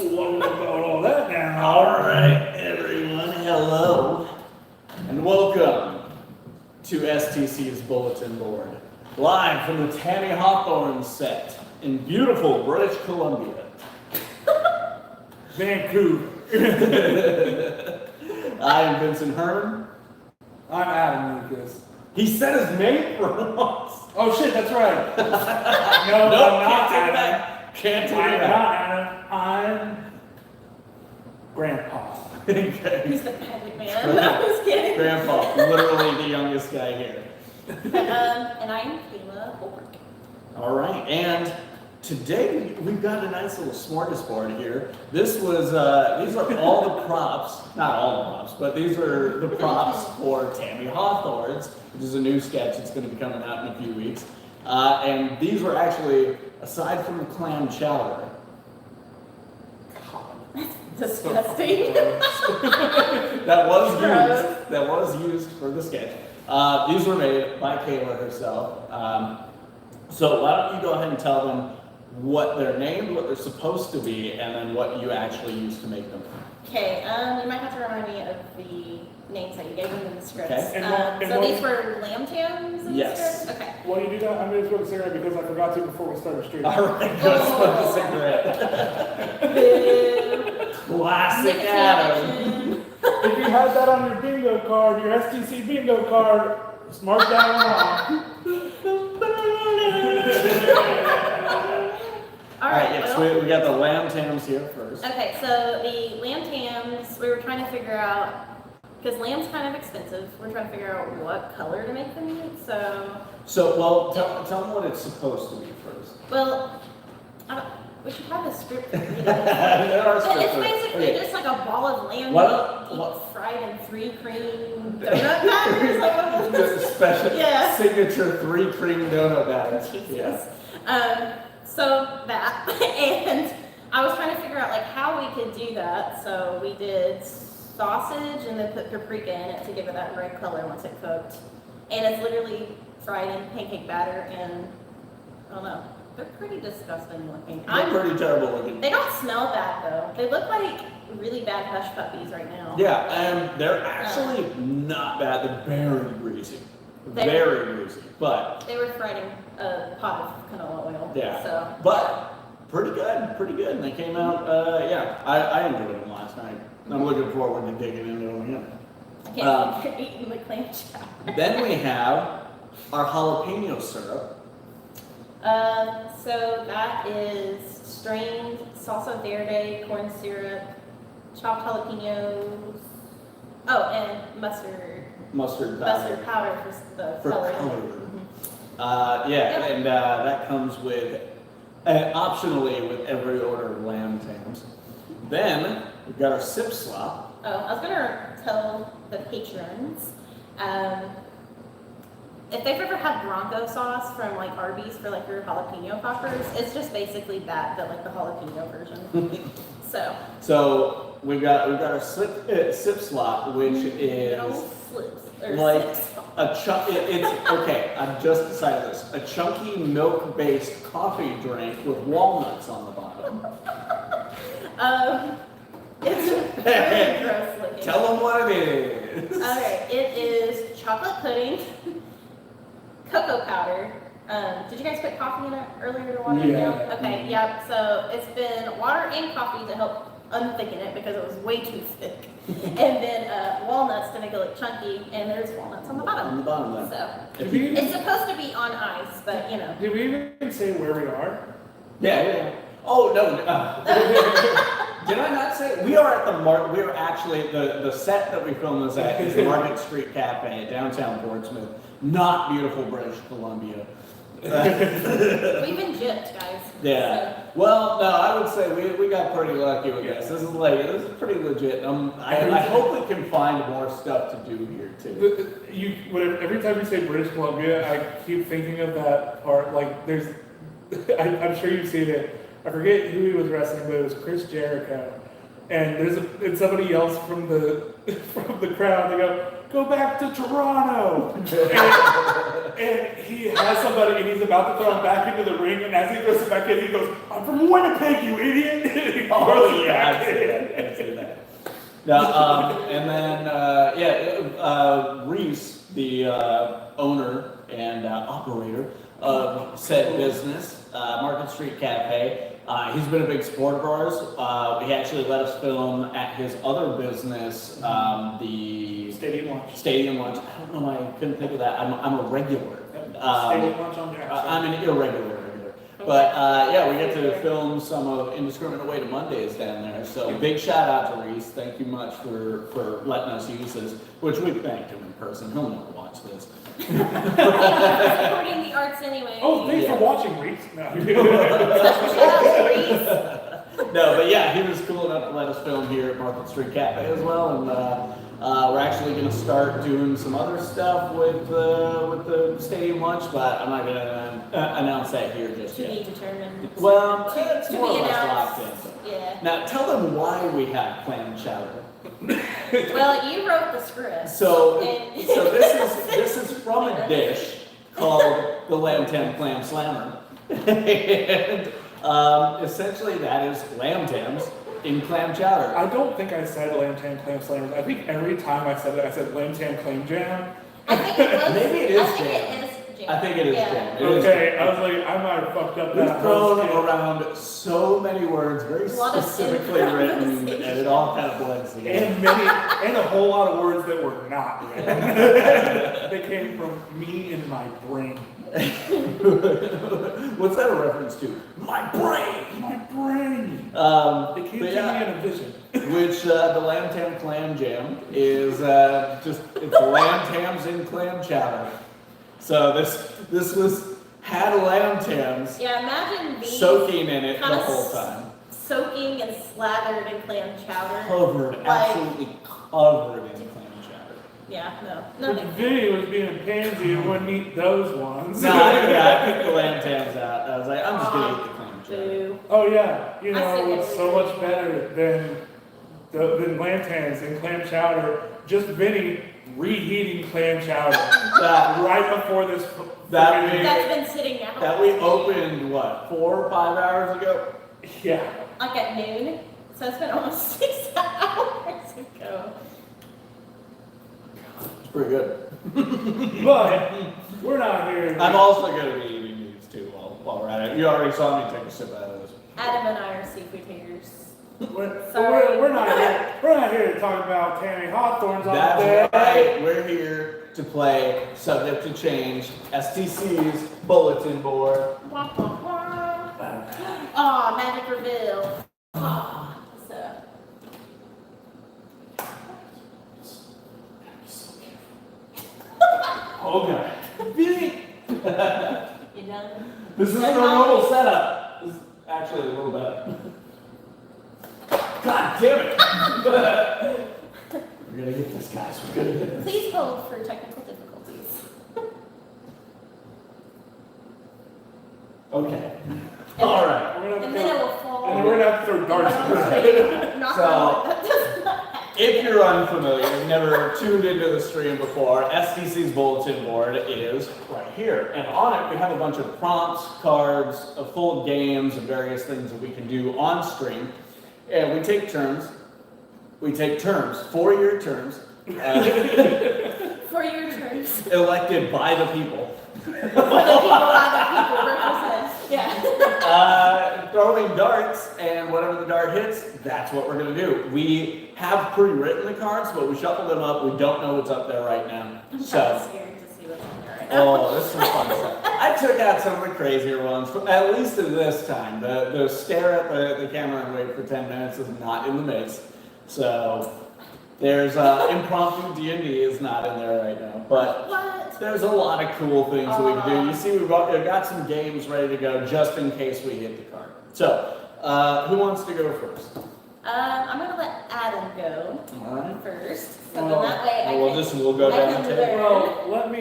all that now. All right, everyone, hello, and welcome to STC's Bulletin Board, live from the Tammy Hawthorne set in beautiful British Columbia. Vancouver. I am Vincent Herman. I'm Adam Lucas. He said his name for once. Oh shit, that's right. No, Nope, I'm not can't take it Adam. back. Can't take I'm it back. not Adam. I'm Grandpa. Okay. He's the magic man. No, I'm just kidding. Grandpa, literally the youngest guy here. And I'm Kayla Holbrook. All right, and today we've got a nice little smorgasbord here. These are all the props, not all the props, but these are the props for Tammy Hawthorne's, which is a new sketch that's going to be coming out in a few weeks. And these were actually, aside from the clam chowder, Disgusting. that was used for the sketch. These were made by Kayla herself. So why don't you go ahead and tell them what they're named, what they're supposed to be, and then what you actually used to make them. Okay, you might have to remind me of the names that you gave them in the scripts. Okay. So these were lamb tams in Yes. the script? Okay. While you do that, I'm going to smoke a cigarette because I forgot to before we started streaming. All right, go smoke a cigarette. Classic Adam. If you had that on your bingo card, your STC bingo card, just mark that one off. All right, yes, we got the lamb tams here first. Okay, so the lamb tams, we were trying to figure out, because lamb's kind of expensive, we're trying to figure out what color to make them in, so Well, tell them what it's supposed to be first. well, we should have a script to read it. There are But scripts it's for it. basically Okay. just like a ball of lamb What- deep fried in 3 cream donut batters. Like what was Just this? special Yeah. signature 3 cream donut batter. Jesus. So that, and I was trying to figure out like how we could do that. So we did sausage and then put paprika in it to give it that red color once it cooked. And it's literally fried in pancake batter, and I don't know, they're pretty disgusting looking. They're pretty terrible looking. They don't smell bad though. They look like really bad hush puppies right now. Yeah, and they're actually not bad. They're very greasy. They're- Very greasy. But, They were fried in a pot of canola oil. yeah. So. But, pretty good. Pretty good. And they came out, I enjoyed them last night. I'm looking forward to digging into them again. I can't believe you're eating the clam chowder. Then we have our jalapeno syrup. So that is strained salsa verde, corn syrup, chopped jalapenos, and mustard powder for the For color. color. Mhm. And that comes with, optionally with every order of lamb tams. Then we've got our sip slop. Oh, I was gonna tell the patrons, if they've ever had Bronco sauce from like Arby's for like your jalapeno poppers, it's just basically that, but like the jalapeno version. So we've got our sip slop, which Little is slips or like sips. a chunk. It's okay. I've just decided this. A chunky milk-based coffee drink with walnuts on the bottom. It's really gross looking. Tell them what it is. Okay, it is chocolate pudding, cocoa powder. Did you guys put coffee in it earlier to water it Yeah. down? Okay, yeah. So it's been water and coffee to help unthicken it because it was way too thick, and then walnuts to make it look chunky. And there's walnuts on the bottom. On the bottom there. So Did we it's even, supposed to be on ice, but you know. did we even say where we are? Yeah. Oh no. Did I not say we are at the we are actually the set that we filmed this at is the Market Street Cafe, downtown Portsmouth, not beautiful British Columbia. We've been gypped, guys. Yeah. Well, no, I would say we got pretty lucky with this. This is pretty legit. I hope we can find more stuff to do here too. Every time you say British Columbia, I keep thinking of that part. Like, there's, I'm sure you've seen it. I forget who he was wrestling, but it was Chris Jericho. And and somebody yells from the crowd. They go back to Toronto. and he has somebody, and he's about to throw him back into the ring. And as he throws him back in, he goes, "I'm from Winnipeg, you idiot!" And he Oh, yeah, I'd say that. Now, and then, Reese, the owner and operator of said business, Market Street Cafe, he's been a big supporter of ours. He actually let us film at his other business, the Stadium Lunch. I don't know why I couldn't think of that. I'm a regular. Stadium Lunch on Jackson. I'm an irregular. But yeah, we get to film some of Indiscriminate Way to Mondays down there. So big shout out to Reese. Thank you much for letting us use this, which we thanked him in person. He'll never watch this. Supporting the arts anyway. Oh, thanks for watching, Reese. No, but yeah, he was cool enough to let us film here at Market Street Cafe as well, and we're actually going to start doing some other stuff with the Stadium Lunch, but I'm not going to announce that here just To yet. be determined. Well, it's to more be or less announced. locked in. Yeah. Now, tell them why we have clam chowder. Well, you wrote the script. So and- this is from a dish called the Lamb Tam Clam Slammer, and essentially that is lamb tams in clam chowder. I don't think I said lamb tam clam slammers. I think every time I said it, I said lamb tam clam jam. I think it was. Maybe it is I think jam. it is jam. I think it is Yeah. jam. It is Okay, jam. I was like, I might have fucked up We've that. thrown whole around so many words, very A lot of specifically written, and improvisation. it all kind of blends together. and a whole lot of words that were not written. They came from me and my brain. What's that a reference to? My brain! My brain. It But came to yeah. me in a vision. Which the lamb tam clam jam is it's lamb tams in clam chowder. So this had lamb tams Yeah, imagine being soaking in it the kinda whole time. soaking and slathered in clam chowder. Covered, Like- absolutely covered in clam chowder. Yeah, no But big Vinny was being a pansy and wouldn't eat those ones. No, I picked the lamb tams out. I was like, I'm just gonna eat the clam chowder. boo. Oh yeah, you I know see what's what so you're much better than lamb tams and clam chowder? Just Vinny reheating clam chowder That right before this. That freaking- we- That's been sitting out. that we opened what 4 or 5 hours ago. Yeah. Like at noon. So it's been almost 6 hours ago. It's pretty good. But we're not here. I'm also gonna be eating these too while we're at it. You already saw me take a sip out of this. Adam and I are seafood haters. We're not here. We're not here to talk about Tammy Hawthorne's on That's the day. right. We're here to play Subject to Change, STC's Bulletin Board. Wah, wah, wah. Aw, magic reveal. So, Okay. you know? This is the normal setup. This is actually a little better. God damn it! We're gonna get this, guys. We're gonna get this. Please hold for technical difficulties. Okay. All right. We're gonna And have then it to, will fall. and then we're gonna have to throw darts. at it. Knock So- on wood. That does not happen. If you're unfamiliar, you've never tuned into the stream before, STC's bulletin board is right here. And on it, we have a bunch of prompts, cards, full games, and various things that we can do on stream. And we take turns. We take terms, 4-year terms, For your turns. elected by the people. For the people other people represent. Yeah. Throwing darts, and whatever the dart hits, that's what we're gonna do. We have pre-written the cards, but we shuffle them up. We don't know what's up there right now. I'm So, kind of scared to see what's on there right now. oh, this is some fun stuff. I took out some of the crazier ones, at least at this time. The stare at the camera and wait for 10 minutes is not in the mix. So, there's impromptu D&D is not in there right now, but What? there's a lot of cool things that we can do. You see, we've got some games ready to go just in case we hit the card. So, who wants to go first? I'm gonna let Adam go All right. first. So Well, then that way I We'll go I down can the table. learn. Well, let me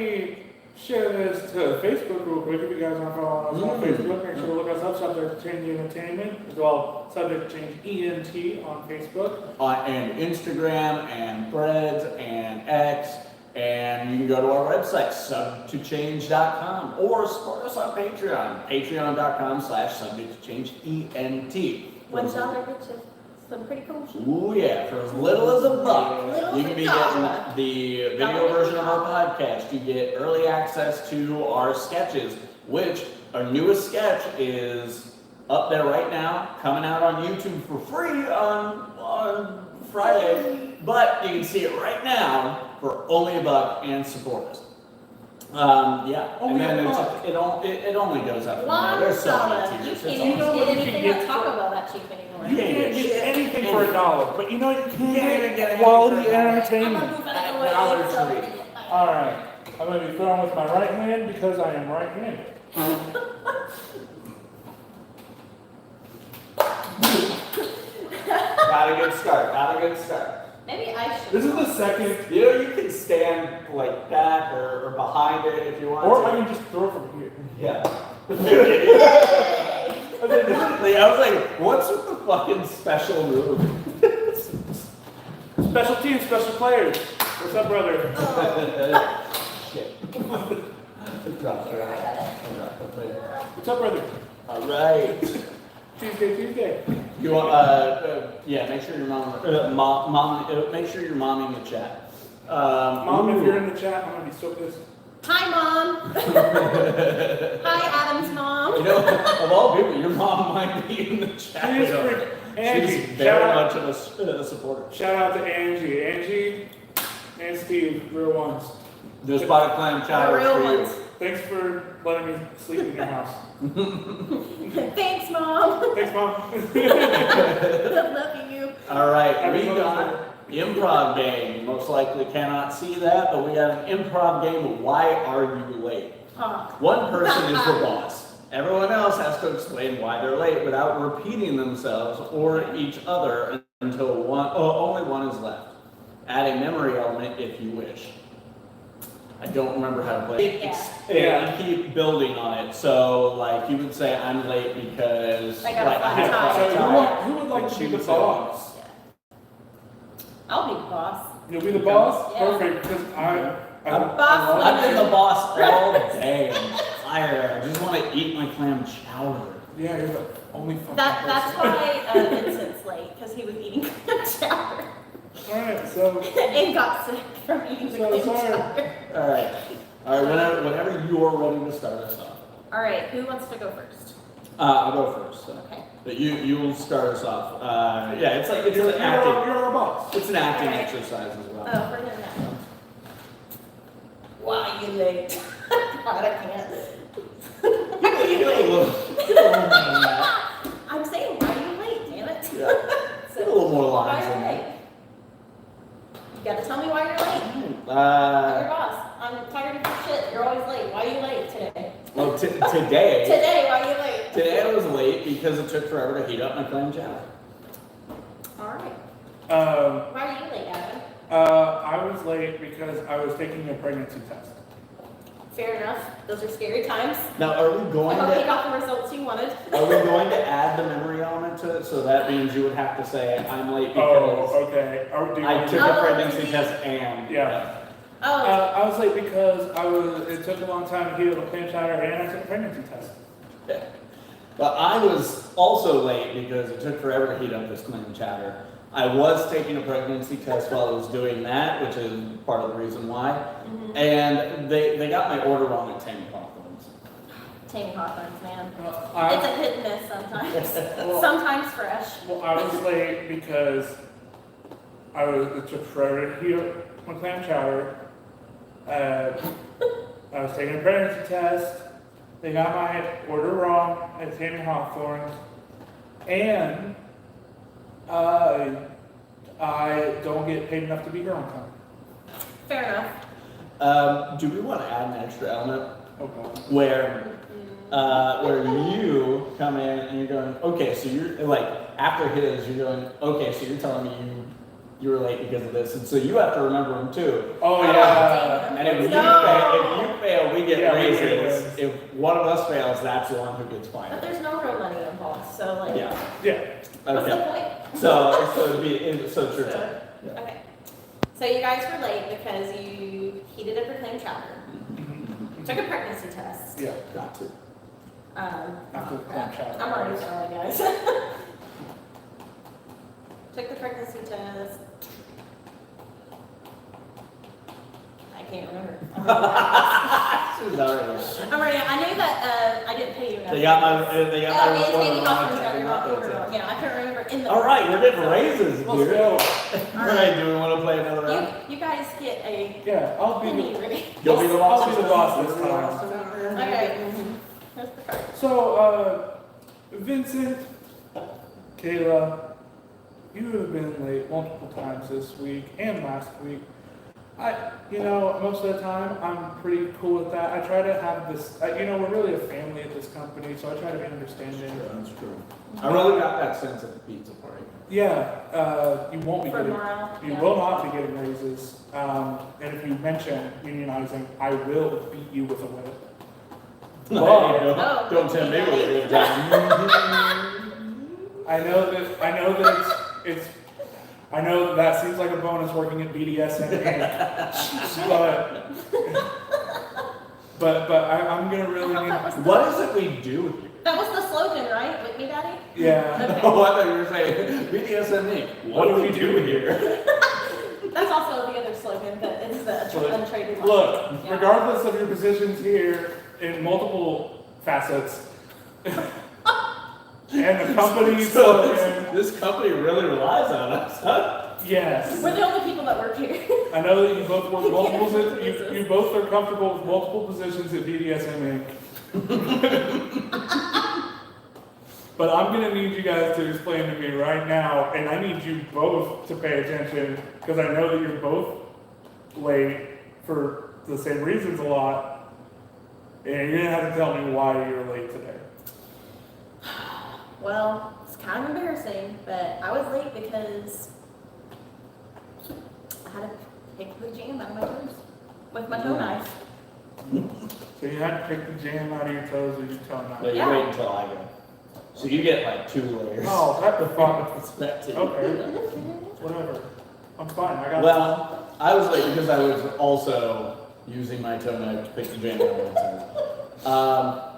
share this to Facebook real quick. If you guys aren't following us on Facebook, make sure to look us up, Subject to Change Entertainment, as well, Subject to Change ENT on Facebook. And Instagram and Threads and X, and you can go to our website, subjecttochange.com, or support us on Patreon, patreon.com/subjecttochangeent. $1 gets you some pretty cool shit. Ooh yeah, for as little as $1, Little you can be as $1. getting the video version of our podcast. You get early access to our sketches, which our newest sketch is up there right now, coming out on YouTube for free on Friday. But you can see it right now for only $1 and support us. Yeah, Only and then $1. it only goes up from there. There's so many $1. You tiers. can't It's even awesome. get You can anything get at Taco Bell that cheap anymore. You can't get anything for $1, but you know you can even get get quality anything for $1. I'm entertainment. gonna move out of the way. Dollar so- Tree. All right, I'm going to be throwing with my right hand because I am right-handed. Got a good start. Maybe I should. This is the second, You know, you can stand like that or behind it if you want or to. I can just throw from here. Yeah. I I was like, what's with the fucking special move? Special teams, special players. What's up, brother? Shit. What's up, brother? All right. Tuesday. You want? Yeah. Make sure your make sure your mom in the chat. Mom, if you're in the chat, I'm going to be so pissed. Hi, Mom. Hi, Adam's mom. You know, of all people, your mom might be in the chat. She is pretty- Angie, She's very shout much of a supporter. Shout out to Angie. Angie and Steve, real ones. Just bought a clam The chowder real for you. ones. Thanks for letting me sleep in your house. Thanks, Mom. Thanks, Mom. Love you. All right, we Everyone's got improv game. You most likely cannot see that, but we got an improv game of why are you late? One person is the boss. Everyone else has to explain why they're late without repeating themselves or each other until only one is left. Add a memory element if you wish. I don't remember how to play it. Yeah. You keep building on it. So, like, you would say, I'm late because I got a like, flat had a tire. flat So tire. who would like And to she be the would say, boss? I'll be the boss. You'll be the boss? Yeah. Perfect, because I Boss I've been the boss all day. I'm tired. I just want to eat my clam chowder. Yeah, you're the only fucking That's person. why Vincent's late, because he was eating clam chowder Alright, so and got sick from eating the So clam sorry. chowder. All right. Whenever you're ready to start us off. All right, who wants to go first? I'll go first. So. Okay. But you'll start us off. Yeah, it's like you're an acting. you're our boss. It's an acting Alright. exercise as well. Oh, further than that. Why you late? God, I can't. Give it a little I'm saying, why are you late, damn it? Yeah. So, a little more why lines are in you late? there. You gotta tell me why you're late. I'm your Uh, boss. I'm tired of your shit. You're always late. Why are you late today? well, today. Today, why are you late? Today I was late because it took forever to heat up my clam chowder. Alright. Um, Why are you late, Adam? I was late because I was taking a pregnancy test. Fair enough. Those are scary times. Now, are we I going hope you to got the results you wanted. are we going to add the memory element to it? So that means you would have to say I'm late Oh, because okay. Do you I want took to- a pregnancy test and Yeah. Oh, I was late because it took a long time to heal the clam chowder and I took a pregnancy test. Yeah. But I was also late because it took forever to heat up this clam chowder. I was taking a pregnancy test while I was doing that, which is part of the reason why. mhm. And they got my order wrong at Tammy Hawthorne's. Tammy Hawthorne's, man. I- It's a hit and miss sometimes. Well- Sometimes fresh. Well, I was late because it took forever to heal my clam chowder. I was taking a pregnancy test. They got my order wrong at Tammy Hawthorne's. And I don't get paid enough to be here on time. Fair enough. Do we want to add an extra element Oh, God. where you come in and you're going, okay, so you're like after his, you're going, okay, so you're telling me you were late because of this, and so you have to remember them too. Oh, Oh, yeah. And if No. you fail, we get Yeah, we get raises. raises. If one of us fails, that's the one who gets But fined. there's no real money involved, so like, Yeah. Yeah. what's the Okay. point? So it's your turn. So, Yeah. okay. So you guys were late because you heated up your clam chowder, took a pregnancy test. Yeah. Got to. After the clam chowder. I'm already sorry, guys. took the pregnancy test. I can't remember. She's already. I'm ready. I knew that I didn't pay you enough. They got my report Amy on Hoffman's my got your check. report on. Yeah, I can't remember. All right, we're getting raises, Let's dude. go. All right, do we want to play another round? You guys get a Yeah, I'll be penny the, ready. You'll be the boss. I'll be the boss this time. Okay. Here's the card. So, Vincent, Kayla, you have been late multiple times this week and last week. Most of the time, I'm pretty cool with that. I try to have this, we're really a family at this company, so I try to be understanding. That's true. I really got that sense at the pizza party. Yeah, you won't be For getting, morale. you Yeah. will not be getting raises. And if you mention unionizing, I will beat you with a whip. Oh. Don't tell me what you're doing. I know that seems like a bonus working at BDSM but I'm gonna really I thought that was What is it we do here? That was the slogan, right? With me, Daddy? yeah. Okay. Oh, I thought you were saying BDSM Inc. What do we do here? That's also the other slogan, but it's the untraded line. Look, Yeah. regardless of your positions here in multiple facets, and the company's So slogan, this company really relies on us, huh? yes. We're the only people that work here. I know that you both work multiple, you both are comfortable with multiple positions at BDSM Inc. But I'm gonna need you guys to explain to me right now, and I need you both to pay attention, because I know that you're both late for the same reasons a lot, and you're gonna have to tell me why you're late today. Well, it's kind of embarrassing, but I was late because I had to pick the jam out of my toes with my toe knife. So you had to pick the jam out of your toes with your toe No, knife. you Yeah. wait until I go. So you get like 2 layers. Oh, that's fun. Perspective. Okay, whatever. I'm fine, I got Well, I was late because I was also using my toe knife to pick the jam out of my toe.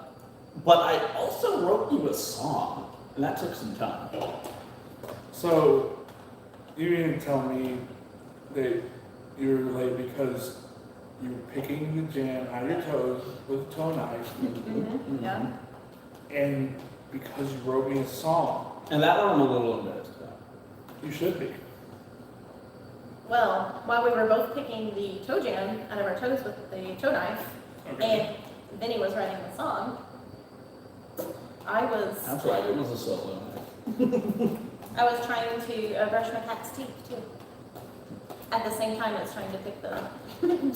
But I also wrote you a song, and that took some time. So, you didn't tell me that you were late because you were picking the jam out of your toes with a toe knife, Mm-hmm. Yeah. and because you wrote me a song. And that one I'm a little embarrassed about. You should be. Well, while we were both picking the toe jam out of our toes with the toe knife, Okay. and Vinny was writing the song, I was That's right, it was a solo. trying to brush my cat's teeth too. At the same time, I was trying to pick the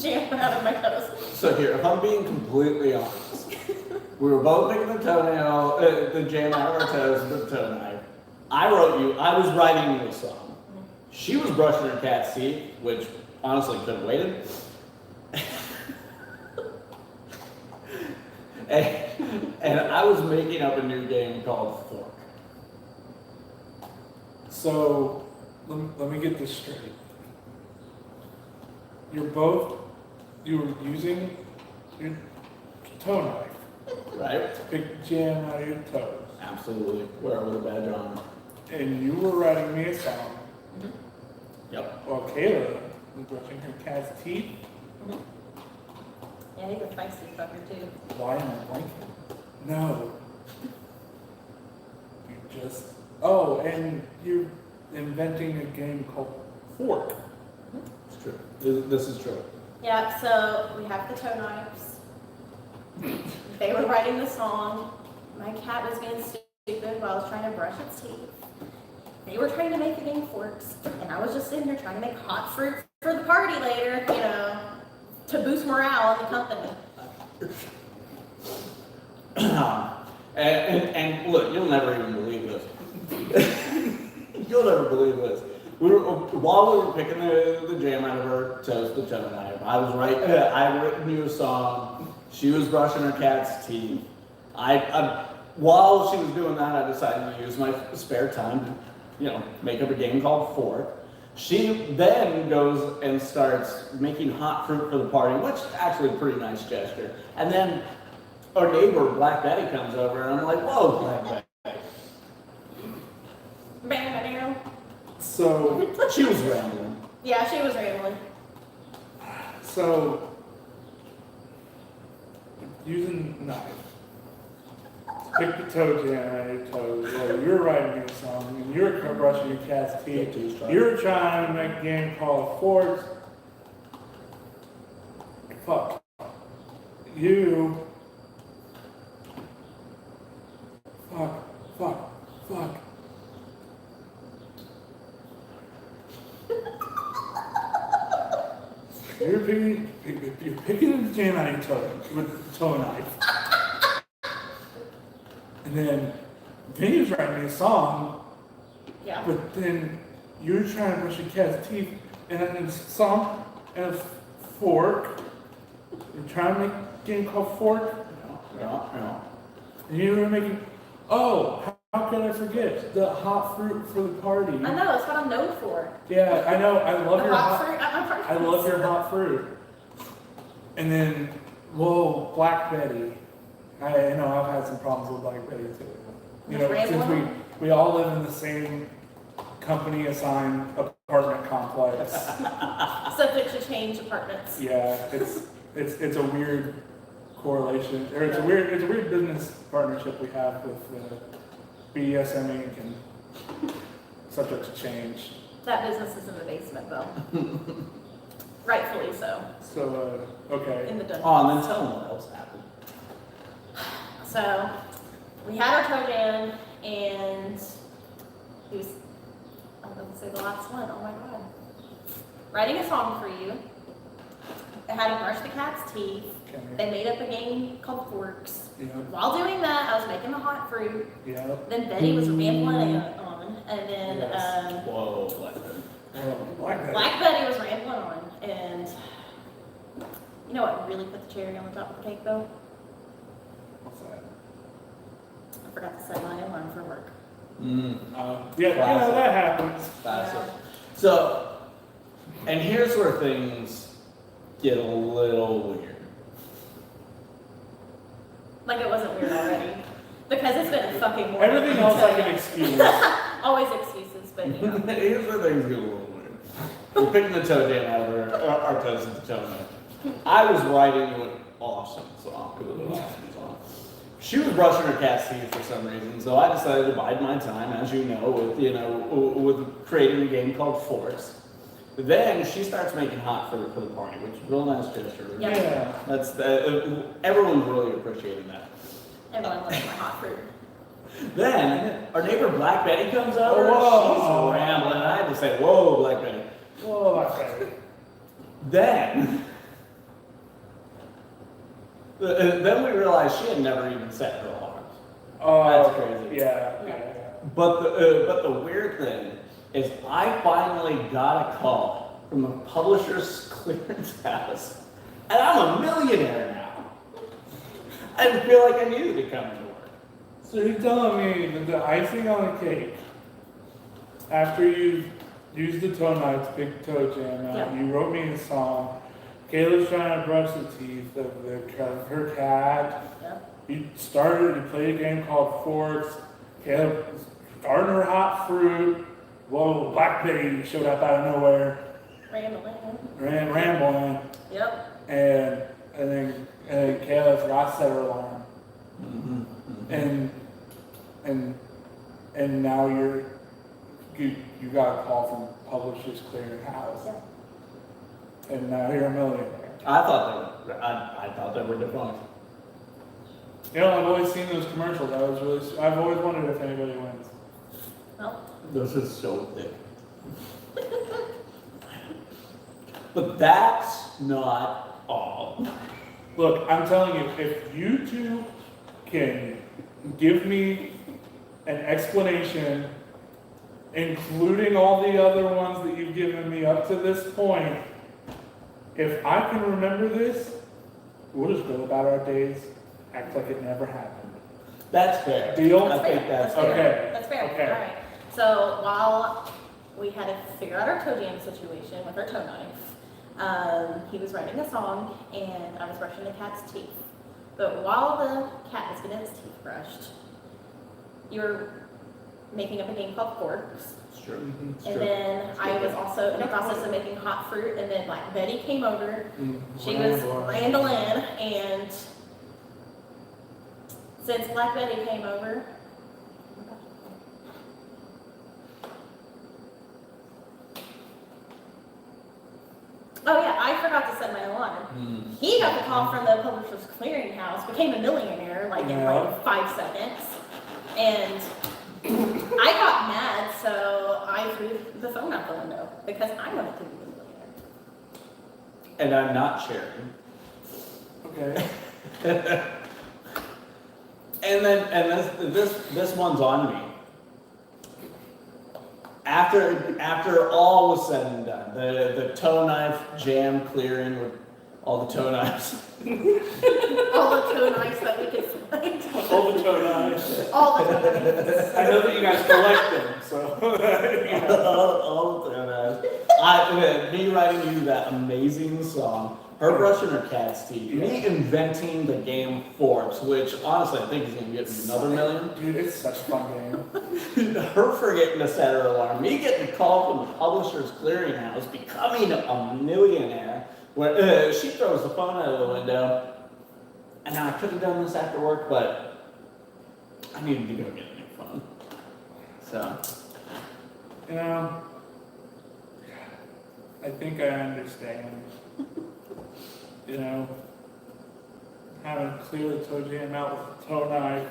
jam out of my toes. So here, if I'm being completely honest, we were both picking the toenail, the jam out of our toes with the toe knife. I was writing you a song. She was brushing her cat's teeth, which honestly could have waited. and I was making up a new game called Fork. So, let me get this straight. You were using your toe knife Right? to pick the jam out of your toes. Absolutely. Wear it with a badge on. And you were writing me a song Yep. while Kayla was brushing her cat's teeth. Yeah, he's a feisty fucker too. Why am I blanking? No. You just... Oh, and you're inventing a game called Fork. It's true. This is true. Yeah, so we have the toe knives. They were writing the song. My cat was being stupid while I was trying to brush its teeth. They were trying to make the game Forks, and I was just sitting there trying to make hot fruit for the party later, to boost morale in the company. And look, you'll never even believe this. You'll never believe this. While we were picking the jam out of her toes with the toe knife, I'd written you a song. She was brushing her cat's teeth. While she was doing that, I decided to use my spare time to, make up a game called Fork. She then goes and starts making hot fruit for the party, which is actually a pretty nice gesture. And then our neighbor, Black Betty, comes over, and I'm like, whoa, Black Betty. Bam, bam. So, She was rambling. Yeah, she was rambling. so, using knife. Pick the toe jam out of your toes. Well, you're writing a song, and you're brushing your cat's teeth. You're trying to make a game called Forks. Fuck. You. Fuck. You're picking the jam out of your toe with the toe knife. And then he was writing me a song, Yeah. but then you're trying to brush your cat's teeth, and then there's a song and a fork. You're trying to make a game called Fork. Yeah. And you were making, how could I forget? The hot fruit for the party. I know, that's what I'm known for. Yeah, I know. I love The your hot fruit at my parties. I love your hot fruit. And then, Black Betty. I know I've had some problems with Black Betty too. You know, Just since rambling we all live in the same company assigned apartment complex. Subject to change apartments. Yeah, it's a weird correlation, or it's a weird business partnership we have with BDSM Inc. and Subject to Change. That business is in the basement, though. Rightfully so. So okay. In the dungeon. Oh, and then tell them what else happened. So, we had our toe jam, and he was, I was going to say the last one, oh my god. Writing a song for you. I had to brush the cat's teeth. Okay. They made up a game called Forks. Yeah. While doing that, I was making the hot fruit. Yeah. Then Betty was rambling on, and then Yes. Whoa, Black Betty. Black Betty. Black Betty was rambling on, and you know what really put the cherry on the top of the cake, though? What's that? I forgot to set my alarm for work. Yeah, that happens. Classic. Yeah. So, and here's where things get a little weird. Like it wasn't weird already. Because it's been a fucking morning. Everything else I can excuse. Always excuses, but you know. Here's where things get a little weird. We're picking the toe jam out of our toes at the toe knife. I was writing you an awesome song. It was an awesome song. She was brushing her cat's teeth for some reason, so I decided to bide my time, as you know, with creating a game called Forks. Then she starts making hot fruit for the party, which is a real nice gesture. Yeah. That's everyone's really appreciating that. Everyone loves my hot fruit. Then our neighbor Black Betty comes over. Whoa. She's rambling. I had to say, "Whoa, Black Betty." Whoa, Black Betty. Then we realized she had never even set her alarms. Oh, That's crazy. Yeah. But the weird thing is, I finally got a call from the publisher's clearance house, and I'm a millionaire now. I didn't feel like I needed to come to work. So you're telling me that the icing on the cake, after you used the toe knife to pick the toe jam out, Yeah. you wrote me a song. Kayla's trying to brush the teeth of her cat. Yeah. You played a game called Forks. Kayla started her hot fruit. Whoa, Black Betty showed up out of nowhere. Rambling. Yep. And then Kayla forgot to set her alarm. And now you got a call from Publishers Clearinghouse. Yeah. And now you're a millionaire. I thought they were defunct. You know, I've always seen those commercials. I've always wondered if anybody wins. Well, This is so thick. But that's not all. Look, I'm telling you, if you two can give me an explanation, including all the other ones that you've given me up to this point, if I can remember this, we'll just go about our days, act like it never happened. That's fair. Deal? I think that's fair. okay. That's fair. Okay. All right. So while we had to figure out our toe jam situation with our toe knife, he was writing a song and I was brushing the cat's teeth. But while the cat was getting his teeth brushed, you were making up a game called Forks. It's true. It's And true. then I was also in the process of making hot fruit, and then Black Betty came over. She was Randall in, and since Black Betty came over, oh yeah, I forgot to set my alarm. He got the call from the Publishers Clearinghouse, became a millionaire like in like 5 seconds, and I got mad, so I threw the phone out the window because I wanted to be a millionaire. And I'm not sharing. Okay. And this one's on me. After all was said and done, the toe knife jam clearing with all the toe knives. All the toe knives that we could find. All the toe knives. All the toe knives. I know that you guys collect them, so. all the toe knives. Me writing you that amazing song, her brushing her cat's teeth, me inventing the game Forbes, which honestly I think is going to get me another million. Dude, it's such a fun game. Her forgetting to set her alarm, me getting a call from the Publishers Clearinghouse, becoming a millionaire, where she throws the phone out of the window, and now I could have done this after work, but I needed to go get a new phone. So, You know, I think I understand. You know, having to clear the toe jam out with a toe knife.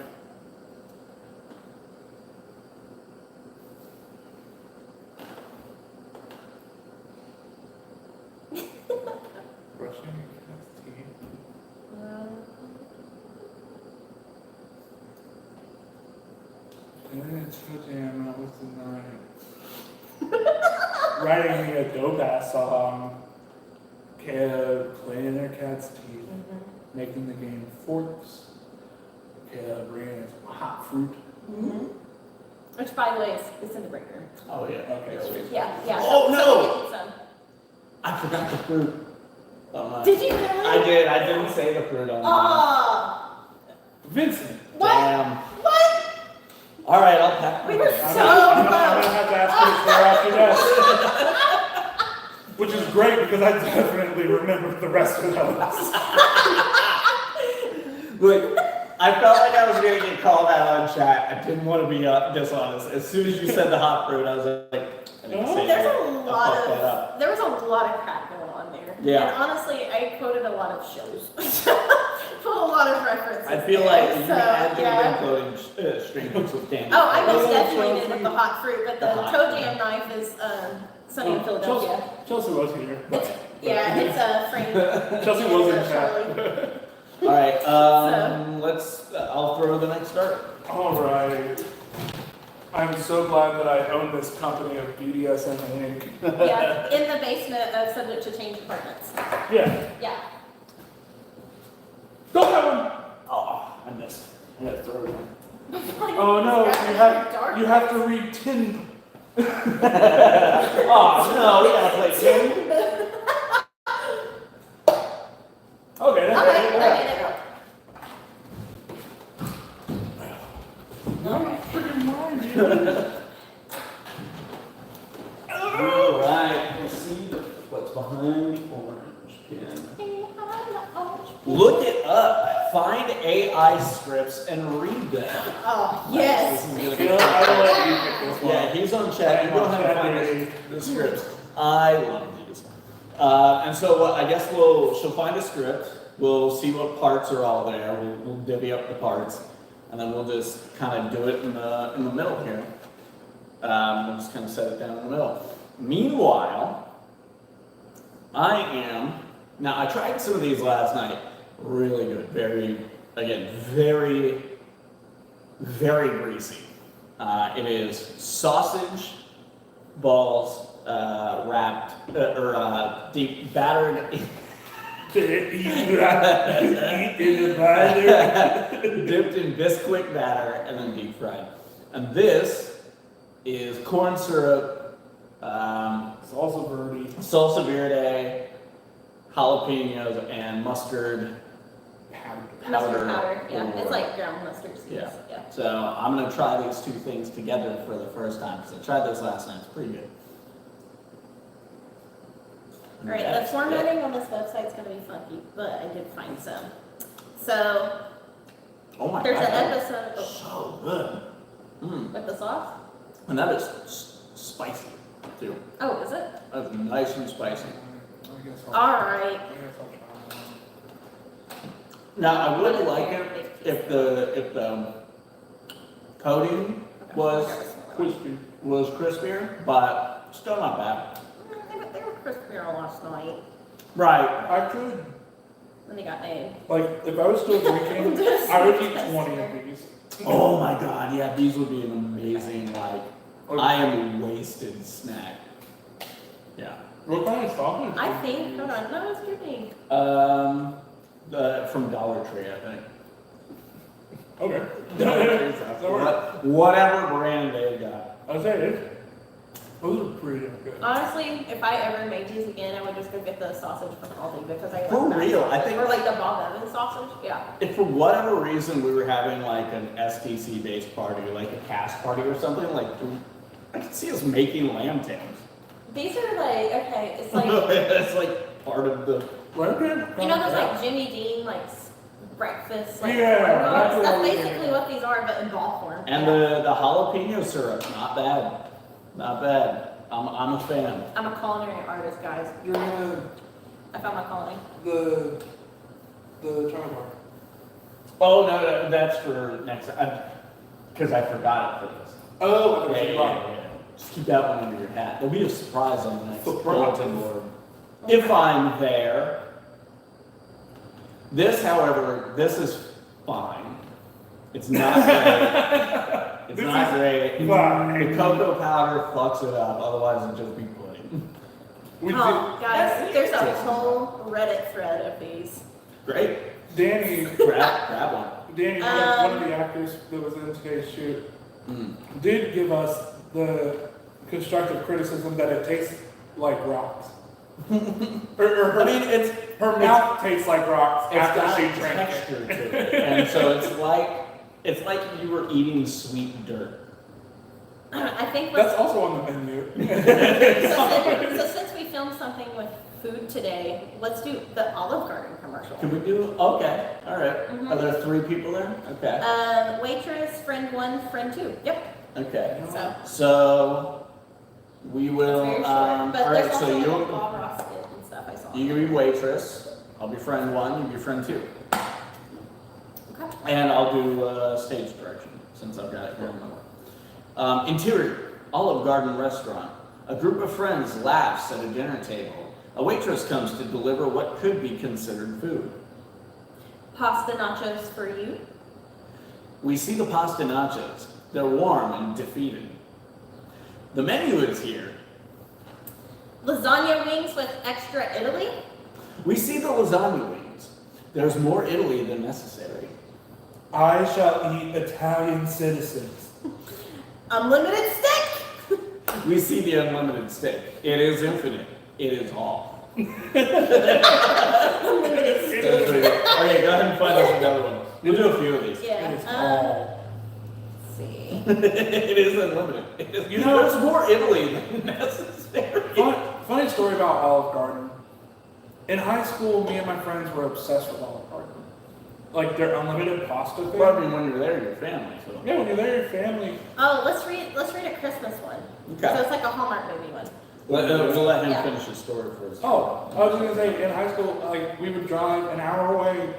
Brushing your cat's teeth. And then toe jam out with the knife. Writing me a dope-ass song. Caleb cleaning their cat's teeth, making the game Forks. Caleb bringing his hot fruit. Which, by the way, is in the break room. oh yeah, Okay, sweet. Yeah, yeah. Oh, so no! we can get some. I forgot the fruit. Did you really? I did. I didn't say the fruit on Oh, Vincent. what? Damn. What? All right, I'll pack. We were my- so I'm close. gonna have to ask you to clear off your desk. Which is great because I definitely remember the rest of those. Look, I felt like I was going to get called out on chat. I didn't want to be dishonest. As soon as you said the hot fruit, I was like, I didn't say There's that. a I lot fucked that of up. there was a lot of crap going on there. Yeah. And honestly, I quoted a lot of shows. Put a lot of references. I feel there. like you So, had to yeah. have been quoting Strangers with Candy. Oh, I most Oh, definitely did Chelsea. with the hot fruit, but the The hot toe fruit. jam knife is Sunny in Philadelphia. Chelsea was here. It's, But yeah, it's a Frank. Chelsea was in Charlie. chat. All right, let's. I'll throw the next start. All right. I'm so glad that I own this company of BDSM Inc. Yeah, in the basement of Subject to Change apartments. Yeah. Yeah. Don't have one. Oh, I missed. I gotta throw it in. Oh no, you have to read tin. Oh no, we gotta play Tim. Okay, that's Okay, right. okay, there you go. Okay. Freaking mind, dude. All right, let's see what's behind the orange pin. Look it up. Find AI scripts and read them. Oh, yes. This is gonna You know, be I will let you pick this one. Yeah, he's on chat. You go ahead and find the scripts. I love these. And so I guess she'll find a script. We'll see what parts are all there. We'll divvy up the parts, and then we'll just kind of do it in the middle here. We'll just kind of set it down in the middle. Meanwhile, now I tried some of these last night. Really good. Very very greasy. It is sausage balls wrapped deep battered. Eat in the batter. Dipped in Bisquick batter and then deep fried. And this is corn syrup, Salsa verde. salsa verde, jalapenos, and mustard Mustard powder, yeah. or- It's like ground mustard seeds. Yeah. Yeah. So I'm gonna try these two things together for the first time because I tried this last night. It's pretty good. All right, the formatting on this website is going to be funky, but I did find some. So Oh my there's god, an that is episode so good. Mm. with the sauce. And that is spicy too. Oh, is it? That's nice and spicy. I guess All right. Now I would like it if the coating was Crispy. crispier, but still not bad. They were crispier last night Right. I could, when they got made. like, if I was still drinking, I would eat 20 of these. Oh my god, yeah, these would be an amazing, like, I am wasted snack. Yeah. What kind of sausage? I think, hold on, no, it's kidding. From Dollar Tree, I think. Okay. Dollar Tree sauce. Whatever brand they got. I was saying, those are pretty damn good. Honestly, if I ever made these again, I would just go get the sausage from Aldi because I For love that real, sausage. I think- Or like the Bob Evans sausage, yeah. If for whatever reason we were having like an STC based party, like a cast party or something, like I could see us making lamb tails. These are like, okay, it's like, It's like part of the. you know those like Jimmy Dean, like breakfast, like Yeah, corn dogs? that's That's what I basically mean. what these are, but in ball form. And Yeah. the jalapeno syrup, not bad. Not bad. I'm a fan. I'm a culinary artist, guys. You're gonna, I found my calling. the chocolate bar. Oh no, that's for next time. Because I forgot it for this. Oh, Yeah. Just keep that one under your hat. There'll be a surprise on the next Surprise. bulletin board. If I'm there. This, however, this is fine. It's not great. It's This not is great. fine. The cocoa powder fucks it up, otherwise it'd just be pudding. We Oh, guys, there's a Yes. whole Reddit thread of these. Great. Danny, Grab one. Danny, one of the actors that was in today's shoot, did give us the constructive criticism that it tastes like rocks. Or I mean, it's her mouth tastes like rocks got after she drank it. texture to it, and so it's like you were eating sweet dirt. I think That's what's, also on the menu. so since we filmed something with food today, let's do the Olive Garden commercial. Can we do? Okay, all right. Mhm. Are there 3 people there? Okay. Waitress, friend 1, friend 2. Yep. Okay. So So we it's will. very short. All But right. there's So also like a you Bob Ross skit and stuff I saw. you can be waitress. I'll be friend 1. You be friend 2. Okay. And I'll do stage direction since I've got it here. Interior, Olive Garden restaurant. A group of friends laughs at a dinner table. A waitress comes to deliver what could be considered food. Pasta nachos for you. We see the pasta nachos. They're warm and defeated. The menu is here. Lasagna wings with extra Italy. We see the lasagna wings. There's more Italy than necessary. I shall eat Italian citizens. Unlimited steak. We see the unlimited steak. It is infinite. It is all. Unlimited steak. That's pretty good. Okay, go ahead and find us another one. We'll do a few of these. Yeah. It is all. Let's see. It is unlimited. You know- there's more Italy than necessary. Funny story about Olive Garden. In high school, me and my friends were obsessed with Olive Garden. Like their unlimited pasta thing. Well, I mean, when you're there, your family. So. Yeah, when you're there, your family. Oh, let's read a Christmas one. Okay. So it's like a Hallmark movie one. We'll let him Yeah. finish his story first. Oh, I was gonna say in high school, like we would drive an hour away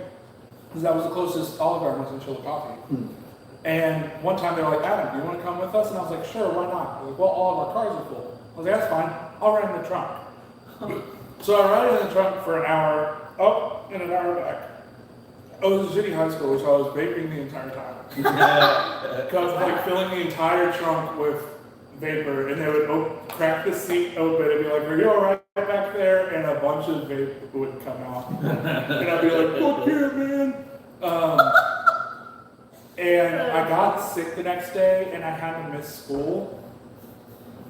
because that was the closest Olive Garden was in Chillicothe. And one time they were like, Adam, do you want to come with us? And I was like, sure, why not? They're like, well, all of our cars are full. I was like, that's fine. I'll ride in the trunk. So I ride in the trunk for an hour up and an hour back. I was in shitty high school, so I was vaping the entire time. Because like filling the entire trunk with vapor, and they would crack the seat open and be like, are you all right back there? And a bunch of vape would come out. And I'd be like, fuck yeah, man. And I got sick the next day, and I had to miss school.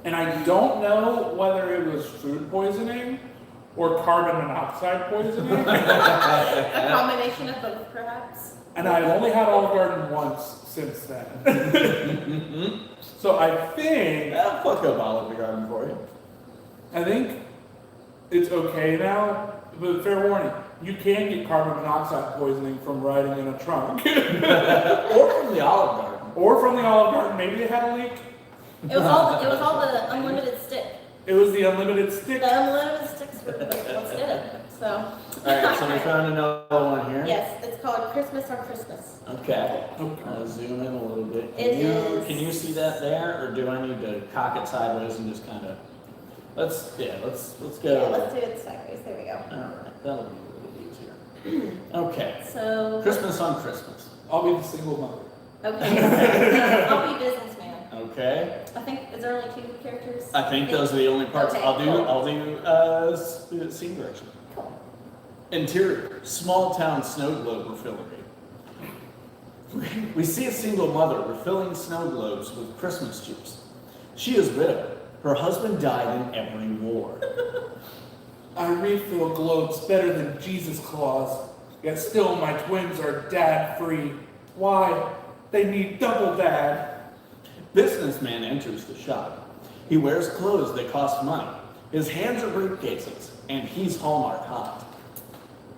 And I don't know whether it was food poisoning or carbon monoxide poisoning. A combination of both, perhaps. And I've only had Olive Garden once since then. So I think I'll fuck up Olive Garden for you. I think it's okay now, but fair warning, you can get carbon monoxide poisoning from riding in a trunk. Or from the Olive Garden. Or from the Olive Garden, maybe they had a leak. It was all the unlimited stick. It was the unlimited stick. The unlimited sticks were what's did it. So. Alright, so we found another one here. Yes, it's called Christmas on Christmas. Okay. I'll zoom in a little bit. Can you see that there, or do I need to cock it sideways and just kind of? Let's go. Yeah, let's do it sideways. There we go. Alright, that'll be a little easier. Okay. So. Christmas on Christmas. I'll be the single mother. Okay. I'll be businessman. Okay. I think, is there only 2 characters? I think those are the only parts. Okay, I'll cool. do scene direction. Cool. Interior, small town snow globe refillery. We see a single mother refilling snow globes with Christmas juice. She is widowed. Her husband died in every war. I refill globes better than Jesus Claus, yet still my twins are dad-free. Why? They need double dad. Businessman enters the shop. He wears clothes that cost money. His hands are briefcases, and he's Hallmark hot.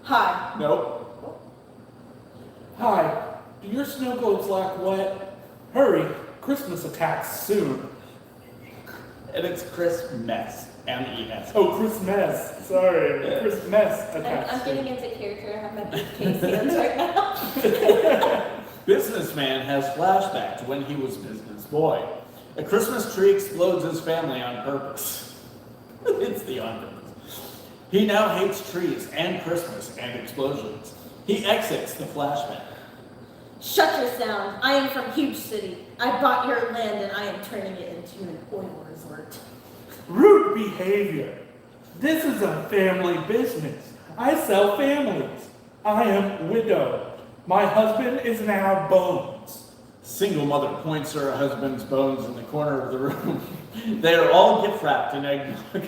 Hi. Nope. Hi, do your snow globes lack wet? Hurry, Christmas attacks soon. And it's Chris Mess. M-E-S. Oh, Christmas. Sorry, Christmas attacks I'm soon. getting into character. I have my briefcase hands right now. Businessman has flashback to when he was business boy. A Christmas tree explodes his family on purpose. It's the on purpose. He now hates trees and Christmas and explosions. He exits the flashback. Shut your sound. I am from Huge City. I bought your land and I am turning it into an oil resort. Rude behavior. This is a family business. I sell families. I am widowed. My husband is now Bones. Single mother points her husband's bones in the corner of the room. They are all gift wrapped in eggnog.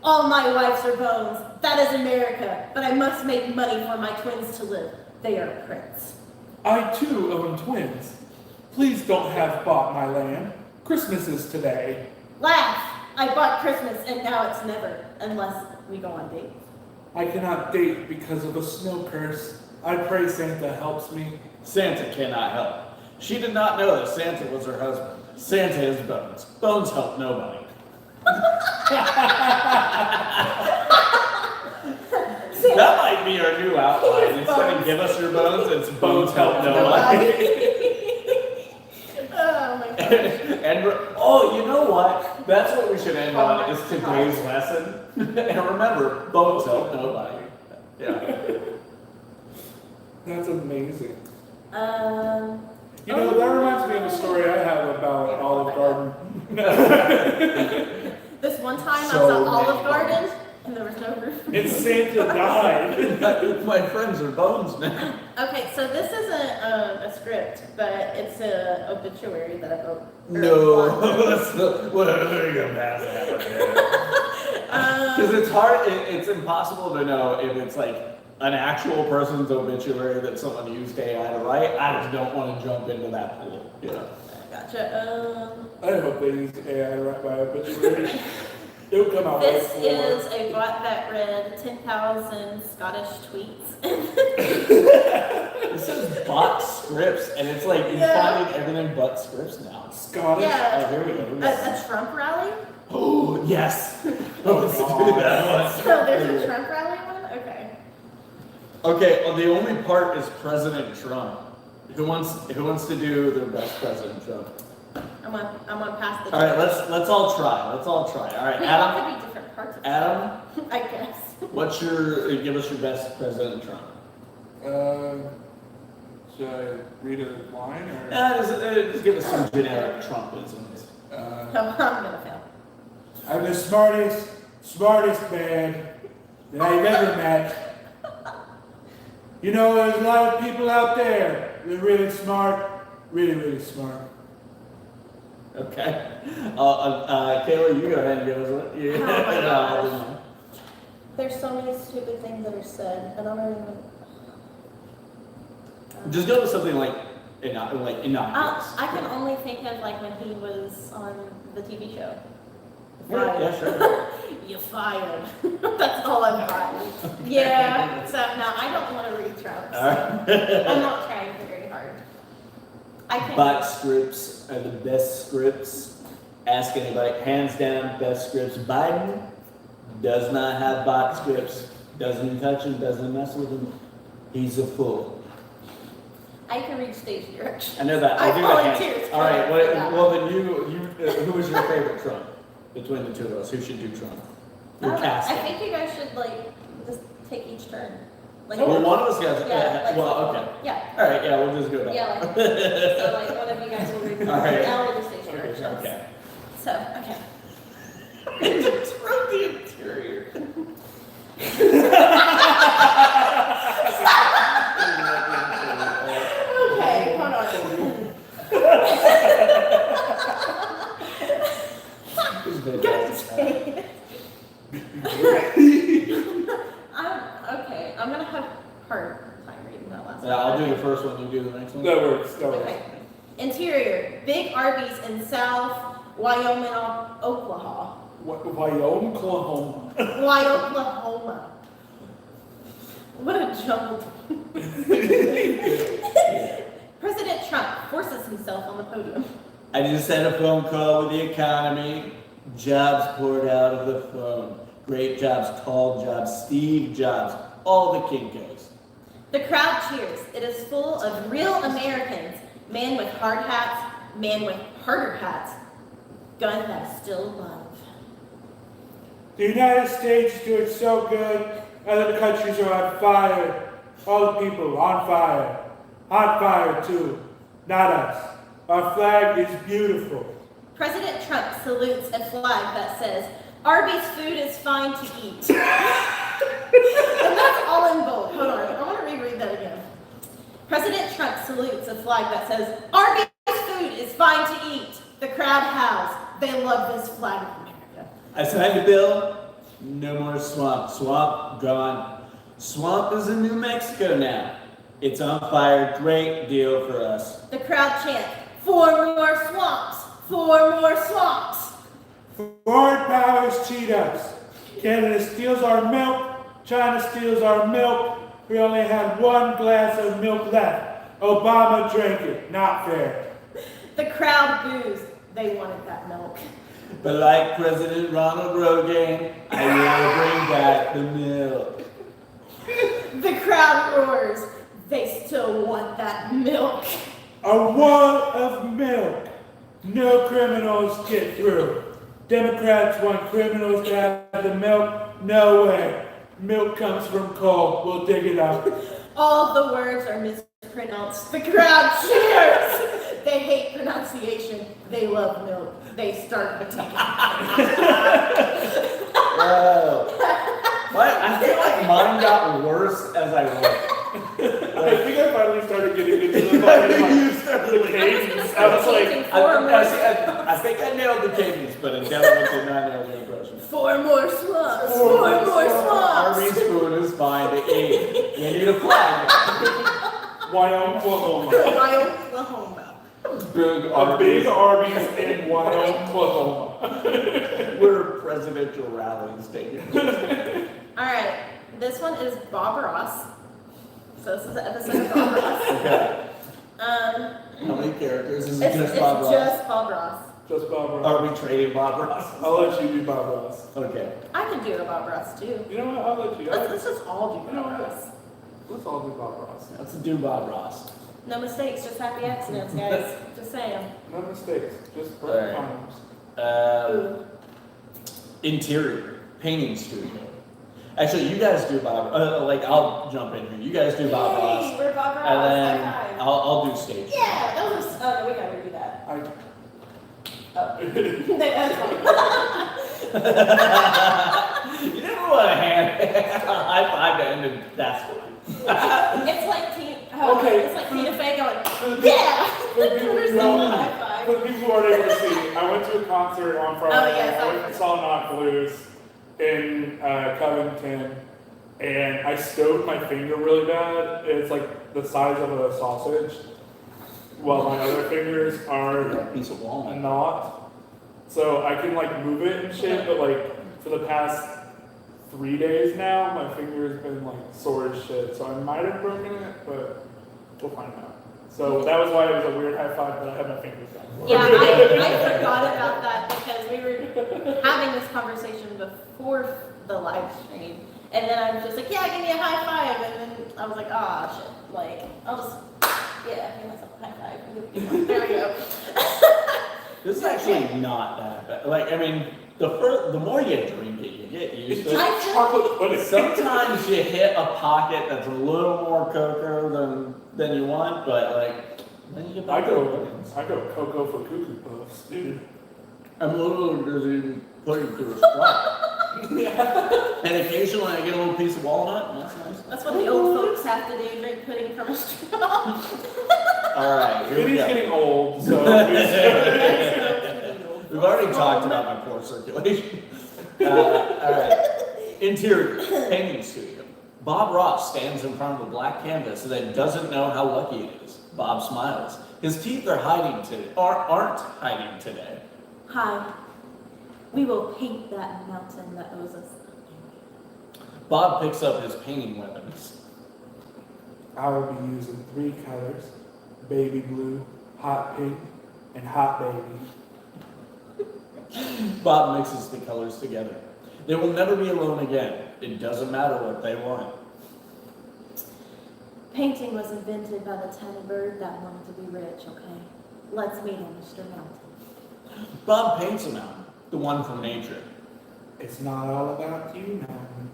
All my wives are Bones. That is America. But I must make money for my twins to live. They are Prince. I too own twins. Please don't have bought my land. Christmas is today. Laugh. I bought Christmas and now it's never. Unless we go on dates. I cannot date because of a snow curse. I pray Santa helps me. Santa cannot help. She did not know that Santa was her husband. Santa is Bones. Bones help nobody. That might be our new outline. Instead of give us your bones, it's Bones help nobody. Oh my gosh. And you know what? That's what we should end on, is today's lesson. And remember, Bones help nobody. Yeah. That's amazing. You Oh. know, that reminds me of a story I have about Olive Garden. This one time So I was at Olive many Garden and there was no roof. And Santa died. My friends are Bones now. Okay, so this isn't a script, but it's an obituary that I wrote. No, that's the, what are you gonna pass that? Because it's hard, it's impossible to know if it's like an actual person's obituary that someone used AI to write. I just don't want to jump into that pool. Yeah. Gotcha. I hope they used AI to write my obituary. It'll come out This right is a bot that read 10,000 Scottish tweets. This is bot scripts, and it's like you're finding everything but scripts now. Scottish. Yeah. Oh, here we go. A Trump rally? Oh, yes. Let's do that one. So there's a Trump rally one? Okay. Okay, well, the only part is President Trump. Who wants to do their best President Trump? I'm on past the. All right, let's all try. Let's all try. All right, Wait, Adam. that could be different parts of Adam, Trump, I guess. give us your best President Trump. Should I read a line or? Just give us some generic Trumpisms. I'm gonna fail. I'm the smartest man that I've ever met. You know, there's a lot of people out there that are really smart, really smart. Okay. Kayla, you go ahead and give us one. Oh my gosh. There's so many stupid things that are said. I don't even. Just go with something like innocuous. I can only think of like when he was on the TV show. Yeah, sure. You're fired. That's all I'm fired. Yeah. So no, I don't want to read Trump's. I'm not trying very hard. I can. Bot scripts are the best scripts. Ask anybody. Hands down, best scripts. Biden does not have bot scripts. Doesn't touch him. Doesn't mess with him. He's a fool. I can read stage directions. I know that. I do volunteered. that. All right. Well, then who was your favorite Trump between the two of us? Who should do Trump? Your casting. I think you guys should like just take each turn. Like, Well, one of us guys. Yeah, Okay. Yeah. All right. Yeah, we'll just go back. Yeah. Like, so like one of you guys will read. All right. I'll read the stage directions. Okay. So okay. From the interior. Okay, hold on. Okay, I'm gonna have hard time reading that last one. Yeah, I'll do the first one. You do the next one. That works. Okay. Interior, big Arby's in South Wyoming, Oklahoma. Wyoming, Oklahoma. Oklahoma. What a jumbled. President Trump forces himself on the podium. I just had a phone call with the economy. Jobs poured out of the phone. Great jobs, tall jobs, Steve Jobs, all the Kinkos. The crowd cheers. It is full of real Americans. Man with hard hats, man with harder hats. Gun that still love. The United States is doing so good. Other countries are on fire. All the people on fire. On fire too. Not us. Our flag is beautiful. President Trump salutes a flag that says, Arby's food is fine to eat. And that's all in bold. Hold on, I want to reread that again. President Trump salutes a flag that says, Arby's food is fine to eat. The crowd howls. They love this flag of America. I signed the bill. No more swamp. Swamp gone. Swamp is in New Mexico now. It's on fire. Great deal for us. The crowd chant, 4 more swamps. 4 more swamps. Foreign powers cheat us. Canada steals our milk. China steals our milk. We only had 1 glass of milk left. Obama drank it. Not fair. The crowd boos. They wanted that milk. But like President Ronald Reagan, I will bring back the milk. The crowd roars. They still want that milk. A wall of milk. No criminals get through. Democrats want criminals to have the milk. No way. Milk comes from coal. We'll dig it up. All the words are mispronounced. The crowd cheers. They hate pronunciation. They love milk. They start attacking. What? I feel like mine got worse as I went. I think I finally started getting into the cadence. I was like, I think I nailed the cadence, but I definitely did not nail the impression. 4 more swamps. 4 more swamps. Arby's food is fine to eat. You need a flag. Wyoming, Oklahoma. Oklahoma. Big Arby's in Wyoming, Oklahoma. We're presidential rallying stadium. All right. This one is Bob Ross. So this is an episode of Bob Ross. Okay. How many characters? Is it It's just Bob Ross? just Bob Ross. Just Bob Ross. Are we trading Bob Ross? I'll let you do Bob Ross. Okay. I can do a Bob Ross too. You know what? I'll let you. Let's just all do You know Bob what? Ross. Let's all do Bob Ross. Let's do Bob Ross. No mistakes, just happy accidents, guys. Just saying. No mistakes. Just All right. perfect times. Interior painting studio. Actually, you guys do Bob. I'll jump in here. You guys do Bob Ross, Yay, we're Bob Ross. and then Okay. I'll do stage. Yeah, that was. Oh, no, we gotta redo that. Oh. That's fine. You never want to hand high five to end it. That's fine. It's like Okay. It's like Tina Fey going, For the yeah! For the people There's who no don't- high five. for the people who aren't able to see, I went to a concert on Friday. Oh, yes, I went and saw Not Blues. in Covington, and I stowed my finger really bad. It's like the size of a sausage, while my other fingers are A piece of walnut. not. So I can like move it and shit, but like for the past 3 days now, my finger's been like sore as shit. So I might have broken it, but we'll find out. So that was why it was a weird high five, but I had my fingers down. Yeah, I forgot about that because we were having this conversation before the live stream. And then I was just like, yeah, give me a high five. And then I was like, ah, shit. Like, I'll just, yeah, give myself a high five. There we go. This is actually not that bad. Like, I mean, the more you drink it, you get used to it. Chocolate pudding. Sometimes you hit a pocket that's a little more cocoa than you want, but like, then you get back to it. I go cocoa for cuckoo puffs, dude. I'm literally busy putting through a straw. And occasionally I get a little piece of walnut, and that's nice. That's what the old folks have to do, drink pudding from a straw. Alright, here we He's go. getting old, so. We've already talked about my poor circulation. Alright. Interior, painting studio. Bob Ross stands in front of a black canvas and then doesn't know how lucky it is. Bob smiles. His teeth are hiding today, or aren't hiding today. Hi. We will paint that mountain that owes us. Bob picks up his painting weapons. I will be using 3 colors: baby blue, hot pink, and hot baby. Bob mixes the colors together. They will never be alone again. It doesn't matter what they want. Painting was invented by the tiny bird that wanted to be rich, okay? Let's meet him, Mr. Mountain. Bob paints a mountain, the one from nature. It's not all about you, mountain.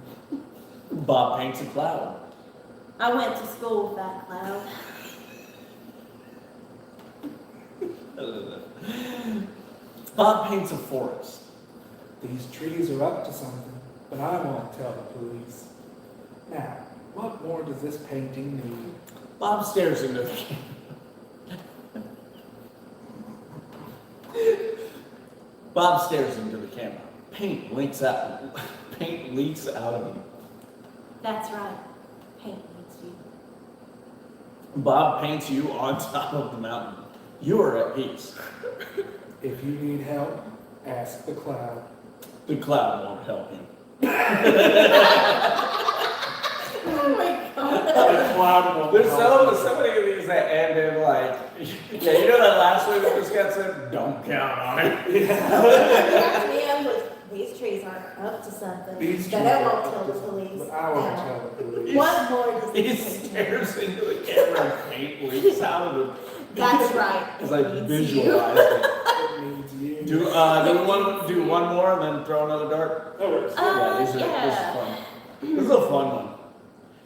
Bob paints a cloud. I went to school with that cloud. Bob paints a forest. These trees are up to something, but I won't tell the police. Now, what more does this painting need? Bob stares into the camera. Bob stares into the camera. Paint leaks out. Paint leaks out of him. That's right. Paint needs you. Bob paints you on top of the mountain. You are at peace. If you need help, ask the cloud. The cloud won't help you. Oh my god. The cloud won't There's help. so many of these that end in like, yeah, you know that last one that just got said, don't count on it. At the end was, these trees aren't up to something. These But trees I are won't up tell to the police. something, but I won't No. tell the police. What more does He this painting stares into the camera and paint leaks out of him. That's right. It's like It needs visualize it. It needs you. Do we want to do one more and then throw another dart? That works. This is yeah. fun. This is a fun one.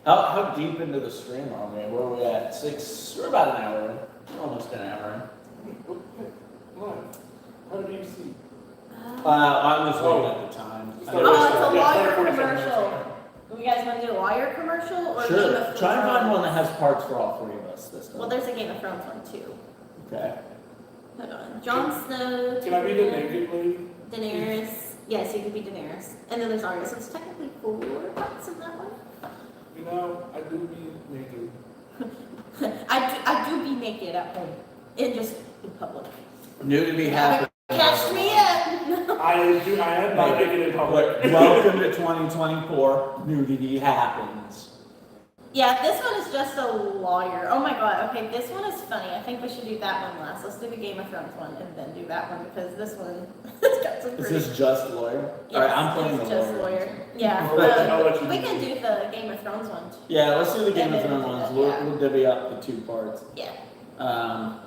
How deep into the stream are we? Where are we at? 6? We're about an hour in. We're almost an hour What? How do you see? in. I'm just looking at the time. Oh, Oh, it's a Yeah, lawyer 47 minutes. commercial. You guys want to do a lawyer commercial or Game Sure. of Try and find Thrones? one that has parts for all 3 of us this time. Well, there's a Game of Thrones one too. Okay. Hold on. Jon Snow. Can I be the Tyrion, naked lady? Daenerys. Yes, you could be Daenerys. And then there's Arya. So it's technically 4 parts in that one. You know, I do be naked. I do be naked at home. And just in public. Nudity happens. Catch me up! I am not naked in public. Welcome to 2024. Nudity happens. Yeah, this one is just a lawyer. Oh my god, okay, this one is funny. I think we should do that one last. Let's do the Game of Thrones one and then do that one because this one has got some Is pretty... this just lawyer? Yes, Alright, I'm playing it's the just lawyer. Yeah, I'll let you we do can it. do the Game of Thrones one. Yeah, let's do the Game of Yeah, Thrones yeah, ones. yeah. We'll divvy up the 2 parts. Yeah. Um,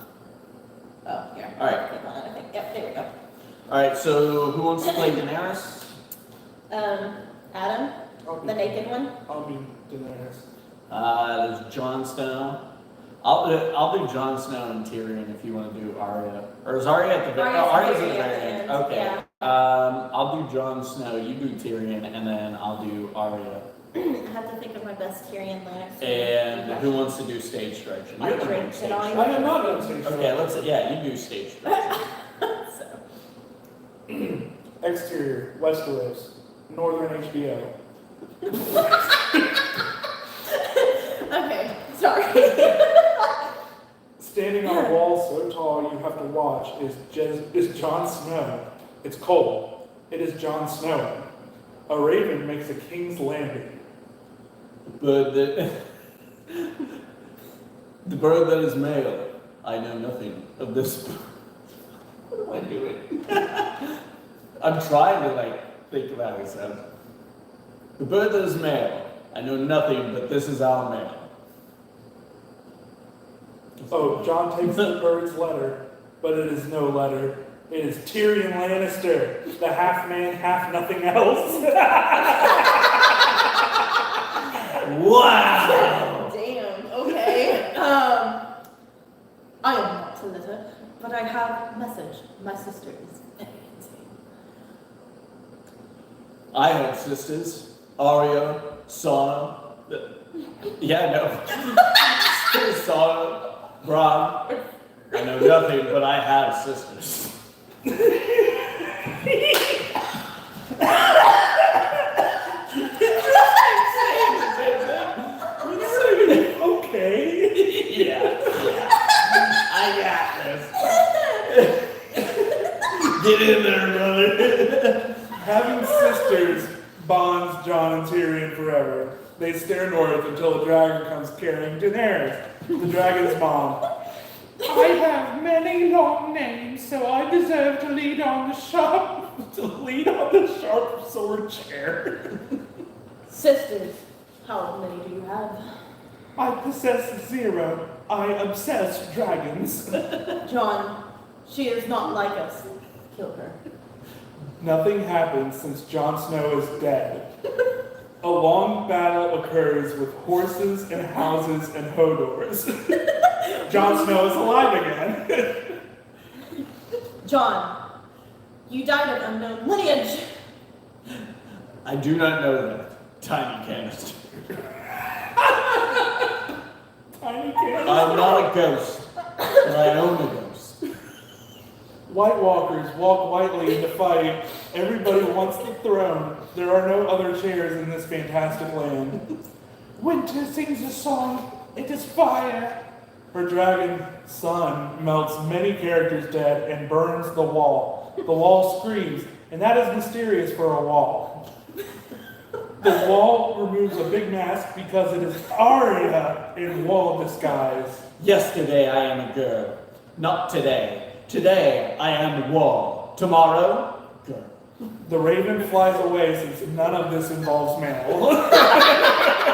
Oh, here. All right. Click on it, I think. Yep, there we go. Alright, so who wants to play Daenerys? Adam, the naked one. I'll be Daenerys. There's Jon Snow. I'll do Jon Snow and Tyrion if you want to do Arya. Or is Arya at the very Arya's Arya's at the at very the end. end, Okay. yeah. I'll do Jon Snow, you do Tyrion, and then I'll do Arya. I have to think of my best Tyrion lines. And who wants to do stage direction? I You're the drink one it stage on. I am not on stage. Okay, yeah, you do stage direction. So, Exterior, Westeros. Northern HBO. Okay, sorry. Standing on a wall so tall you have to watch is Jon Snow. It's cold. It is Jon Snow. A raven makes a king's landing. The bird that is male. I know nothing of this. What am I doing? I'm trying to think about it. So. The bird that is male. I know nothing, but this is our male. Oh, John takes the bird's letter, but it is no letter. It is Tyrion Lannister, the half man, half nothing else. Wow! Damn, okay. I am not a litter, but I have a message. My sister is very insane. I have sisters. Arya, Sauna. Yeah, no. Sauna, Bron. I know nothing, but I have sisters. Okay. Yeah. I got this. Get in there, brother. Having sisters bonds Jon and Tyrion forever. They stare north until the dragon comes carrying Daenerys, the dragon's mom. I have many long names, so I deserve to lead on the sharp sword chair. Sisters, how many do you have? I possess 0. I obsess dragons. John, she is not like us. Kill her. Nothing happens since Jon Snow is dead. A long battle occurs with horses and houses and Hodors. Jon Snow is alive again. John, you died of unknown lineage. I do not know that. Tiny canister. Tiny canister. I'm not a ghost, but I own a ghost. White Walkers walk whitely in the fight. Everybody wants the throne. There are no other chairs in this fantastic land. Winter sings a song. It is fire. Her dragon son melts many characters dead and burns the wall. The wall screams, and that is mysterious for a wall. The wall removes a big mask because it is Arya in wall disguise. Yesterday I am a girl. Not today. Today I am wall. Tomorrow, girl. The raven flies away since none of this involves male.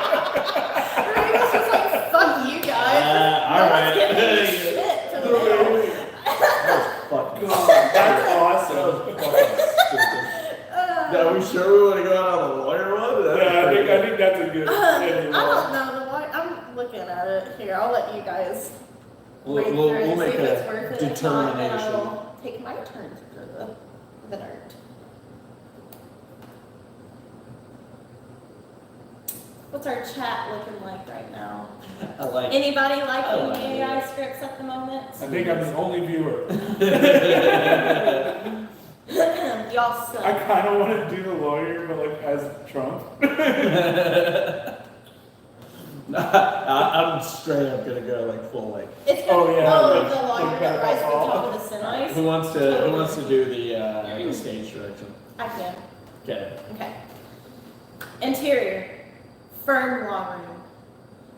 Raven's just like, fuck you guys. Alright. Shit to the middle. That's awesome. Are we sure we want to go out on the lawyer one? Yeah, I think that's a good I ending. don't know. I'm looking at it here. I'll let you guys We'll read through it we'll and make see if it's a worth it. If not, then determination. I'll take my turn to do the art. What's our chat looking like right now? I like Anybody I liking like the it. AI scripts at the moment? I think I'm the only viewer. Y'all suck. I kind of want to do the lawyer, but like as Trump. I'm straight up gonna go full It's Oh, gonna yeah, oh, like- the lawyer like that rides Better to the Call top of the Sinai. Who wants to do the stage direction? I can. Okay. Okay. Interior. Firm law room.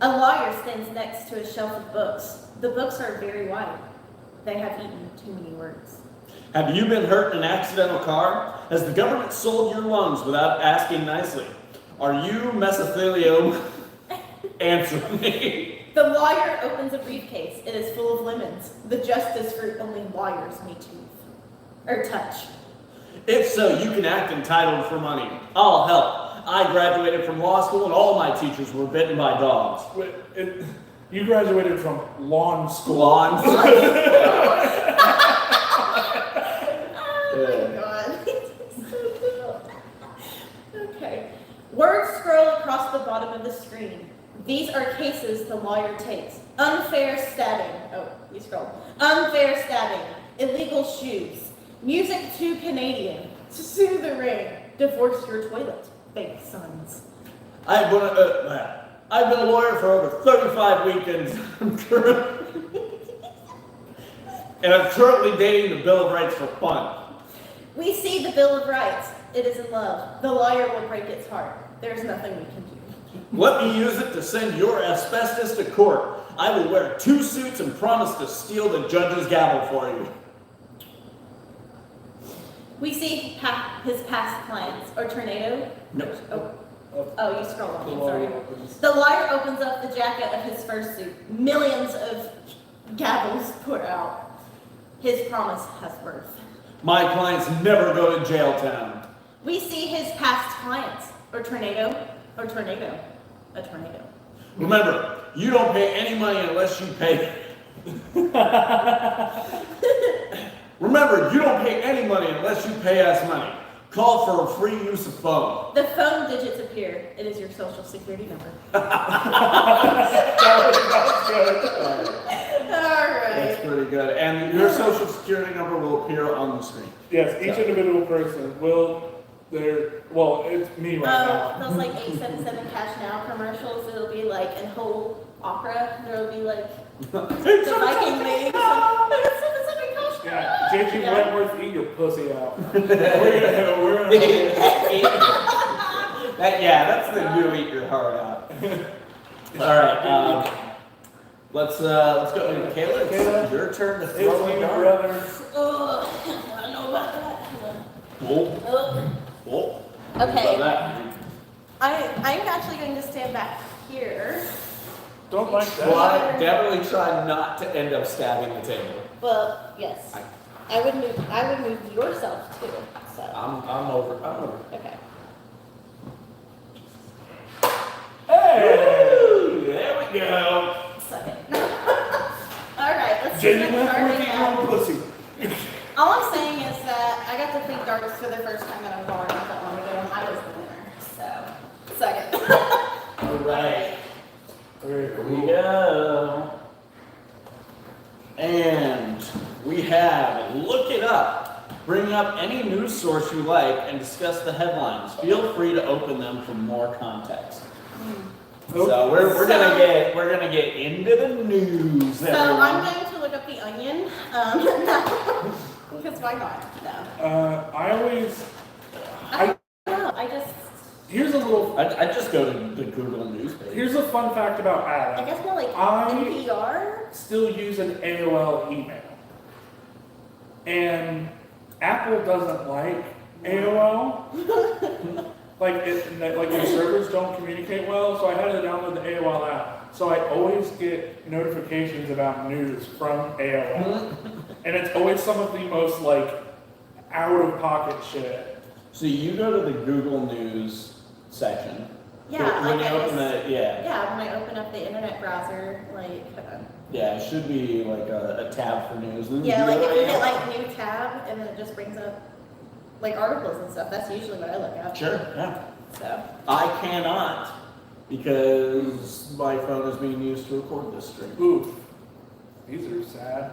A lawyer stands next to a shelf of books. The books are very wide. They have eaten too many words. Have you been hurt in an accidental car? Has the government sold your lungs without asking nicely? Are you mesothelioma? Answer me. The lawyer opens a briefcase. It is full of lemons. The justice fruit only lawyers may touch. If so, you can act entitled for money. I'll help. I graduated from law school and all my teachers were bitten by dogs. Wait, you graduated from lawn school. Lawn. Oh Yeah. my god. Okay. Words scroll across the bottom of the screen. These are cases the lawyer takes. Unfair stabbing. Oh, you scroll. Unfair stabbing. Illegal shoes. Music too Canadian. To sue the ring. Divorce your toilet, fake sons. I've been a lawyer for over 35 weekends. And I'm currently dating the Bill of Rights for fun. We see the Bill of Rights. It is in love. The lawyer will break its heart. There's nothing we can do. Let me use it to send your asbestos to court. I will wear 2 suits and promise to steal the judge's gavel for you. We see his past clients. Or tornado. No. Oh, you scroll on. I'm sorry. The lawyer opens up the jacket of his first suit. Millions of gavels put out. His promise has birth. My clients never go to jail town. We see his past clients. Or tornado. A tornado. Remember, you don't pay any money unless you pay. Remember, you don't pay any money unless you pay us money. Call for a free use of phone. The phone digits appear. It is your social security number. That was good. Alright. That's pretty good. And your social security number will appear on the screen. Yes, each individual person will. It's me right now. Those like 877 Cash Now commercials, it'll be like in whole opera, there'll be like the Viking names. 877 Cash Now. Yeah, JG Wentworth, eat your pussy out. That's the new eat your heart out. All right, let's go to Kayla. It's your turn to throw It's a me, dart. brother. Oh, I don't know about that. Whoa. Oh. Okay. I'm actually going to stand back here. Don't like that. Well, I definitely try not to end up stabbing the table. Well, yes. I would move yourself too. So. I'm over. Okay. Hey! There we go. Suck it. All right. Let's JG see Wentworth, eat your own pussy. All I'm saying is that I got to think darts for the first time that I was born not that long ago. I was the winner. So, second. All right. Very Here we go. And we have Look It Up. Bring up any news source you like and discuss the headlines. Feel free to open them for more context. So we're gonna get into the news. So everyone. I'm going to look up the Onion. Because why not? No. Here's a little. I just go to the Google News page. Here's a fun fact about I Adam. guess more like I- NPR. Still use an AOL email, and Apple doesn't like AOL. Like the servers don't communicate well, so I had to download the AOL app. So I always get notifications about news from AOL, and it's always some of the most like out of pocket shit. So you go to the Google News section. Yeah, When like you open it, yeah, when I open up the internet browser, like. Yeah, it should be like a tab for news. And then Yeah, you like go if to you hit AOL. like new tab and then it just brings up like articles and stuff. That's usually what I look at. Sure, yeah. So. I cannot because my phone is being used to record this stream. Ooh, these are sad.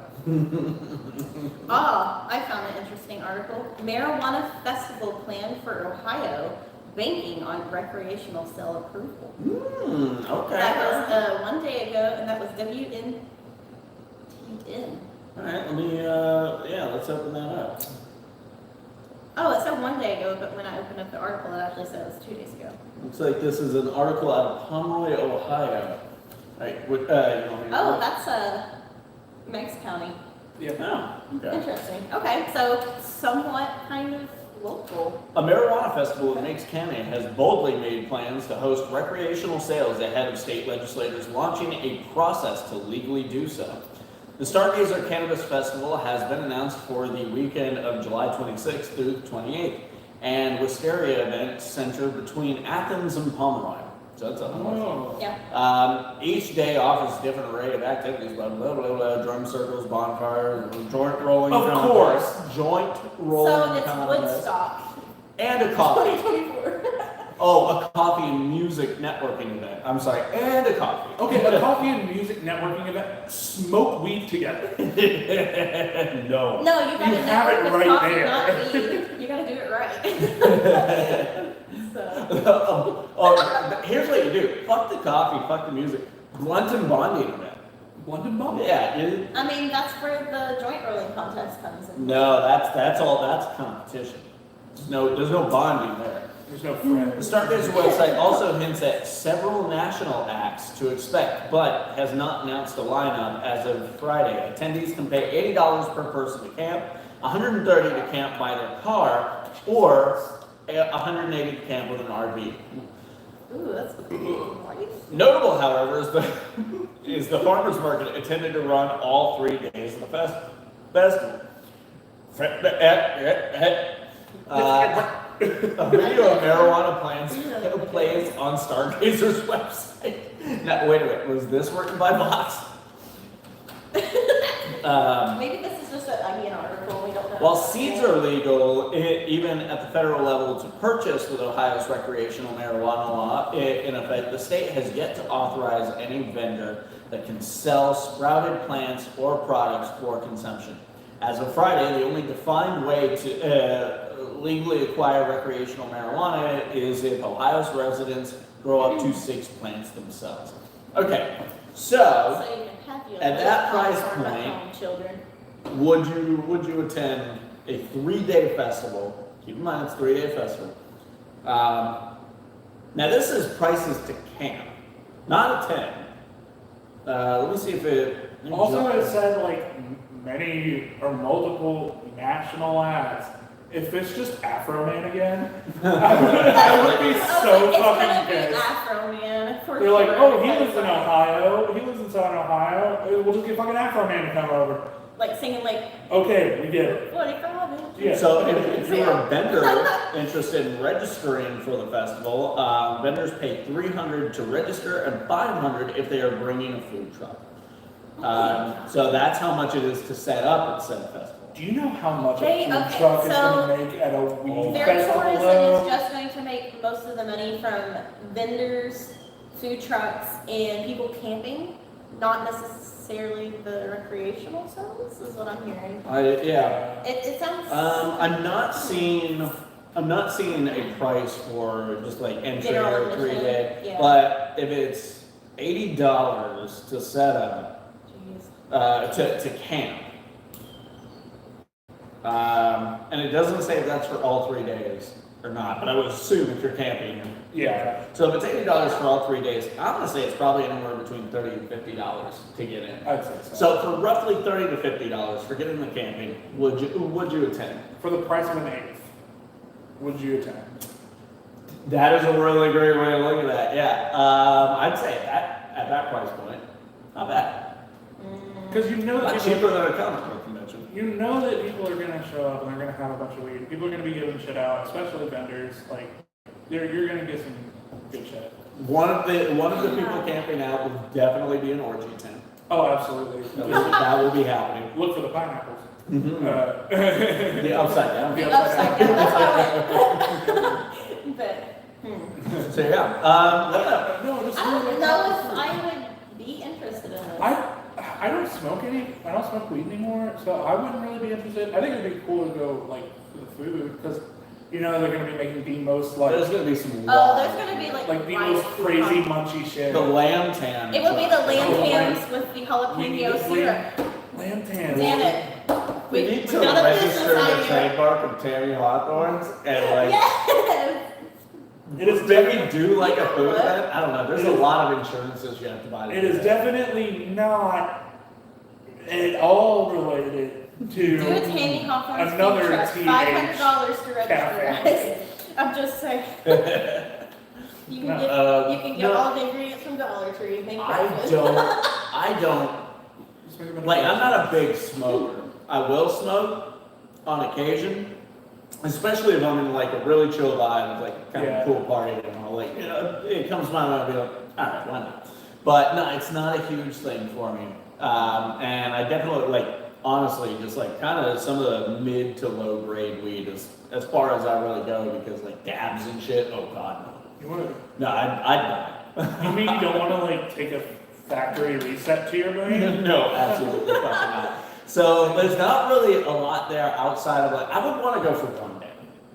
I found an interesting article. Marijuana festival planned for Ohio, banking on recreational sale approval. Okay. That was 1 day ago, and that was WNTN. All right, let's open that up. Oh, it said 1 day ago, but when I opened up the article, it actually said it was 2 days ago. Looks like this is an article out of Pomeroy, Ohio. All right, you want me to Oh, that's Meigs County. Yeah. Oh, okay. Interesting. Okay, so somewhat kind of local. A marijuana festival in Meigs County has boldly made plans to host recreational sales ahead of state legislators launching a process to legally do so. The Stargazer Cannabis Festival has been announced for the weekend of July 26th through the 28th, and Wisteria event centered between Athens and Pomeroy. So that's up north. Oh. Yeah. Each day offers a different array of activities, blah, blah, blah, blah, drum circles, bonfires, joint rolling Of contest, course. joint rolling So it's contest, Woodstock. and a coffee. 2024. Oh, a coffee and music networking event. I'm sorry, and a coffee. Okay, a coffee and music networking event. Smoke weed together. No. No, you gotta You have it network with right coffee, there. not weed. You gotta do it right. So. Here's what you do. Fuck the coffee, fuck the music. Blunt and bonding event. London Bumble. Yeah, dude. I mean, that's where the joint rolling contest comes in. No, that's competition. There's no bonding there. There's no The friends. Stargazer website also hints at several national acts to expect, but has not announced a lineup as of Friday. Attendees can pay $80 per person to camp, $130 to camp by their car, or $180 to camp with an RV. Ooh, that's nice. Notable, however, is the farmers market intended to run all 3 days of the festival. A video of marijuana plants plays on Stargazer's website. Now, wait a minute, was this written by bots? Maybe this is just an article, we don't know. While seeds are legal, even at the federal level to purchase with Ohio's recreational marijuana law in effect, the state has yet to authorize any vendor that can sell sprouted plants or products for consumption. As of Friday, the only defined way to legally acquire recreational marijuana is if Ohio's residents grow up to 6 plants themselves. Okay, so So you can have your at that price popcorn at point, home, children. would you attend a 3-day festival? Keep in mind it's a 3-day festival. Now this is prices to camp, not attend. Let me see if it. Also, it said like many or multiple national acts. If it's just Afro Man again, I would be so It's fucking gonna be pissed. Afro Man. For They're like, sure, oh, he because, lives in like- Ohio. He lives in Southern Ohio. We'll just get fucking Afro Man to come over. Like singing like, Okay, we get it. 45 inches. Yeah. So if you're a vendor interested in registering for the festival, vendors pay $300 to register and $500 if they are bringing a food truck. So that's how much it is to set up at said festival. Do you know how much They- a food okay, truck is so going to make at a weed Their festival? tourism though? is just going to make most of the money from vendors, food trucks, and people camping, not necessarily the recreational sales, is what I'm hearing. Yeah. It sounds. I'm not seeing a price for just like entry General or 3 admission, day, yeah. but if it's $80 to set up Jeez. to camp, and it doesn't say if that's for all 3 days or not, but I would assume if you're camping. Yeah. So if it's $80 for all 3 days, I'm gonna say it's probably anywhere between $30 and $50 to get in. I'd say so. So for roughly $30 to $50 for getting the camping, would you attend? For the price of an eighth, would you attend? That is a really great way to look at that. Yeah, I'd say at that price point, not bad. Because you know that Not people, cheaper than a comic book convention. you know that people are going to show up and they're going to have a bunch of weed. People are going to be giving shit out, especially vendors. Like, you're going to get some good shit. One of the people camping out will definitely be an orgy tent. Oh, absolutely. That will be happening. Look for the pineapples. The upside down. The upside down, that's what I went. But, So yeah, No, just I don't really know if I would be interested in this. I don't smoke weed anymore, so I wouldn't really be interested. I think it'd be cool to go like for the food because you know they're gonna be making the most there's like gonna be some. There's gonna be like the most crazy munchy shit. The lamb tan. It would be the lamb Oh, tans with the We need jalapeno to syrup. lamb tan. Damn it. We need to got a register business the idea. trademark of Tammy Hawthorns and like Yes! It is maybe do like a You know food what? event. I don't know. There's a lot of insurances you have to buy. to It do is that. definitely not at all related to Do a Tammy Hawthorne's another food truck, TH $500 to register, cafe. guys. I'm just saying. You can get no. all the ingredients from Dollar Tree. Make I profit. don't. Like, I'm not a big smoker. I will smoke on occasion, especially if I'm in like a really chill vibe, like kind Yeah. of cool party and all. Like, it comes to my mind, I'll be like, all right, why not? But no, it's not a huge thing for me. And I definitely honestly, just like kind of some of the mid to low grade weed is as far as I really go because like dabs and shit. Oh God, no. You want to? No, I'd die. You mean you don't want to like take a factory reset to your brain? No, absolutely fucking not. So there's not really a lot there outside of like I would want to go for one day.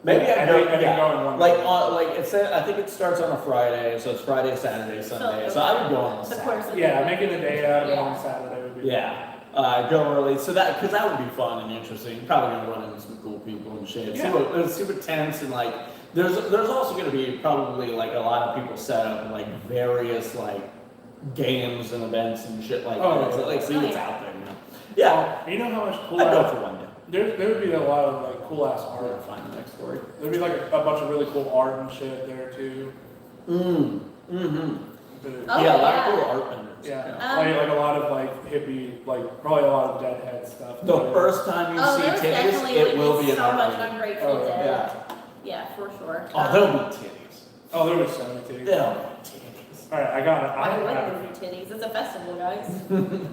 Maybe I'd go. I think it starts on a Friday, so it's Friday, Saturday, Sunday. So I would go on a Saturday. Yeah, making a day out of it on Saturday would be. Yeah. Go early, so because that would be fun and interesting. You're probably gonna run into some cool people and shit. Yeah. It's super tense and like there's also gonna be probably like a lot of people set up like various like games and events and shit like that. So like see what's out there, you know. Yeah. You know how much cool I'd go for one day. There would be a lot of like cool ass art. Find the next story. There'd be like a bunch of really cool art and shit there too. Oh, yeah, a lot of cool art vendors. Yeah, like a lot of like hippie, like probably a lot of Deadhead stuff. The first time you see titties, it will be an so art much vendor. Ungrateful Dead. Yeah. Yeah, for sure. Oh, there'll be titties. Oh, there'll be so many titties. There'll be titties. All right, I got it. I have wouldn't do titties. It's a festival, guys.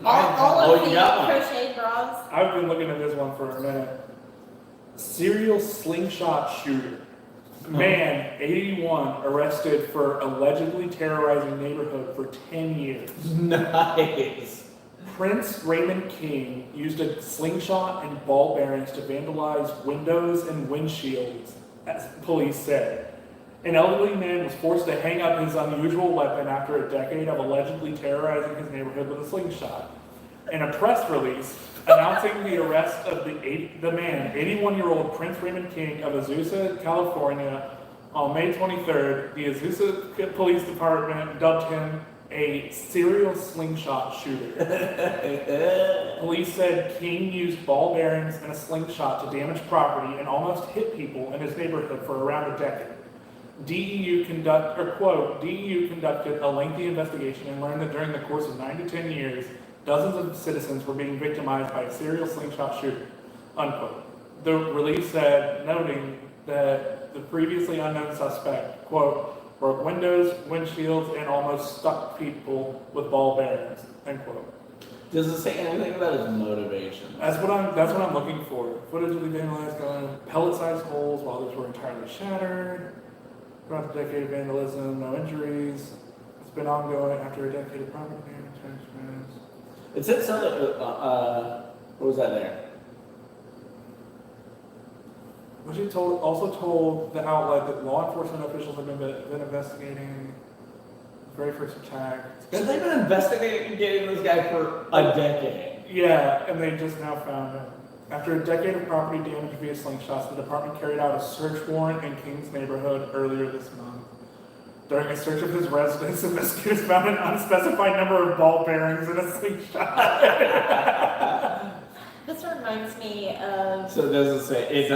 all of the crocheted bras. I've been looking at this one for a minute. Serial slingshot shooter. Man, 81, arrested for allegedly terrorizing neighborhood for 10 years. Nice. Prince Raymond King used a slingshot and ball bearings to vandalize windows and windshields, as police said. An elderly man was forced to hang up his unusual weapon after a decade of allegedly terrorizing his neighborhood with a slingshot. In a press release announcing the arrest of the man, 81-year-old Prince Raymond King of Azusa, California, on May 23rd, the Azusa Police Department dubbed him a serial slingshot shooter. Police said King used ball bearings and a slingshot to damage property and almost hit people in his neighborhood for around a decade. DEU conducted a lengthy investigation and learned that during the course of 9 to 10 years, dozens of citizens were being victimized by a serial slingshot shooter, unquote. The release said, noting that the previously unknown suspect, quote, broke windows, windshields, and almost stuck people with ball bearings, end quote. Does it say anything about his motivation? That's what I'm looking for. Footage of the vandalized going pellet-sized holes while others were entirely shattered. Throughout the decade of vandalism, no injuries. It's been ongoing after a decade of property damage. It said something, what was that there? She also told the outlet that law enforcement officials have been investigating the very first attack. So they've been investigating this guy for a decade. Yeah, and they just now found him. After a decade of property damage via slingshots, the department carried out a search warrant in King's neighborhood earlier this month. During a search of his residence, investigators found an unspecified number of ball bearings in a slingshot. This reminds me of. So it doesn't say his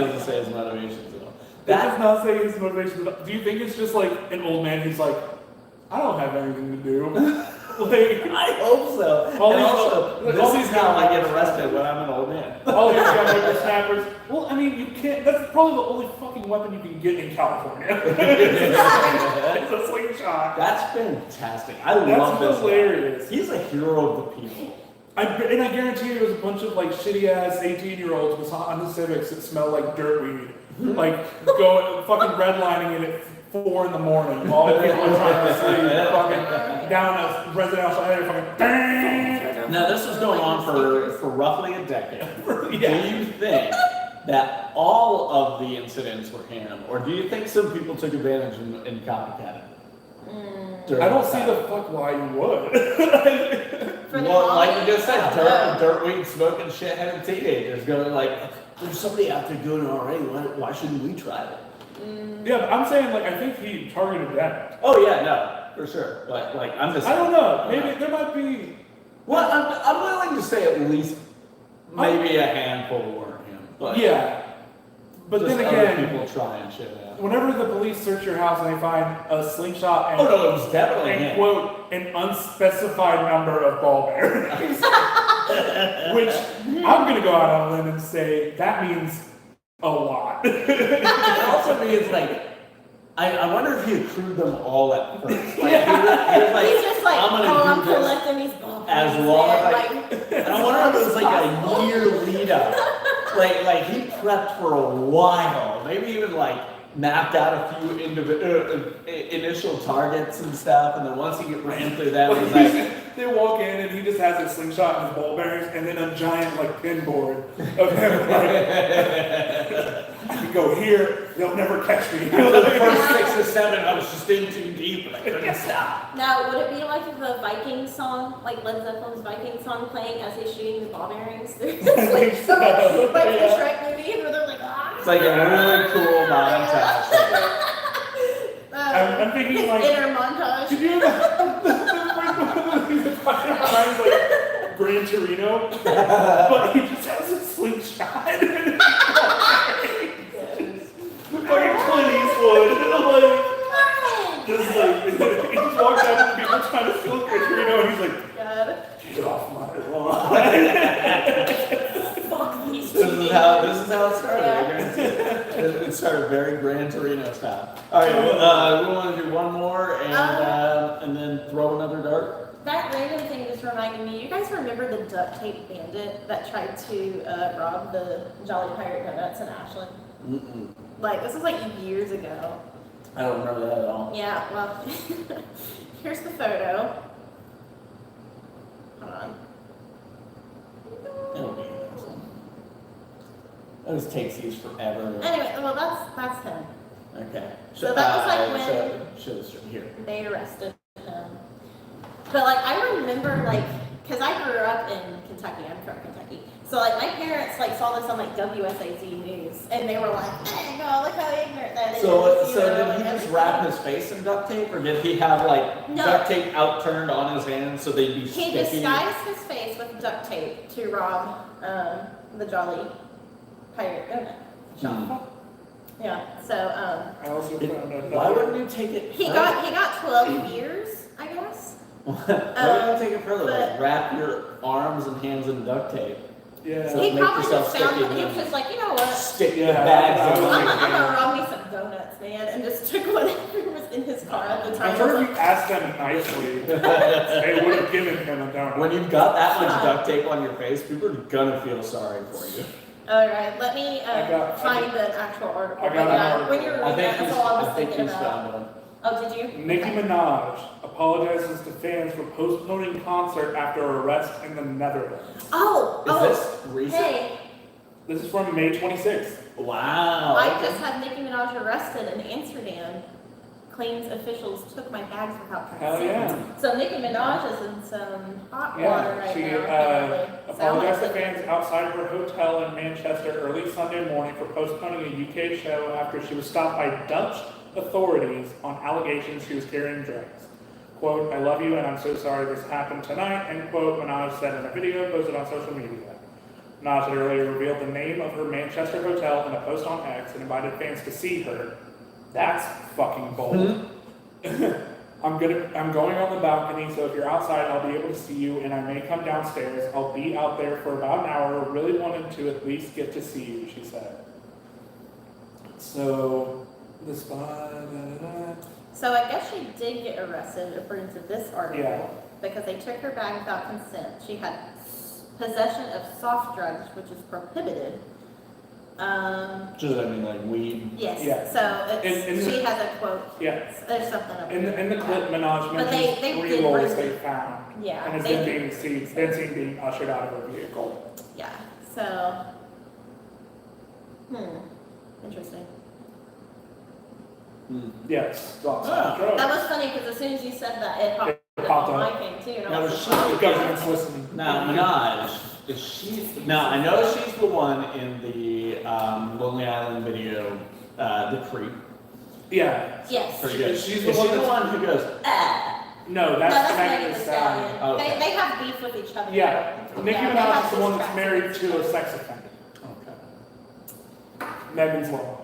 motivations at all. That does not say his motivations at all. Do you think it's just like an old man who's like, I don't have anything to do? Like, I hope so. This is how I get arrested when I'm an old man. All these young whippersnappers. Well, I mean, you can't. That's probably the only fucking weapon you can get in California. It's a slingshot. That's fantastic. I love this. That's hilarious. He's a hero of the people. I guarantee you, there's a bunch of like shitty ass 18-year-olds on the Civics that smell like dirt weed, like going fucking redlining it at 4 a.m. while people are trying to sleep, fucking down a residential area, fucking. Now this was going on for roughly a decade. Yeah. Do you think that all of the incidents were him, or do you think some people took advantage and copycat it? I don't see the fuck why you would. Well, like you just said, dirt weed smoking shitheaded teenagers going like, there's somebody out there doing it already. Why shouldn't we try it? Yeah, but I'm saying like I think he targeted that. Oh yeah, no, for sure. Like I'm just. I don't know. Maybe there might be. Well, I'm willing to say at least maybe a handful weren't him. But yeah. But just then other again, people trying shit out. Whenever the police search your house and they find a slingshot and, oh no, it was definitely him. Quote, an unspecified number of ball bearings, which I'm going to go out on a limb and say that means a lot. It also means like, I wonder if he accrued them all at first. Like, Yeah. he was like, He's just like, I'm I'm collecting these ball as bearings long as and, and I wonder if it was like a year lead up like he prepped for a while. Maybe even like mapped out a few initial targets and stuff, and then once he ran through that, he's like, they walk in and he just has his slingshot and his ball bearings, and then a giant like pin board of him like, I could go here, they'll never catch me. For the first 6 or 7, I was just in too deep and I couldn't stop. Now, would it be like the Viking song, like Led Zeppelin's Viking song playing as he's shooting the ball bearings? There's like so like the Shrek movie where they're like, ah. It's like a really cool montage. I'm thinking like inner montage. Could you reminds like Gran Torino, but he just has a slingshot. Like Clint Eastwood, like he just walks out and people trying to steal Gran Torino, and he's like, get off my lawn. Fuck these This is how it started. Yeah. I guarantee it. It started very Gran Torino style. All right, we want to do one more and then throw another dart. That random thing just reminded me, you guys remember the duct tape bandit that tried to rob the Jolly Pirate Donuts in Ashland? Mm-mm. Like, this was like years ago. I don't remember that at all. Yeah, well, here's the photo. Hold on. It'll be awesome. Those takes these forever. Anyway, well, that's him. Okay. So that was like when show this here. they arrested him. But like, I remember like, cause I grew up in Kentucky. I'm from Kentucky. So like, my parents like saw this on like WSAZ News, and they were like, "Hey, no, look how ignorant that is." So you know, did he just wrap his face in duct tape, or did he have like duct tape outturned on his hands so they'd be He sticky? disguised his face with duct tape to rob the Jolly Pirate Donut shop. Yeah. So I also found out why wouldn't you take it? he got 12 years, I guess. Why wouldn't you take it further? Like wrap your arms and hands in duct tape. Yeah. So He make probably yourself just found sticky he was and just like, you know what? stick the Yeah, bags I in was- I'm like gonna rob me some donuts, man, and just took whatever was in his car at the time. I'm sure if you asked them nicely, they would have given him a donut. When you've got that much duct tape on your face, people are gonna feel sorry for you. All right, let me find an actual article. I got an article. When you were reading that, that's all I was thinking he's about. found one. Oh, did you? Nicki Minaj apologizes to fans for postponing concert after arrest in the Netherlands. Oh, Is this recent? Hey, This is from May 26th. Wow. I just had Nicki Minaj arrested in Amsterdam. Claims officials took my bags without Hell consent. yeah. So Nicki Minaj is in some hot water Yeah, right she now. apparently. So I'm apologized to gonna- fans outside her hotel in Manchester early Sunday morning for postponing a UK show after she was stopped by Dutch authorities on allegations she was carrying drugs. Quote, I love you and I'm so sorry this happened tonight, end quote, Minaj said in a video posted on social media. Minaj had earlier revealed the name of her Manchester hotel in a post on X and invited fans to see her. That's fucking bold. I'm going on the balcony, so if you're outside, I'll be able to see you, and I may come downstairs. I'll be out there for about an hour. Really wanted to at least get to see you, she said. So, the spot. So I guess she did get arrested according to this article Yeah. because they took her bag without consent. She had possession of soft drugs, which is prohibited. Just, I mean, like weed. Yes. Yeah. So it's, In she has a quote. Yeah. There's something up In there. the clip, Minaj But mentions they 3 did rolls bring- they found. Yeah. And is they then did- being seen ushered out of her vehicle. Yeah. So. Interesting. Yes. Lots Ah. of drugs. That was funny because as soon as you said that, it popped popped up on up. my thing too. And Now, I was was like, she- The government's listening. Now, Minaj, is she? Now, I know she's the one in the Lonely Island video, The Creep. Yeah. yes. Pretty good. She's Is the she one the that's- one who goes? No, No, that's that's Megan Megan Thee Thee Stallion. Stallion. Oh, okay. They have beef with each other. Yeah. Nicki Yeah, they Minaj have is the one that's distractions. married to a sex offender. Okay. Megan's Law.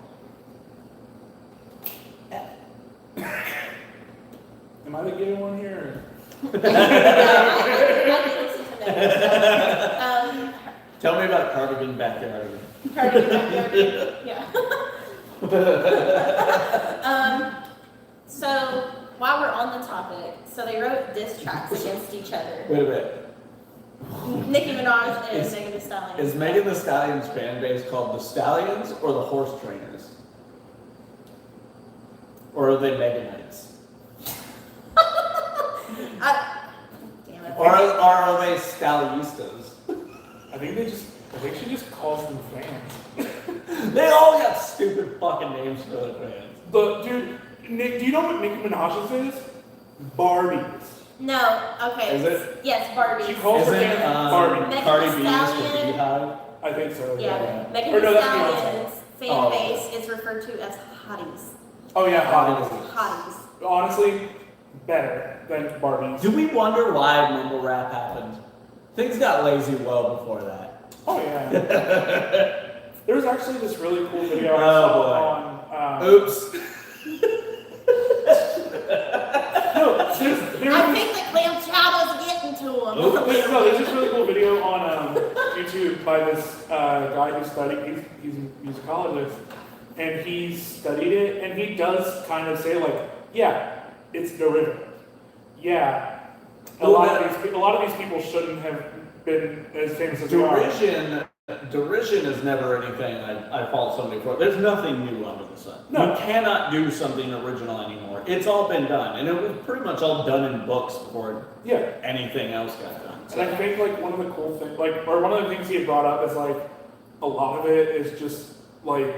Am I the gay one here? I didn't listen to Megan. Tell me about Cardigan Backyard. Yeah. So while we're on the topic, so they wrote diss tracks against each other. Wait a minute. Nicki Minaj and Is- Megan Thee Is Stallion. Is Megan Thee Stallion's fan base called the Stallions or the Horse Trainers? Or are they Meganites? Damn it. Or are they Stallistas? I think she just calls them fans. They all got stupid fucking names for their fans. But dude, Nick, do you know what Nicki Minaj's is? Barbies. No, okay. Is it? Yes, Barbie. She calls her Isn't fans Barbie. Megan Cardi Thee B is the Stallion. Beehive? I think so. Yeah, Megan Or Thee no, that's Stallion's fan Oh, base is referred to as hotties. Oh yeah, Hotties. Hotties. Hotties. Honestly, better than Barbies. Do we wonder why mumble rap happened? Things got lazy well before that. Oh yeah. There was actually this really cool video I Oh, saw on. Oops. No, there's I think the clam chowder's getting to him. there's this really cool video on YouTube by this guy who studied. He's a musicologist, and he studied it, and he does kind of say like, yeah, it's derivative. Yeah, a lot of these people shouldn't have been as famous as they are. Derision is never anything I fault somebody for. There's nothing new under the sun. No. You cannot do something original anymore. It's all been done, and it was pretty much all done in books before Yeah. anything else got done. And I think like one of the cool things, or one of the things he had brought up is like a lot of it is just like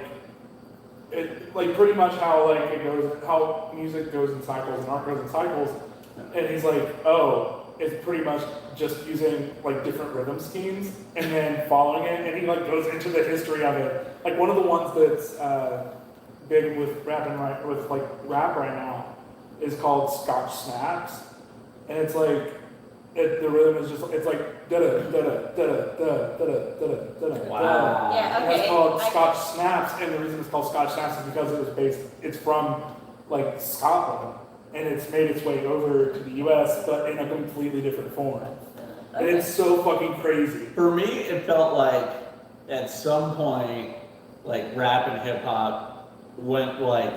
pretty much how like it goes, how music goes in cycles and art goes in cycles. And he's like, oh, it's pretty much just using like different rhythm schemes and then following it. And he like goes into the history of it. Like one of the ones that's big with rap right now is called Scotch Snaps, and it's like. The rhythm is just, it's like da-da, da-da, da-da, da-da, da-da, da-da, da-da. Wow. Yeah, And okay. it's called Scotch Snaps, and the reason it's called Scotch Snaps is because it's from like Scotland, and it's made its way over to the US, but in a completely different form. And Okay. it's so fucking crazy. For me, it felt like at some point, like rap and hip hop went like,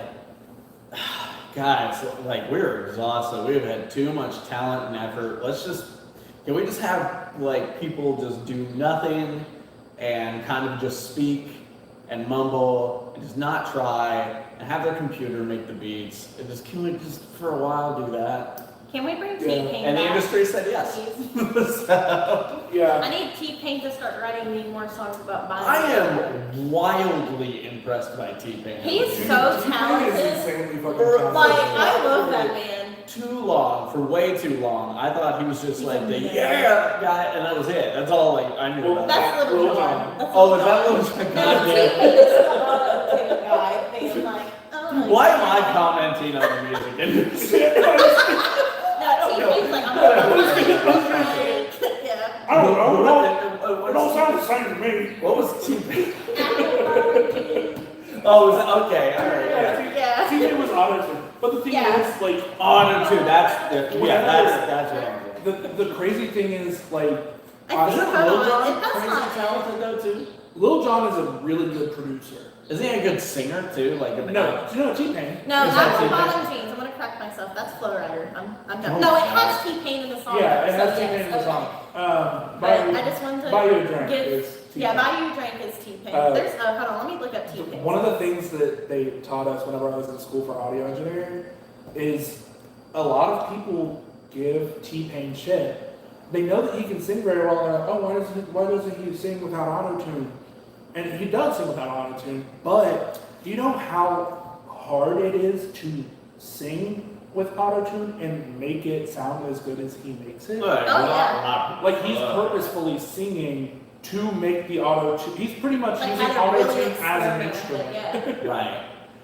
guys, like we're exhausted. We've had too much talent and effort. Can we just have like people just do nothing and kind of just speak and mumble and just not try and have their computer make the beats and just can we just for a while do that? Can we bring Yeah. T-Pain And the back, industry said yes. please? So, Yeah. I need T-Pain to start writing me more songs about violence. I am wildly impressed by T-Pain. He's so T-Pain is talented. insanely fucking For, talented. Like, I love that man. Too long, for way too long. I thought he was just He's like the amazing. yeah guy, and that was it. That's all like I knew Well, about. That's Lil Little Jon. John. That's Oh, Lil is that Jon. Little John? No, God T-Pain damn. is the auto-tune guy being like, oh. Why am I commenting on the music industry? No, T-Pain's like, I'm gonna yeah. I don't know. It all sounds the same to me. What was T-Pain? T-Pain. Oh, was it? Okay, all right, yeah. Yeah. T-Pain was auto-tuned. But the thing Yeah. is, like, On to that's what I'm doing. the crazy thing is, like, I think Isn't hold Lil on, Jon that's crazy not talented though too? Lil Jon is a really good producer. Isn't he a good singer too? Like No, T-Pain. No, Is that's that the T-Pain? bottom jeans. I'm gonna correct myself. That's Flowrider. I'm done. Oh No, it my has God. T-Pain in the song. Yeah, it so has yes, T-Pain in the okay. song. But I just wanted to Buy You a Drink give- is T-Pain. Yeah, Buy You a Drink is T-Pain. There's hold on, let me look up T-Pain. One of the things that they taught us whenever I was in school for audio engineering is a lot of people give T-Pain shit. They know that he can sing very well, and they're like, oh, why doesn't he sing without auto-tune? And he does sing without auto-tune, but do you know how hard it is to sing with auto-tune and make it sound as good as he makes it? Like he's purposefully singing to make the auto-tune. He's pretty much Like, using how to really auto-tune as an experiment with it, instrument. yeah. Right.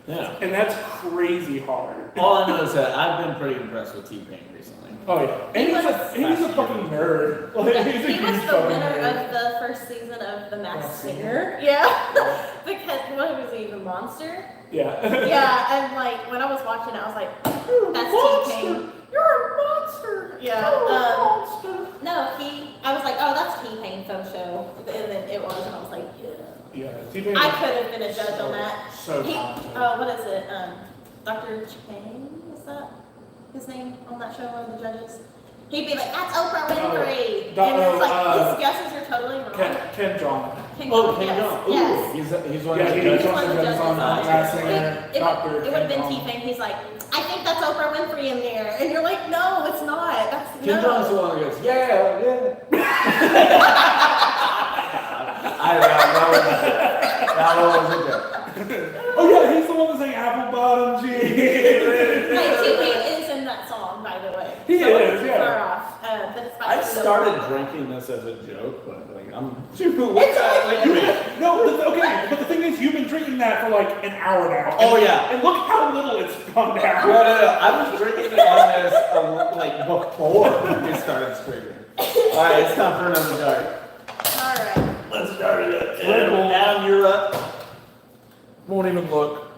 Yeah. And that's crazy hard. All I know is that I've been pretty impressed with T-Pain recently. Oh yeah. And he's a fucking nerd. Like, Yeah, he's a he was huge the fucking winner nerd. of the first season of The Masked Masked Singer. Yeah. Because what was he, the monster? Yeah. Yeah, and like when I was watching it, I was like, that's T-Pain. You're a monster. Yeah. You're a monster. No, I was like, oh, that's T-Pain faux show. And then it was, and I was like, yeah. Yeah. T-Pain. I could have been a judge on that. So He, talented. what is it? Dr. Chang, is that his name on that show, one of the judges? He'd be like, "That's Oprah Winfrey," No, and it's like no, his guesses are totally wrong. Ken Jeong. Ken Oh, Jeong, Ken yes, Jeong. Ooh, yes. he's one of Yeah, the he's judges. one of the judges on Nice. Masked Singer. It Dr. would have been Ken Jeong. T-Pain. He's like, "I think that's Oprah Winfrey in there," and you're like, "No, it's not. That's Ken Jeong's the no." one who goes, yeah. That was a joke. Oh yeah, he's the one that's saying apple bottom cheese. Hey, T-Pain is in that song, by the way. He So is, it's yeah. far off. But it's I by started drinking this as a joke, but like I'm look at me. Okay, but the thing is, you've been drinking that for like an hour now. Oh yeah. And look how little it's gone down. No. I was drinking on this like before we started streaming. All right, it's time for another dart. All right. Let's start it. Cool. Adam, you're up. Won't even look.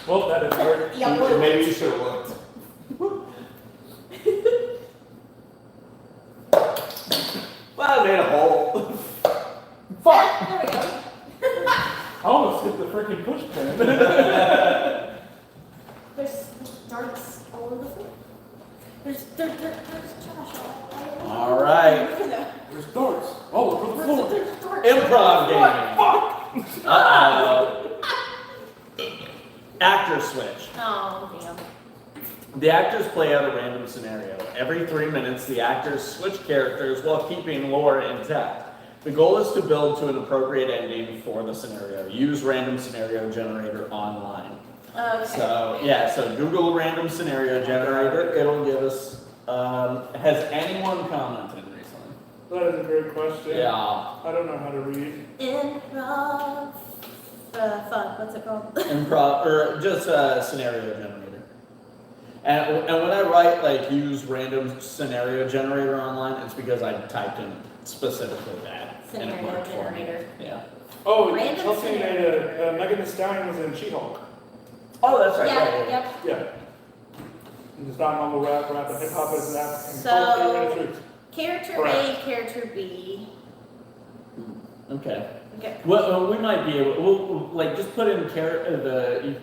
Well, that didn't work. Yeah, well, Maybe you should have looked. Well, I made a hole. Fuck! There we go. I almost hit the freaking push pin. There's darts all over the floor. There's trash all All right. There's darts all over the floor. There's darts. Improv game. Fuck! Uh-oh. Actor switch. Oh, damn. The actors play out a random scenario. Every 3 minutes, the actors switch characters while keeping lore intact. The goal is to build to an appropriate ending for the scenario. Use random scenario generator online. Okay. So Google random scenario generator. It'll give us, has anyone commented recently? That is a great question. Yeah. I don't know how to read. Improv. Fuck, what's it called? Improv, or just scenario generator. And when I write like use random scenario generator online, it's because I typed in specifically that. and it Scenario worked for me. generator. Yeah. Oh, Random Chelsea scenario. made Megan Thee Stallion was in She-Hulk. Oh, that's right. Yeah, yep. Yeah. And just not normal rap and hip hop is an African So- culture. Character Correct. A, character B. Okay. Okay. Well, we might be able. We'll like just put in you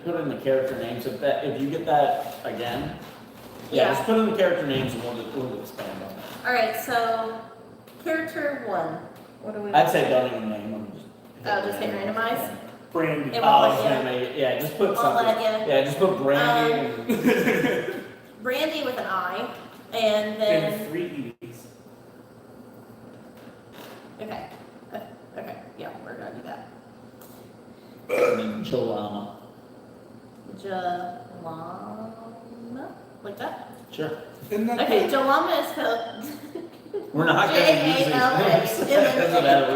put in the character names. If you get that again, Yeah. just put in the character names and we'll expand on that. All right, so character 1. What do we? I'd say don't even name them. Just hit randomize? Brandy. It Oh, I won't was let gonna you. make it. Yeah, just put Won't something. let you. Yeah, just put Brandy. And, Brandy with an I, and then And 3 E's. okay, okay, yeah, we're gonna do that. and then Jalama. Jalama, like that. Sure. Isn't that Okay, the- Jalama is spelled. We're not gonna use these Jalama. names. Doesn't matter.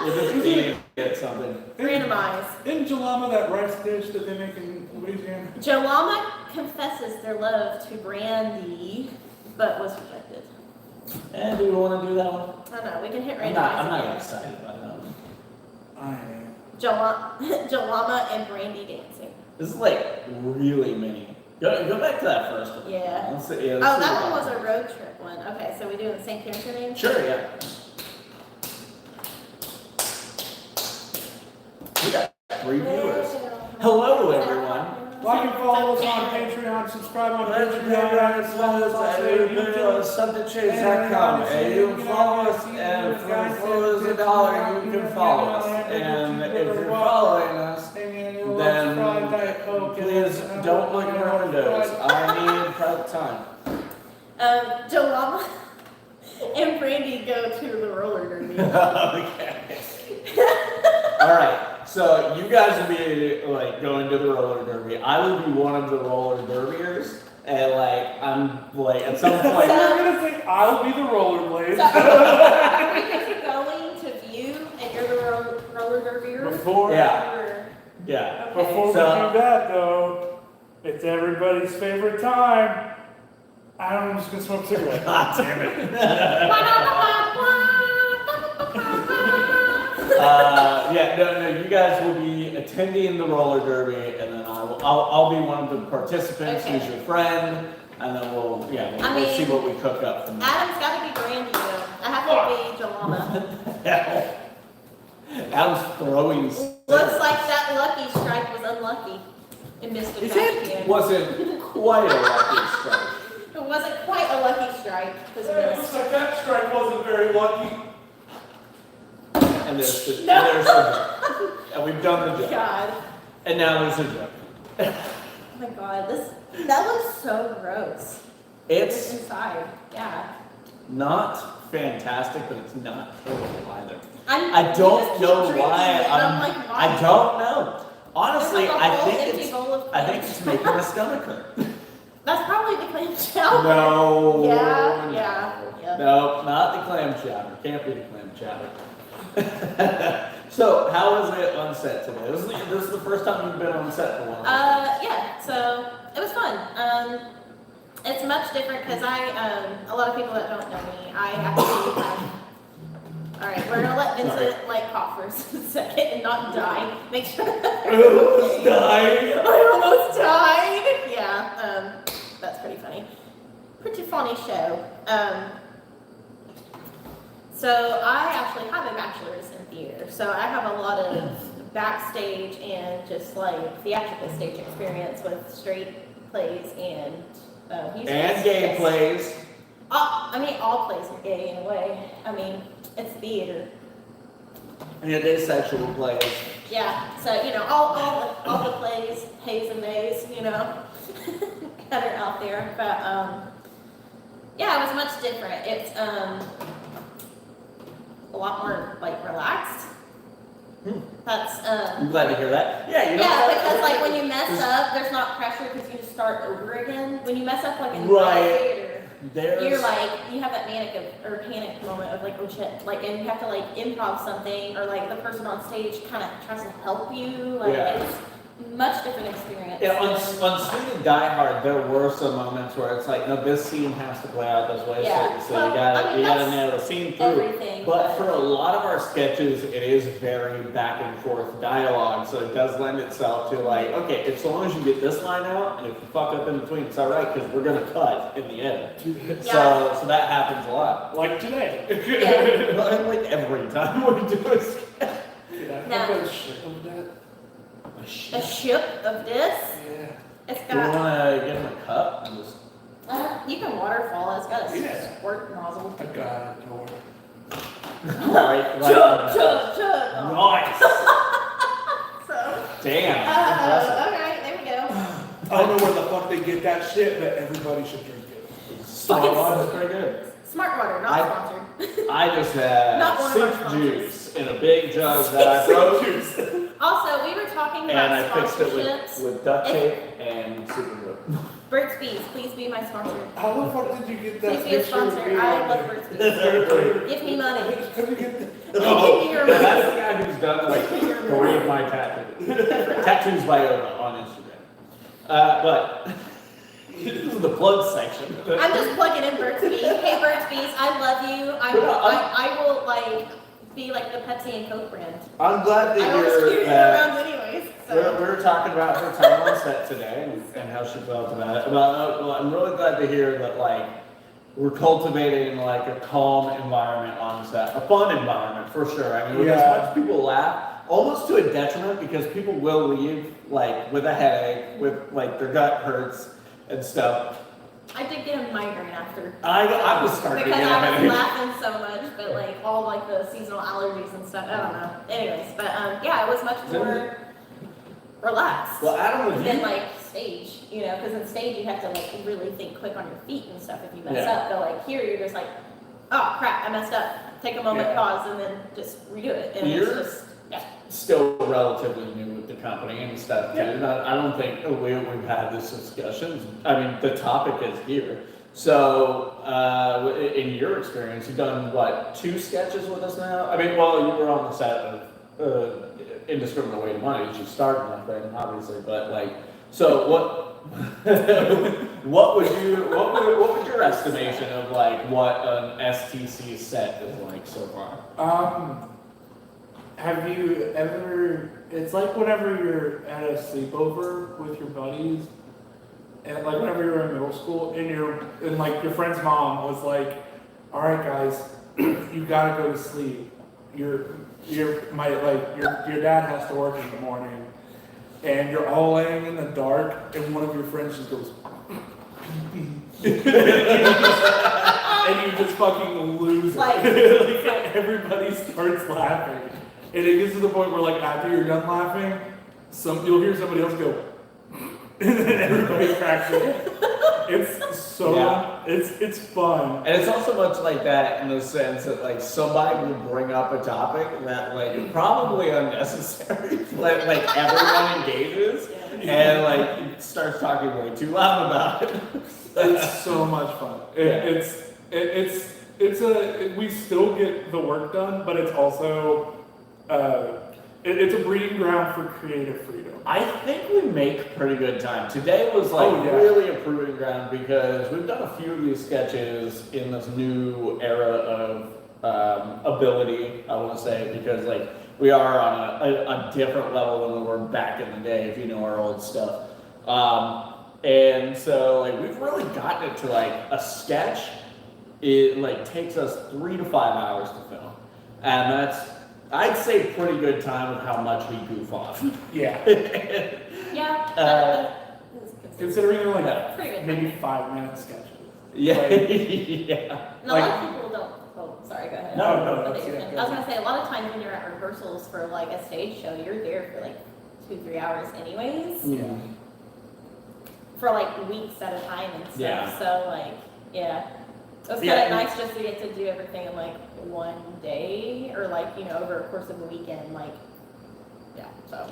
We're just feeding it something. Randomize. Isn't jalama that rice dish that they make in Louisiana? Jalama confesses their love to Brandy, but was rejected. And do we want to do that one? I don't know. We can hit I'm randomize. not again. excited about that one. I am. Jalama and Brandy dancing. This is like really mini. Go back to that first one. Yeah. Let's see, Oh, let's see that what one was a happens. road trip one. Okay, so we doing the same character name? Sure, yeah. We got 3 viewers. Hello, everyone. Like and follow us on Patreon, subscribe on Patreon, follow us on YouTube. subjecttochangeent.com, and you can follow us, and for as little as $1, you can follow us. And if you're following us, then please don't look at our windows. I need private time. Jalama and Brandy go to the roller derby. Okay. All right. So you guys will be like going to the roller derby. I will be one of the roller derbiers, and like I'm like at some So point. we're gonna say I'll be the rollerblade. Are we going to view and you're the roller derbier? Before, Yeah. Or- Yeah. Okay. before we So- do that though, it's everybody's favorite time. I'm just gonna smoke cigarettes. God damn it. No, you guys will be attending the roller derby, and then I'll be one of the participants Okay. who's your friend, and then we'll I we'll see mean, what we cook up from there. Adam's got to be Brandy though. I have to be Jalama. Adam's throwing. Looks like that lucky strike was unlucky and missed the Is trash it? can. Wasn't quite a lucky strike. It wasn't quite a lucky strike. Because It looks like that strike wasn't very lucky. And there's the joke. And we've done the joke. God. And now there's a joke. Oh my God, that looks so gross. It's inside. Yeah. not fantastic, but it's not terrible either. I don't know why. I'm like, why? I don't know. Honestly, There's like a I whole think empty it's bowl of I think clam it's making my stomach hurt. That's probably the clam chowder. No. Yeah. No, not the clam chowder. Can't be the clam chowder. So, how was it on set today? This is the first time you've been on set for one. Yeah. So it was fun. It's much different because a lot of people that don't know me, I actually have. All right, we're gonna let Vincent like cough for a second and not die. Make sure. I almost died. I almost died. Yeah. That's pretty funny. Pretty funny show. So I actually have a bachelor's in theater, so I have a lot of backstage and just like theatrical stage experience with straight plays and music. And gay plays. I mean, all plays are gay in a way. I mean, it's theater. And asexual plays. Yeah. So all the plays, Hays and Mays, that are out there. But yeah, it was much different. It's a lot more like relaxed. That's I'm glad to hear that. Yeah, because like when you mess up, there's not pressure because you just start over again. When you mess up like in theater, you're like you have that panic moment of like, oh shit, like, and you have to like improv something, or like the person on stage kind of tries to help you. Like it's much different experience. Yeah, on Sweded Die Hard, there were some moments where it's like, no, this scene has to play out this way, so you gotta nail the scene through. Everything, but for a lot of our sketches, it is very back and forth dialogue, so it does lend itself to like, okay, as long as you get this line out, and if you fuck up in between, it's all right, because we're gonna cut in the end. So that happens a lot. Like today. Well, like every time we do a sketch. A ship of this? Yeah. It's Do you got. want to get him a cup? And just... You can waterfall. It's got a squirt nozzle. I got it. Don't worry. right. Chug. Nice. So. Damn. Impressive. Okay, there we go. I don't know where the fuck they get that shit, but everybody should drink it. Smart water is pretty good. Smart water, not sponsored. I just had Not one of our six sponsors. juice in a big jug that I broke. Also, we were talking And about I fixed it sponsorships. with duct tape and super glue. Burt's Bees, please be my sponsor. How the fuck did you get that Please be a picture of sponsor. me I on love there? Burt's Bees. Give me money. How did you get that? Oh, Give me your that's money. the guy who's done like 3 of my tattoos. Tattoos by Ova on Instagram. But this is the plug section. I'm just plugging in Burt's Bees. Hey, Burt's Bees, I love you. I will like be like the Pepsi and Coke brand. I'm glad I that always you're. carry it around anyways. We So. were talking about her time on set today and how she felt about it. Well, I'm really glad to hear that like we're cultivating like a calm environment on set, a fun environment for sure. I mean, with as much people laugh, almost to a detriment because people will leave like with a headache, with like their gut hurts and stuff. I did get a migraine after. I was starting to because get a I was headache. laughing so much, but like all like the seasonal allergies and stuff. I don't know. Anyways, but yeah, it was much more relaxed. Well, Adam, was than you? like stage, because in stage you have to like really think quick on your feet and stuff if you mess Yeah. up. But like here you're just like, oh crap, I messed up. Take a moment, Yeah. pause, and then just redo it. And You're- it's just Still relatively new with the company and stuff too. Yeah. I don't think we've had this discussion. I mean, the topic is here. So, in your experience, you've done what, 2 sketches with us now? I mean, well, you were on the set of Indiscriminate Way to Money, which you started that thing, obviously. But like, so what would your estimation of like what an STC set is like so far? Have you ever, it's like whenever you're at a sleepover with your buddies, and like whenever you were in middle school, and like your friend's mom was like, all right guys, you gotta go to sleep. Your dad has to work in the morning, and you're all laying in the dark, and one of your friends just goes, and you and you just fucking lose it. Like- Everybody starts laughing. And it gets to the point where, like, after you're done laughing, you'll hear somebody else go, and then everybody cracks it. It's so, it's fun. And it's also much like that in the sense that, like, somebody will bring up a topic that, like, is probably unnecessary. like everyone engages, and, like, starts talking way too loud about it. It's so much fun. We still get the work done, but it's also, it's a breeding ground for creative freedom. I think we make pretty good time. Today was really a proving ground because we've done a few of these sketches in this new era of ability, I want to say, because like we are on a different level than we were back in the day, if you know our old stuff. And so like we've really gotten it to like a sketch. It like takes us 3 to 5 hours to film, and that's, I'd say, pretty good time with how much we goof off. Yeah. Yeah. Considering they're like Pretty good. maybe 5-minute sketches. Yeah. Like, Yeah. And a lot of people don't. Oh, sorry. Go ahead. No. I That's it. was gonna say a lot of times when you're at rehearsals for like a stage show, you're there for like 2-3 hours anyways. Yeah. For like weeks at a time and stuff. Yeah. So like, yeah. It was kind of nice just to get to do everything in like one day, or like, you know, over a course of a weekend, like, yeah, so.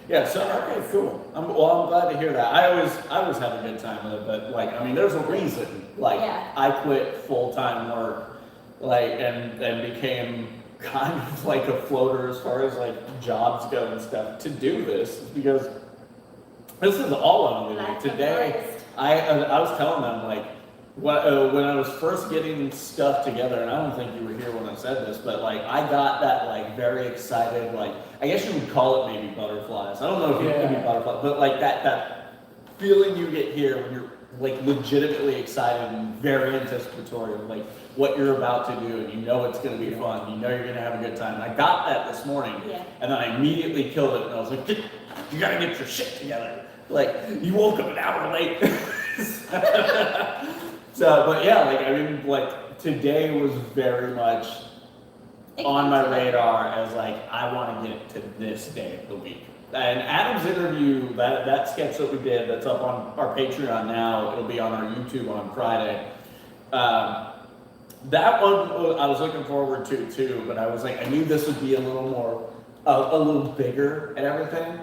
Yeah, so, okay, cool. I'm glad to hear that. I always have a good time with it, but like, I mean, there's a reason, like, I quit full-time work, like, and became kind of like a floater as far as like jobs go and stuff to do this, because this is all I'm doing. Today, I was telling them, like, when I was first getting stuff together, and I don't think you were here when I said this, but like I got that like very excited, like I guess you would call it maybe butterflies. I don't know if it could be butterflies, but like that feeling you get here when you're like legitimately excited and very anticipatory of like what you're about to do, and you know it's going to be fun, you know you're going to have a good time. And I got that this morning, and then I immediately killed it, and I was like, you got to get your shit together. Like you woke up an hour late. So, but yeah, like, I mean, like, today was very much on my radar as, like, I want to get to this day of the week. And Adam's interview, that sketch that we did, that's up on our Patreon now, it'll be on our YouTube on Friday. That one I was looking forward to, too, but I was like, I knew this would be a little more, a little bigger and everything.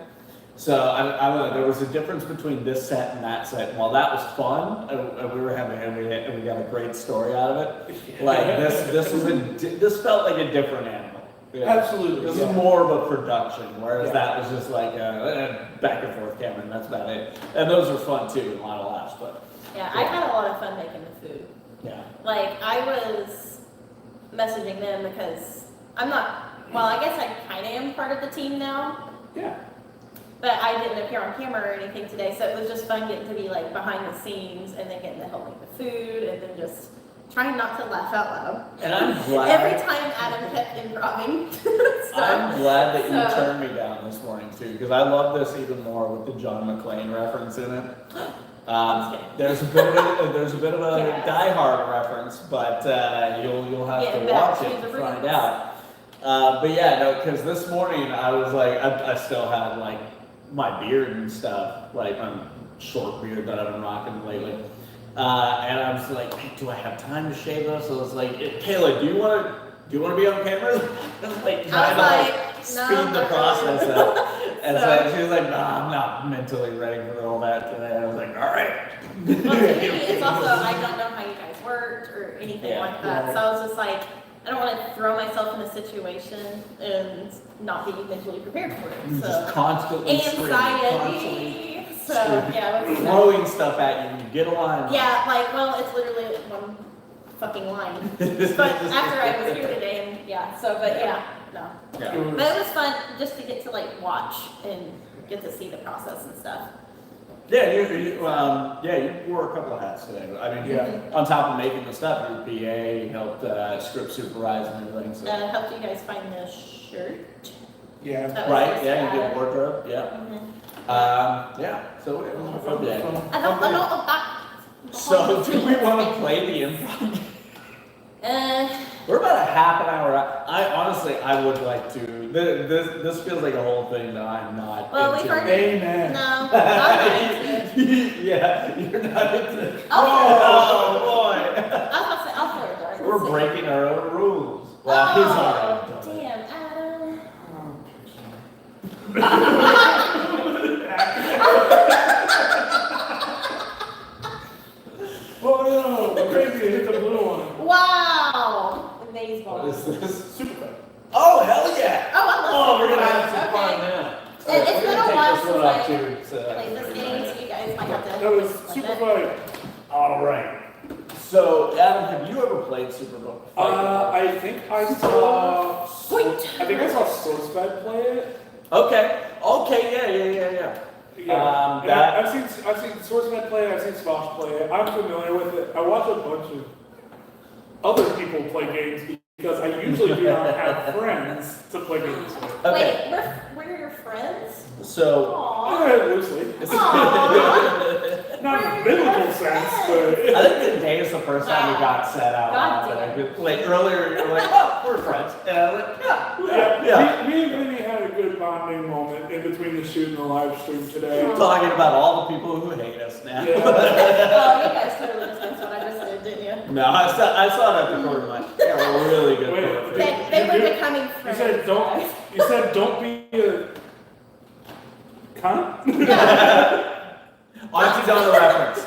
So I don't know, there was a difference between this set and that set. And while that was fun, and we were having, and we got a great story out of it. Like this felt like a different animal. Yeah. Absolutely. This is more of a production, whereas that was just like a back and forth camera, and that's about it. And those were fun too, a lot of laughs. But yeah, I had a lot of fun making the food. Yeah. Like I was messaging them because I'm not. Well, I guess I kind of am part of the team now. Yeah. But I didn't appear on camera or anything today, so it was just fun getting to be like behind the scenes and then getting to help make the food and then just trying not to laugh out loud. And I'm glad. Every time Adam kept improving. I'm glad that you turned me down this morning too, because I love this even more with the John McClane reference in it. There's a bit of a Die Hard reference, but you'll have to watch it to find out. But yeah, no, because this morning I was like, I still had like my beard and stuff, like my short beard that I've been rocking lately. And I was like, hey, do I have time to shave this? So I was like, Kayla, do you want to be on camera? Like trying to speed the process up. And so she was like, no, I'm not mentally ready for all that today. I was like, all right. Well, to me, it's also, I don't know how you guys worked or anything like that. So I was just like, I don't want to throw myself in a situation and not be mentally prepared for it. So just constantly anxiety. So yeah, throwing stuff at you when you get a line. Yeah, like, well, it's literally one fucking line. But after I was here today, and no. Yeah. But it was fun just to get to like watch and get to see the process and stuff. Yeah, you wore a couple of hats today. I mean, on top of making the stuff, you were PA, you helped script supervise and everything. So. Helped you guys find the shirt. Yeah. Right. Yeah, you did wardrobe. Yeah. Mm-hmm. So it was a fun day. I don't know about So, do we want to play the improv? We're about a half an hour out. I would like to. This feels like a whole thing that I'm not Well, into. Amen. No, I'm not into it. Yeah, you're not into it. Oh, boy. I was about to say, I'll throw it dark. We're breaking our own rules. Well, he's already done it. Damn, Adam. Oh no, crazy, hit the blue one. Wow. Amazing. What is this? Super fun. Oh, hell yeah! Oh, I love We're Super gonna Fun. have some fun Okay. now. It's been a while since I I played this game, so you guys might have to. That was explain super it. fun. All right. So, Adam, have you ever played Super Bowl? I think I saw. Wait. I think I saw Sweded play it. Okay. Yeah. Yeah. And That- I've seen Sweded play it. I've seen Slosh play it. I'm familiar with it. I watch a bunch of other people play games because I usually do not have friends to play games with. Okay. Wait, we're your friends? So. Aww. Loosely. Aww. Not in a biblical sense, I but. think today is the first time we got set out. God loud, damn. but like earlier, you were like, "Oh, we're friends," and I was like, "Yeah." Me and Vinny had a good bonding moment in between the shoot and the live stream today. Talking about all the people who hate us now. Yeah. Oh, you guys totally just missed what I just did, didn't you? No, I saw that before my. Yeah, we're really good. Wait, friends. They were You- becoming You friends. said don't. You said don't be a cunt. Auntie Donna reference.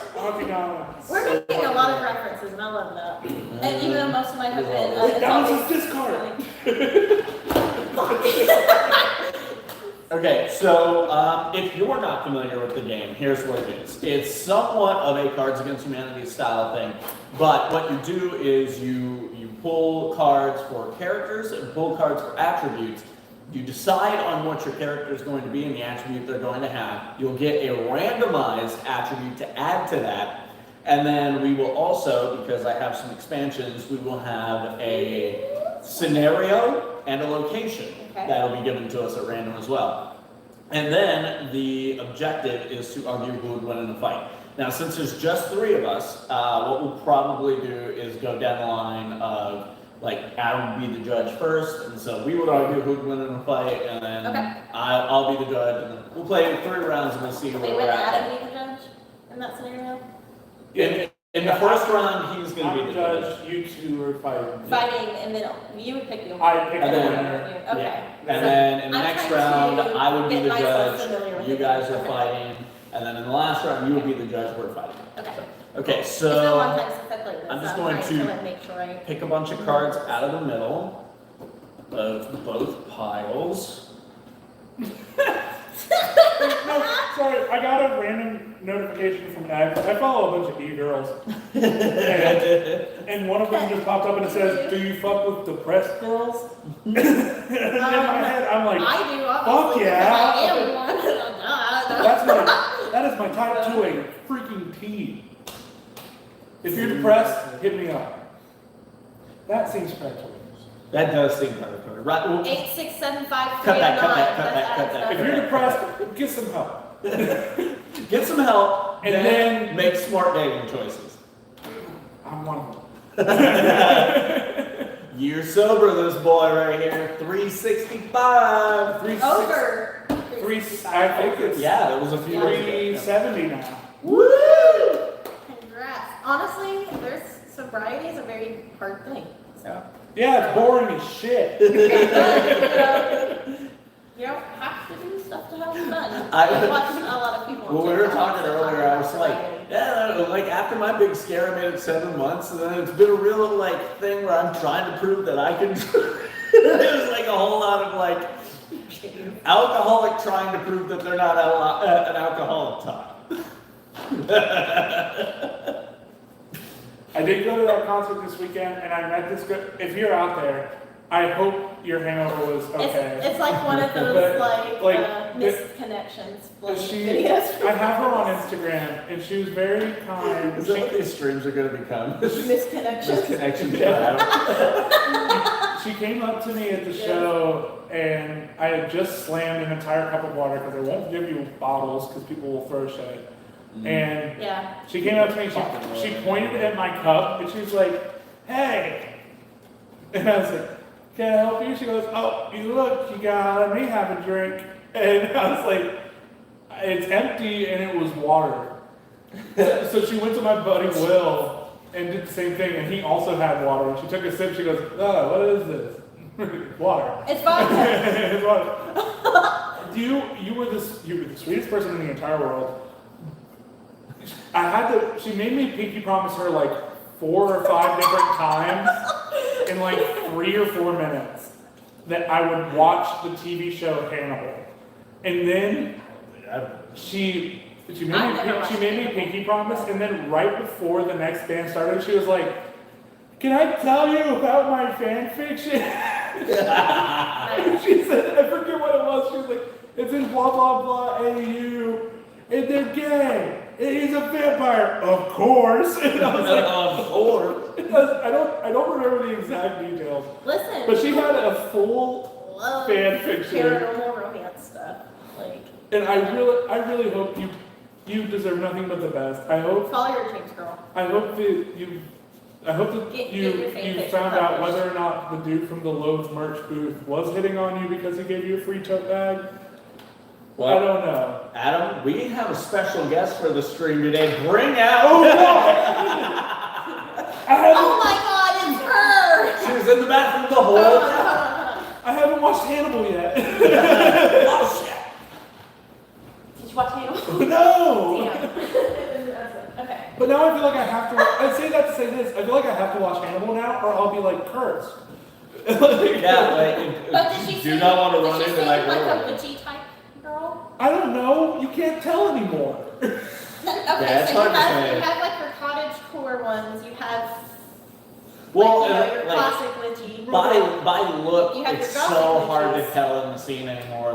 We're making a lot of references, and I love that. And even though most of mine have been, Wait, that was it's his discard. Okay, so if you're not familiar with the game, here's what it is. It's somewhat of a Cards Against Humanity style thing, but what you do is you pull cards for characters and pull cards for attributes. You decide on what your character is going to be and the attribute they're going to have. You'll get a randomized attribute to add to that. And then we will also, because I have some expansions, we will have a scenario and a location that'll be given to us at random as well. And then the objective is to argue who would win in a fight. Now, since there's just 3 of us, what we'll probably do is go down the line of, like, Adam would be the judge first, and so we would argue who'd win in a fight, and then I'll be the judge, and then we'll play 3 rounds and we'll see where Wait, we're would at. Adam be the judge in that scenario? In the first round, he's going to I'm be the judge. judge. You two are fighting. Fighting, and then you would pick the winner. I pick And the then- winner. Okay. Yeah. And then in the I'm next trying round, to I would be get the myself judge, familiar with you the guys game. are Okay. fighting, and then in the last round, you will be the judge, we're fighting. Okay. Okay, It's been a long so time since I played this. I'm just so going trying to like, make sure I. pick a bunch of cards out of the middle of both piles. No, sorry, I got a random notification from X. I follow a bunch of e-girls. And one of them just popped up and it says, "Do you fuck with depressed girls?" In my head, I'm like, I do, fuck obviously. yeah. I am one. that is my type to a freaking T. If you're depressed, hit me up. That seems predatory. That does seem predatory. Right? Well, 8, 6, 7, 5, 3, Cut that, and cut 9. that, cut that, cut that. If you're depressed, get some help. get some help, And then then- make smart dating choices. I'm one of them. Year sober, this boy right here. 365. Over. I think it's Yeah, it was a few years ago. 370 now. Woo! Congrats. Honestly, sobriety is a very hard thing. So. Yeah, it's boring as shit. You don't have to do stuff to have fun. I- I've watched a lot of people. When on we were TikTok talking talk earlier, about I was like, sobriety. yeah, like after my big scare, I made it 7 months, and then it's been a real like thing where I'm trying to prove that I can. It was like a whole lot of like alcoholic trying to prove that they're not an alcoholic type. I did go to that concert this weekend, and I met this girl. If you're out there, I hope your hangover was okay. It's like one of those Like, missed connections like, She, videos. I have her on Instagram, and she was very kind. Is that what these streams are going to become? Missed connections. Connection. She came up to me at the show, and I had just slammed an entire cup of water because they won't give you bottles because people will throw shit. And Yeah. she came up to me, she pointed at my cup, and she was like, hey. And I was like, can I help you? She goes, oh, you look, you gotta let me have a drink. And I was like, it's empty, and it was water. So she went to my buddy Will and did the same thing, and he also had water. And she took a sip, she goes, oh, what is this? Water. It's vodka. It's water. You were the sweetest person in the entire world. She made me pinky promise her like 4 or 5 different times in like 3 or 4 minutes that I would watch the TV show Hannibal. And then she made me pinky promise, and then right before the next band started, she was like, can I tell you about my fan fiction? She said, I forget what it was. She was like, it's in blah, blah, blah, AU, and they're gay, and he's a vampire. Of course. And I was like, Of course. I don't remember the exact details. Listen. But she had a full love fan fiction. paranormal romance stuff. Like. And I really hope you deserve nothing but the best. Follow your dreams, girl. I hope that Get you your fan fiction found out published. whether or not the dude from the Lowe's merch booth was hitting on you because he gave you a free tote bag. Well, I don't know. Adam, we have a special guest for the stream today. Bring out. Oh my God, it's her! She was in the bathroom the whole time. I haven't watched Hannibal yet. Oh shit! Did you watch Hannibal? No. Damn. Okay. But now I feel like I have to. I say that to say this. I feel like I have to watch Hannibal now, or I'll be like cursed. Yeah, like But did she do seem, not want to run did she into seem that like a girl. witchy type girl? I don't know. You can't tell anymore. Okay, it's so hard to say. you have like your cottage core ones. You have Well, your like, classic witchy. by look, You have it's your so gothic hard witches. to tell in the scene anymore.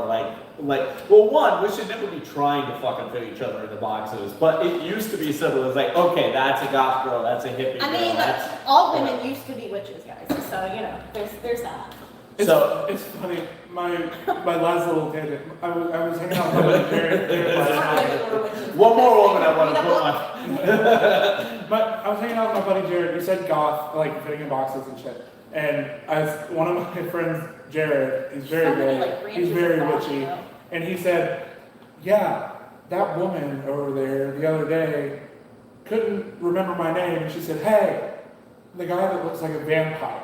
Well, one, we should never be trying to fucking fit each other into boxes. But it used to be simple. It was like, okay, that's a goth girl, that's a hippie girl. I mean, that's all women used to be witches, guys. So you know, there's that. It's funny. My last little tangent. I was hanging out with my buddy Jared last night. one more woman I want to put But I was hanging out with my buddy Jared. He said goth, like fitting in boxes and shit. And one of my friends, Jared, he's very Somebody, gay. like, He's branches very of goth, witchy. you know? And he said, yeah, that woman over there the other day couldn't remember my name. And she said, hey, the guy that looks like a vampire.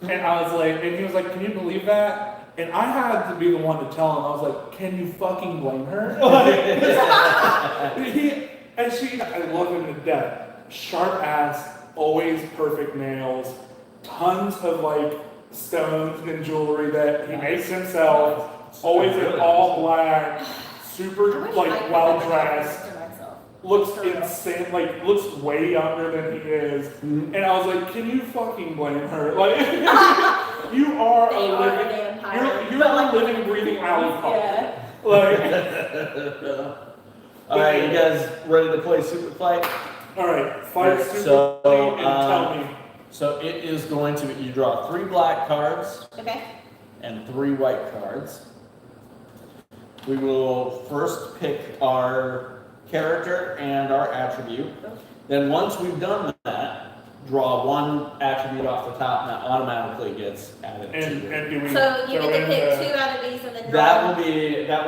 And I was like, and he was like, can you believe that? And I had to be the one to tell him. I was like, can you fucking blame her? I love him to death. Sharp ass, always perfect nails, tons of like stones and jewelry that he makes himself. Always in all black, super like well dressed. Looks insane, like looks way younger than he is. Mm-hmm. And I was like, can you fucking blame her? Like, you are They a are living, a vampire. you're a living, breathing alley cop. Yeah. Like, All right, you guys ready to play Super Fight? all right, fight super So, clean and tell me. So it is going to be, you draw 3 black cards Okay. and 3 white cards. We will first pick our character and our attribute. Then once we've done that, draw 1 attribute off the top, and that automatically gets added to And do we So you throw get to in pick the- 2 out of these and then draw. That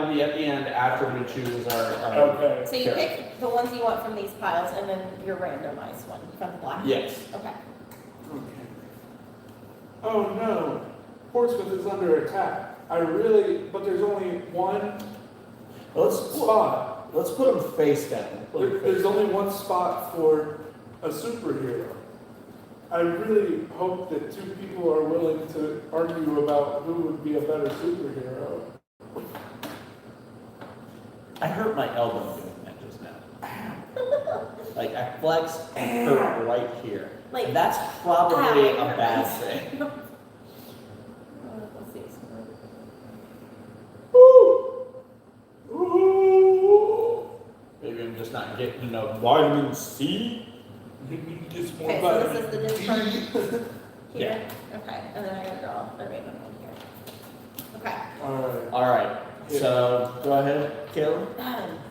will be at the end after we choose our Okay. So you character. pick the ones you want from these piles and then your randomized one from the black. Yes. Okay. Okay. Oh no, Portsmouth is under attack. But there's only one spot. Let's put them face down. There's only one spot for a superhero. I really hope that 2 people are willing to argue about who would be a better superhero. I hurt my elbow doing that just now. Like I flexed and hurt right here. Like, And that's probably ow, a bad thing. Let's see. Ooh. Maybe I'm just not getting enough vitamin C. Just more Okay, so vitamin this is the D. discard here. Yeah. Okay, and then I gotta draw the random one here. Okay. Alright. All right. So go ahead, Caleb.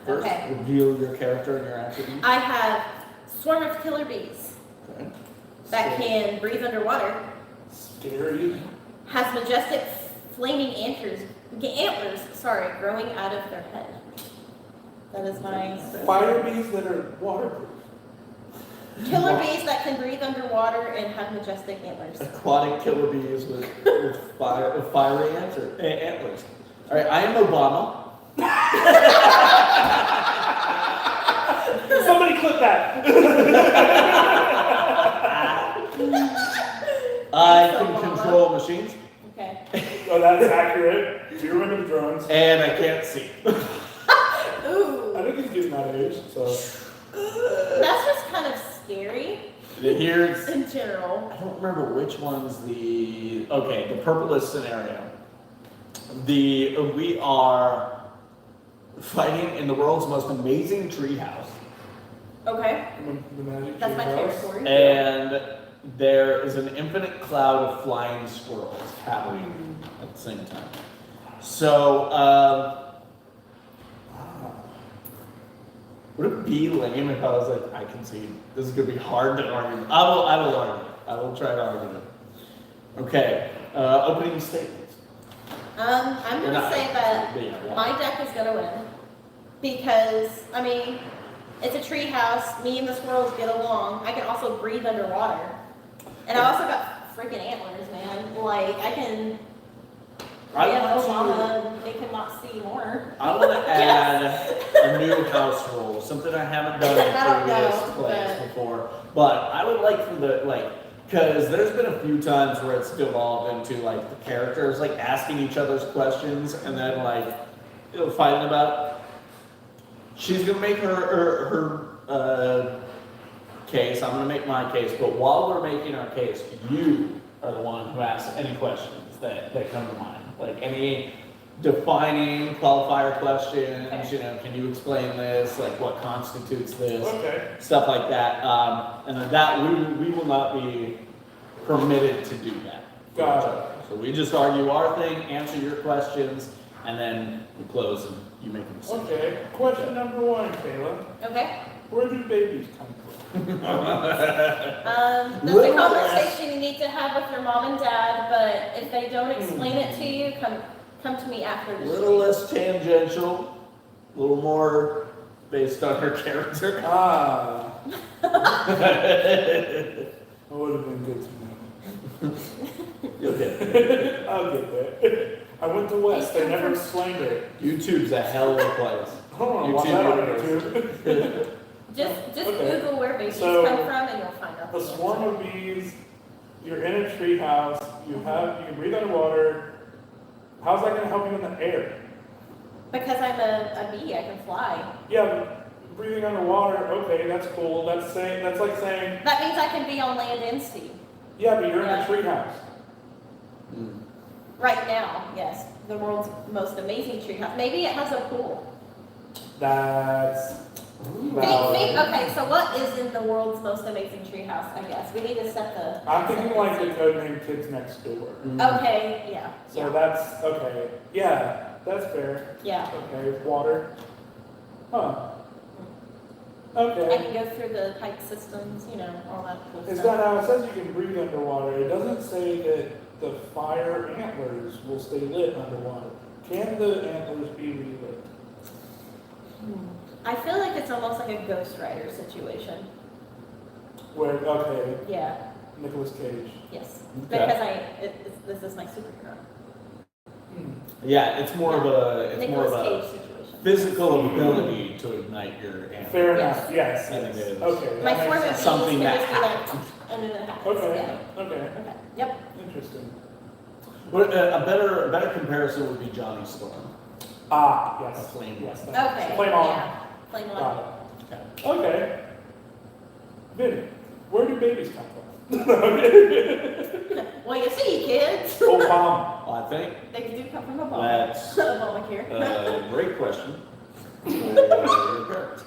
First, Okay. reveal your character and your attributes. I have swarm of killer bees Okay. that can breathe underwater, Scary. has majestic flaming antlers, growing out of their head. That is my Fire bees that are waterproof. killer bees that can breathe underwater and have majestic antlers. Aquatic killer bees with fiery antlers. All right, I am Obama. Somebody clip that. I can control machines, Okay. Oh, that's accurate. Do you remember the drones? and I can't see. Ooh. I think he's getting that age, so. That's just kind of scary Here's, in general. I don't remember which one's the purplest scenario. We are fighting in the world's most amazing treehouse, Okay. The magic That's my tree favorite house. story. and there is an infinite cloud of flying squirrels happening at the same time. So, would it be lame if I was like, I can see this is gonna be hard to argue? I will argue. I will try to argue it. Okay, opening statements. I'm You're gonna not- say that yeah. my deck is gonna win because I mean it's a tree house. Me and the squirrels get along. I can also breathe underwater, and I also got freaking antlers, man. Like I can. I Yeah, want to- Obama, they could not see more. I want to add a new house rule, something I haven't done I don't in previous know, plays but- before. But I would like for because there's been a few times where it's devolved into like the characters like asking each other's questions and then fighting about it. She's gonna make her case. I'm gonna make my case. But while we're making our case, you are the one who asks any questions that come to mind. Like any defining qualifier questions, Okay. can you explain this? Like what constitutes this? Okay. Stuff like that. And then that we will not be permitted to do that. Got it. So we just argue our thing, answer your questions, and then we close and you make a decision. Okay. Question number 1, Kayla. Okay. Where do babies come from? That's a Little conversation you need to have with your mom and dad. But if they don't explain it to you, come to me after A the little less tangential, a little more based on her character. Ah. That would have been good to know. You'll get it. I'll get there. I went to West. They never explained it. YouTube's a hell of a place. Hold on, watch that on YouTube YouTube. Just Okay. Google where babies So, come from, and you'll find out. A the swarm answer. of bees. You're in a tree house. You can breathe underwater. How's that going to help you in the air? Because I'm a bee, I can fly. Yeah, but breathing underwater. Okay, that's cool. That's like saying, That means I can be on land and sea. yeah, but you're in Yeah. a tree house. Right now, yes. The world's most amazing tree house. Maybe it has a pool. That's Think, valid. okay, so what is in the world's most amazing tree house, I guess? We need to set the... I'm thinking like the codename Kids Next Door. Okay, yeah. So yeah. that's okay. Yeah, that's fair. Yeah. Okay, water. Huh. I Okay. can go through the pipe systems, all that cool Is stuff. that how it says you can breathe underwater? It doesn't say that the fire antlers will stay lit underwater. Can the antlers be relit? I feel like it's almost like a Ghost Rider situation. Where, okay, Yeah, Nicolas Cage. yes. Okay. Because this is my superhero. Yeah, it's more of a Nicolas Cage situation. physical ability to ignite your animal. Fair Yes. enough, yes. I think it is. Okay. My that form makes of sense. Something bees that can just be happens. like under the hat. Okay, Yeah. okay. Okay. Yep. Interesting. But a better comparison would be Johnny Storm. Ah, yes. A flame Yes. one. that- Okay. Flame on. Yeah. Flame on. Got Okay. it. Okay. Vinny, where do babies come from? Well, you see, kids. Obama. Well, I think They do come from Obama. that's Obamacare. a great question for your parents.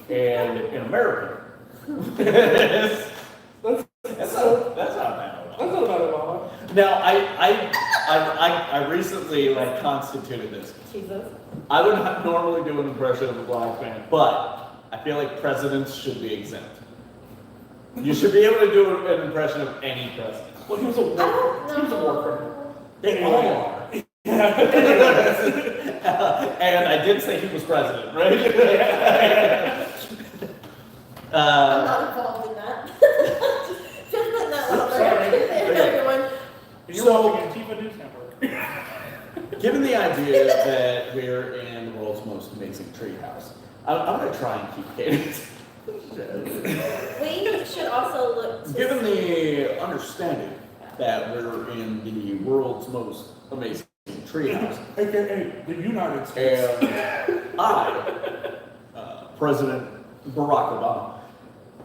And in America, that's not bad. That's not about Obama. Now, I I recently constituted this. Jesus. I would not normally do an impression of a black man, but I feel like presidents should be exempt. You should be able to do an impression of any president. Well, he was a war criminal. They all are. And I did say he was president, right? I'm not involved in that. Just putting that out there. Everyone. You're So- watching Antifa News Network. Given the idea that we're in the world's most amazing treehouse, I'm going to try and keep cadence. We should also look to Given the understanding that we're in the world's most amazing treehouse, AKA the United States. and I, President Barack Obama,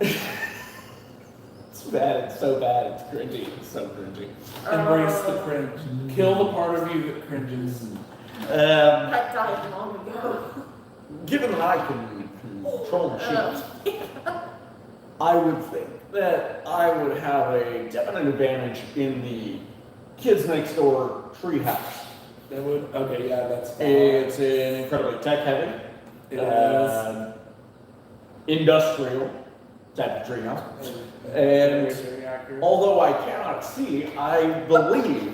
it's bad, it's so bad, it's cringy, it's so cringy. Embrace the cringe. Kill the part of you that cringes. that died long ago. Given that I can control machines, I would think that I would have a definite advantage in the kids next door treehouse. That would, okay, yeah, that's fine. It's an incredibly tech heavy, It is. industrial type of treehouse. Very, And very accurate. although I cannot see, I believe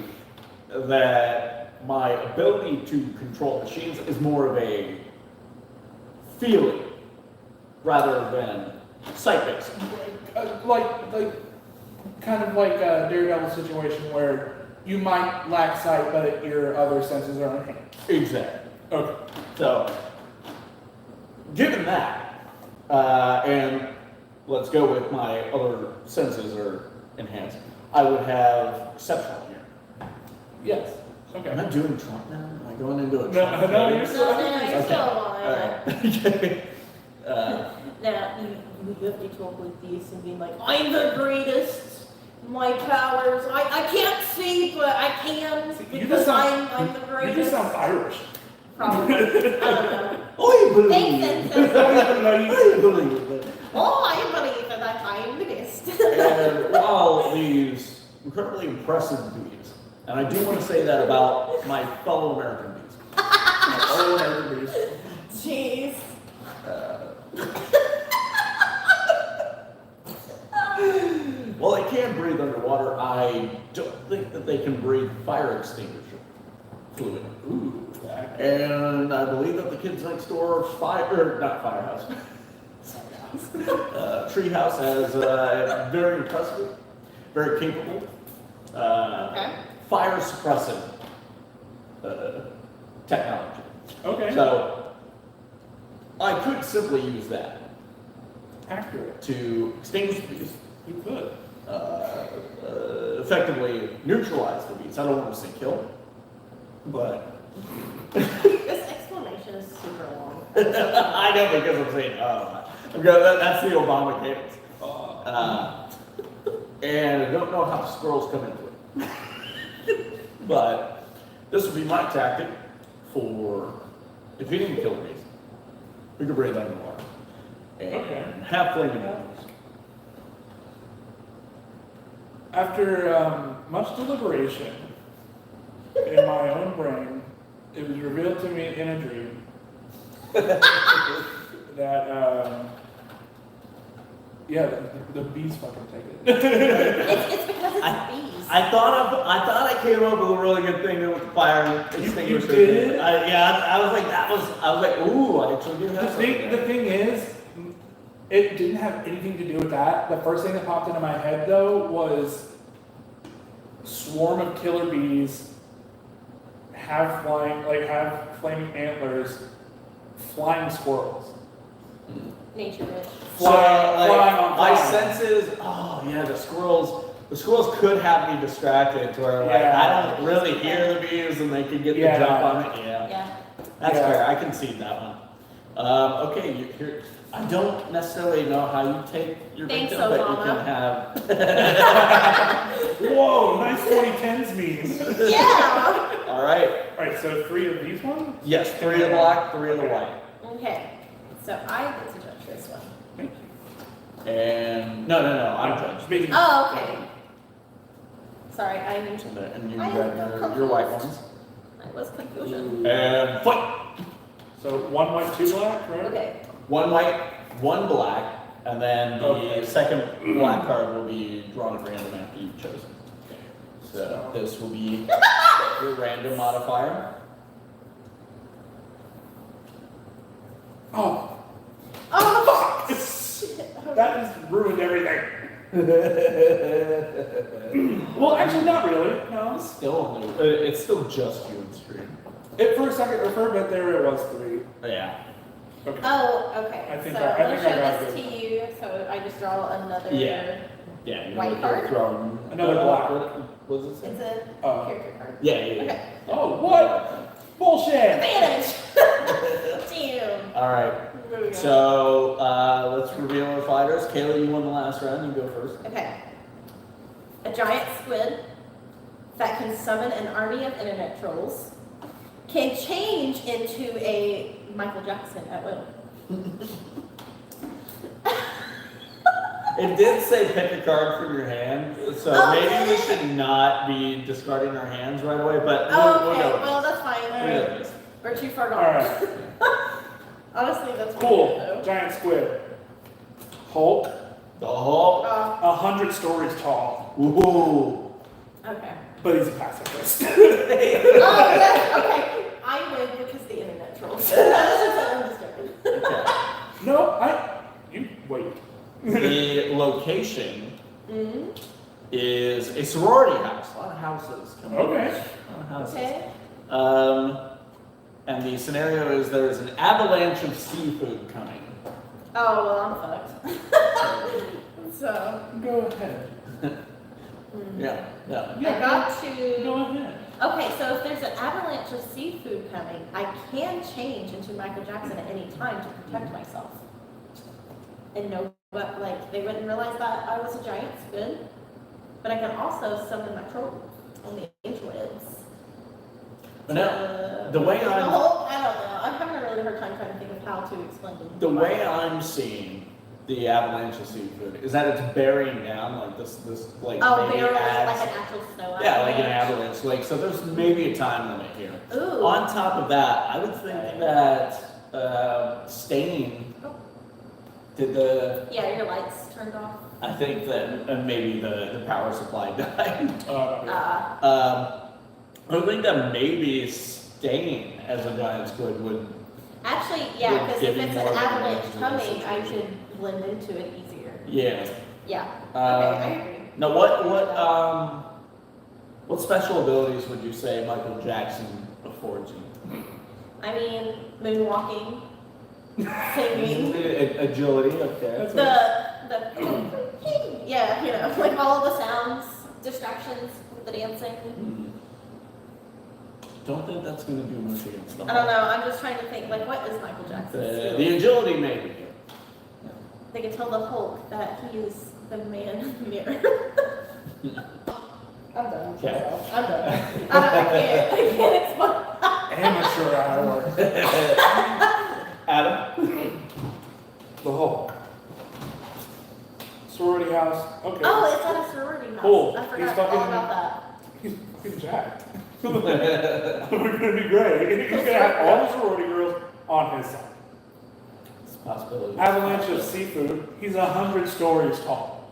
that my ability to control machines is more of a feeling rather than sight-based. Like, kind of like a Daredevil situation where you might lack sight, but your other senses are enhanced. Exactly. Okay. So, given that, and let's go with my other senses are enhanced, I would have exceptional hearing. Yes. Am Okay. I doing Trump now? Am I going into a No, Trump? no, thing? you're still. You're still alive. Alright. Okay. Now, you have to talk with this and be like, I'm the greatest. My powers. I can't see, but I can You because just sound- I'm the You greatest. just sound Irish. Probably. I don't know. I believe. Thanks, and I believe. oh, I believe that I'm the best. And while these incredibly impressive bees, and I do want to say that about my fellow American bees. Oh, everybody's. Jeez. While they can breathe underwater, I don't think that they can breathe fire extinguisher fluid. Ooh. And I believe that the kids next door treehouse has very impressive, very capable, Okay. fire suppressive technology. Okay. So I could simply use that Accurate. to extinguish the bees, You could. effectively neutralize the bees. I don't want to say kill, but This explanation is super long. I know because I'm saying, that's the Obama cadence. And I don't know how squirrels come into it. But this would be my tactic for if he didn't kill bees, we could breathe underwater. And Okay. have flaming arrows. After much deliberation in my own brain, it was revealed to me in a dream that, yeah, the bees fucking take it. It's because it's bees. I thought I came up with a really good thing with the fire extinguisher. did? I was like, ooh, I actually do have something. The thing is, it didn't have anything to do with that. The first thing that popped into my head, though, was swarm of killer bees have flaming antlers, flying squirrels. Nature bitch. Flying on my fire. senses. Oh yeah, the squirrels could have me distracted to where Yeah. I don't really hear the bees and they could get Yeah. the jump on it. Yeah, Yeah. that's Yeah. fair. I can see that one. Okay, here. I don't necessarily know how you take your Thanks, victim, but you Obama. can have. Whoa, nice 2010s memes. Yeah. All right. All right, so 3 of these ones? Yes, 3 of the black, 3 of the white. Okay. So I get to judge this one. Thank you. And no, I'm judged. Speaking Oh, okay. Sorry, I need And you I grab am your white confused. ones. I was confusion. And fight! So 1 white, 2 black, right? Okay. 1 white, 1 black, and then the Okay. second black card will be drawn at random after you've chosen. So this will be your random modifier. Oh, Oh, fuck! shit. That just ruined everything. Well, actually, not really. No. It's still just you and screen. For a second, or for a bit there, it was 3. Yeah. Okay. Oh, okay. I think so I we'll think I show got this it. to you. So I just draw another. Yeah. Yeah. White card? Another black. What does it It's say? a character card. Yeah. Okay. Oh, what? Bullshit! Advantage. Damn. All right. There we go. So let's reveal our fighters. Kayla, you won the last round. You go first. Okay. A giant squid that can summon an army of internet trolls can change into a Michael Jackson at will. It did say pick a card from your hand, so maybe we should not be discarding our hands right away. But Oh, we'll okay. go. Well, that's fine. We'll go with this. We're too far gone. All right. Honestly, that's Cool. weird, Giant squid. Hulk. The Hulk. though. 100 stories tall. Ooh. Okay. But he's a pacifist. Oh, yes. Okay. I win because the internet trolls. That's just Okay. No, you wait. The location Mm-hmm. is a sorority house. A lot of houses. Come on. Okay. A lot of houses. Okay. And the scenario is there's an avalanche of seafood coming. Oh, well, I'm fucked. So. Go ahead. Yeah. Yeah. I got to. Go ahead. Okay, so if there's an avalanche of seafood coming, I can change into Michael Jackson at any time to protect myself. And no, but like they wouldn't realize that I was a giant squid. But I can also summon my troll on the interwebs. But now, the way I I'm don't know. I'm having a really hard time trying to think of how to explain it. the way I'm seeing the avalanche of seafood is that it's bearing down like this like Oh, maybe barely adds- like an actual snow yeah, like an avalanche. avalanche. Like so, there's maybe a time limit here. Ooh. On top of that, I would think that staining did the. Yeah, your lights turned off. I think that maybe the power supply died. I think that maybe staying as a giant squid would. Actually, yeah, Would because give if you it's more an of an avalanche advantage in coming, this I situation. could blend into it easier. Yeah. Yeah. Okay, I agree. Now, what special abilities would you say Michael Jackson affords you? I mean, moonwalking, singing, Agility, okay. yeah, you know, like all of the sounds, distractions, the dancing. Don't think that's going to do much against the I don't know. I'm just trying to think. Like, what is Michael Jackson's skill? The agility, maybe. They can tell the Hulk that he is the man in the mirror. I'm done. Okay. I'm done. I can't explain. Amateur hour. Adam? The Hulk. Sorority house. Okay. Oh, it's at a sorority house. Cool. I He's forgot fucking- all about that. He's fucking jacked. We're gonna be great. He's gonna have all the sorority girls on his side. It's a possibility. Avalanche of seafood. He's 100 stories tall.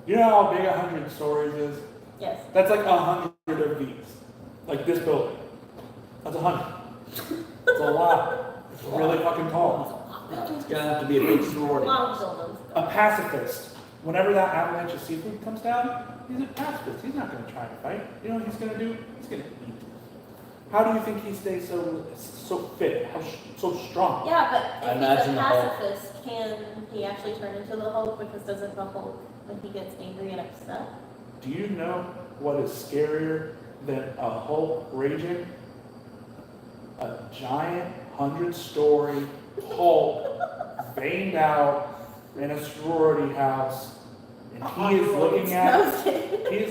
You know how big 100 stories is? Yes. That's like 100 of these. Like this building. That's 100. It's a lot. It's really fucking tall. It's going to have to be a big A sorority. lot of buildings. A pacifist. Whenever that avalanche of seafood comes down, he's a pacifist. He's not going to try and fight. You know what he's going to do? He's going to eat. How do you think he stays so fit? So strong? Yeah, but I if imagine he's a the Hulk. pacifist, can he actually turn into the Hulk? Because doesn't the Hulk, when he gets angry and upset? Do you know what is scarier than a Hulk raging? A giant 100-story Hulk veined out in a sorority house, and he is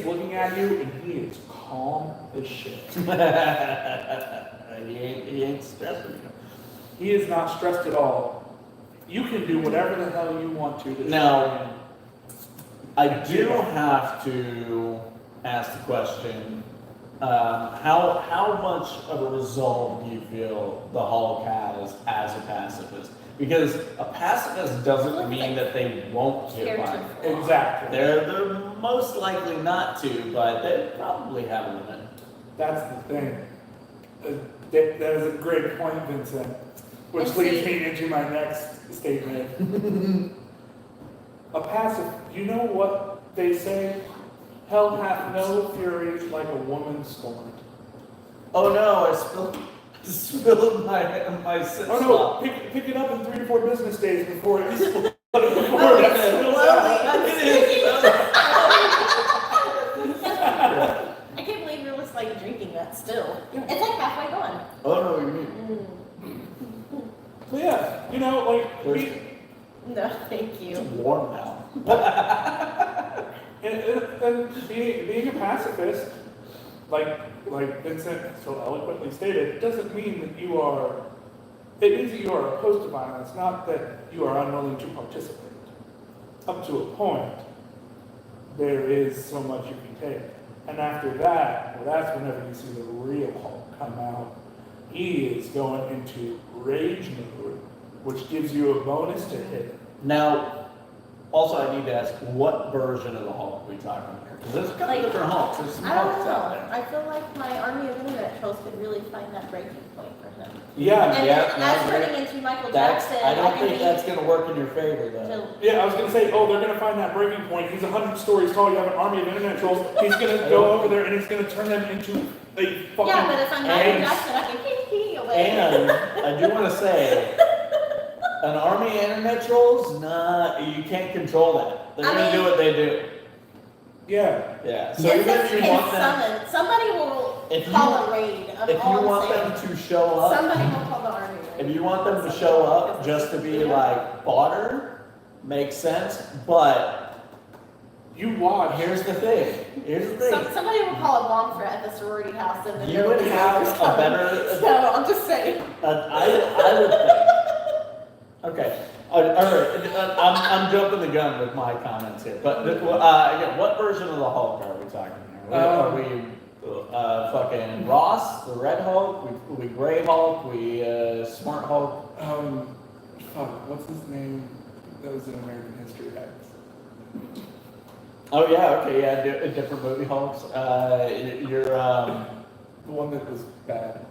looking at you, and he is calm as shit. He ain't stressing you. He is not stressed at all. You can do whatever the hell you want to. Now, I do have to asked the question, how much of a resolve do you feel the Hulk has as a pacifist? Because a pacifist doesn't mean that they won't get violent. Exactly. They're most likely not to, but they probably have a limit. That's the thing. That is a great point, Vincent. Which leads me into my next statement. A pacifist, you know what they say? Hell hath no fury like a woman scorned. Oh no, I spilled my sit Oh slop. no, pick it up in 3 to 4 business days before it's Slowly I can't believe you're just like drinking that still. It's like halfway gone. Oh no, you mean? But yeah, you know, like No, thank It's you. warm now. and being a pacifist, like Vincent so eloquently stated, doesn't mean that you are. It means that you are opposed to violence, not that you are unwilling to participate. Up to a point, there is so much you can take, and after that, well, that's whenever you see the real Hulk come out. He is going into rage mode, which gives you a bonus to hit. Now, also I need to ask, what version of the Hulk are we talking here? Because there's a couple Like, different Hulks. There's some I don't Hulks out know. there. I feel like my army of internet trolls could really find that breaking point for him. Yeah, And yeah, that's no, turning into Michael That's, Jackson. I don't think believe, that's going to work in your favor, though. till- Yeah, I was gonna say, oh, they're gonna find that breaking point. He's 100 stories tall. You have an army of internet trolls. He's gonna go over there and he's gonna turn them into a fucking. Yeah, but if I'm Michael And- Jackson, I can hee away. And I do want to say, an army of internet trolls, nah, you can't control that. They're I going to do mean- what they do. Yeah. Yeah. So Yes, even if you can want them, summon. Somebody will If call you- a raid. if you want them to show up, Somebody will call the army raid. if you want them to show up just to be like fodder, makes sense. But You watch. here's the thing. Somebody will call a bomb threat at the sorority house and then You there would will be have raiders a coming. better. So I'm just saying. I would think. Okay. All right. I'm jumping the gun with my comments here. But again, what version of the Hulk are we talking here? Are we fucking Ross, the Red Hulk? We Gray Hulk? We Smart Hulk? Fuck, what's his name? That was in American History X. Oh yeah. Okay. Yeah. Different movie Hulks. You're The one that was bad.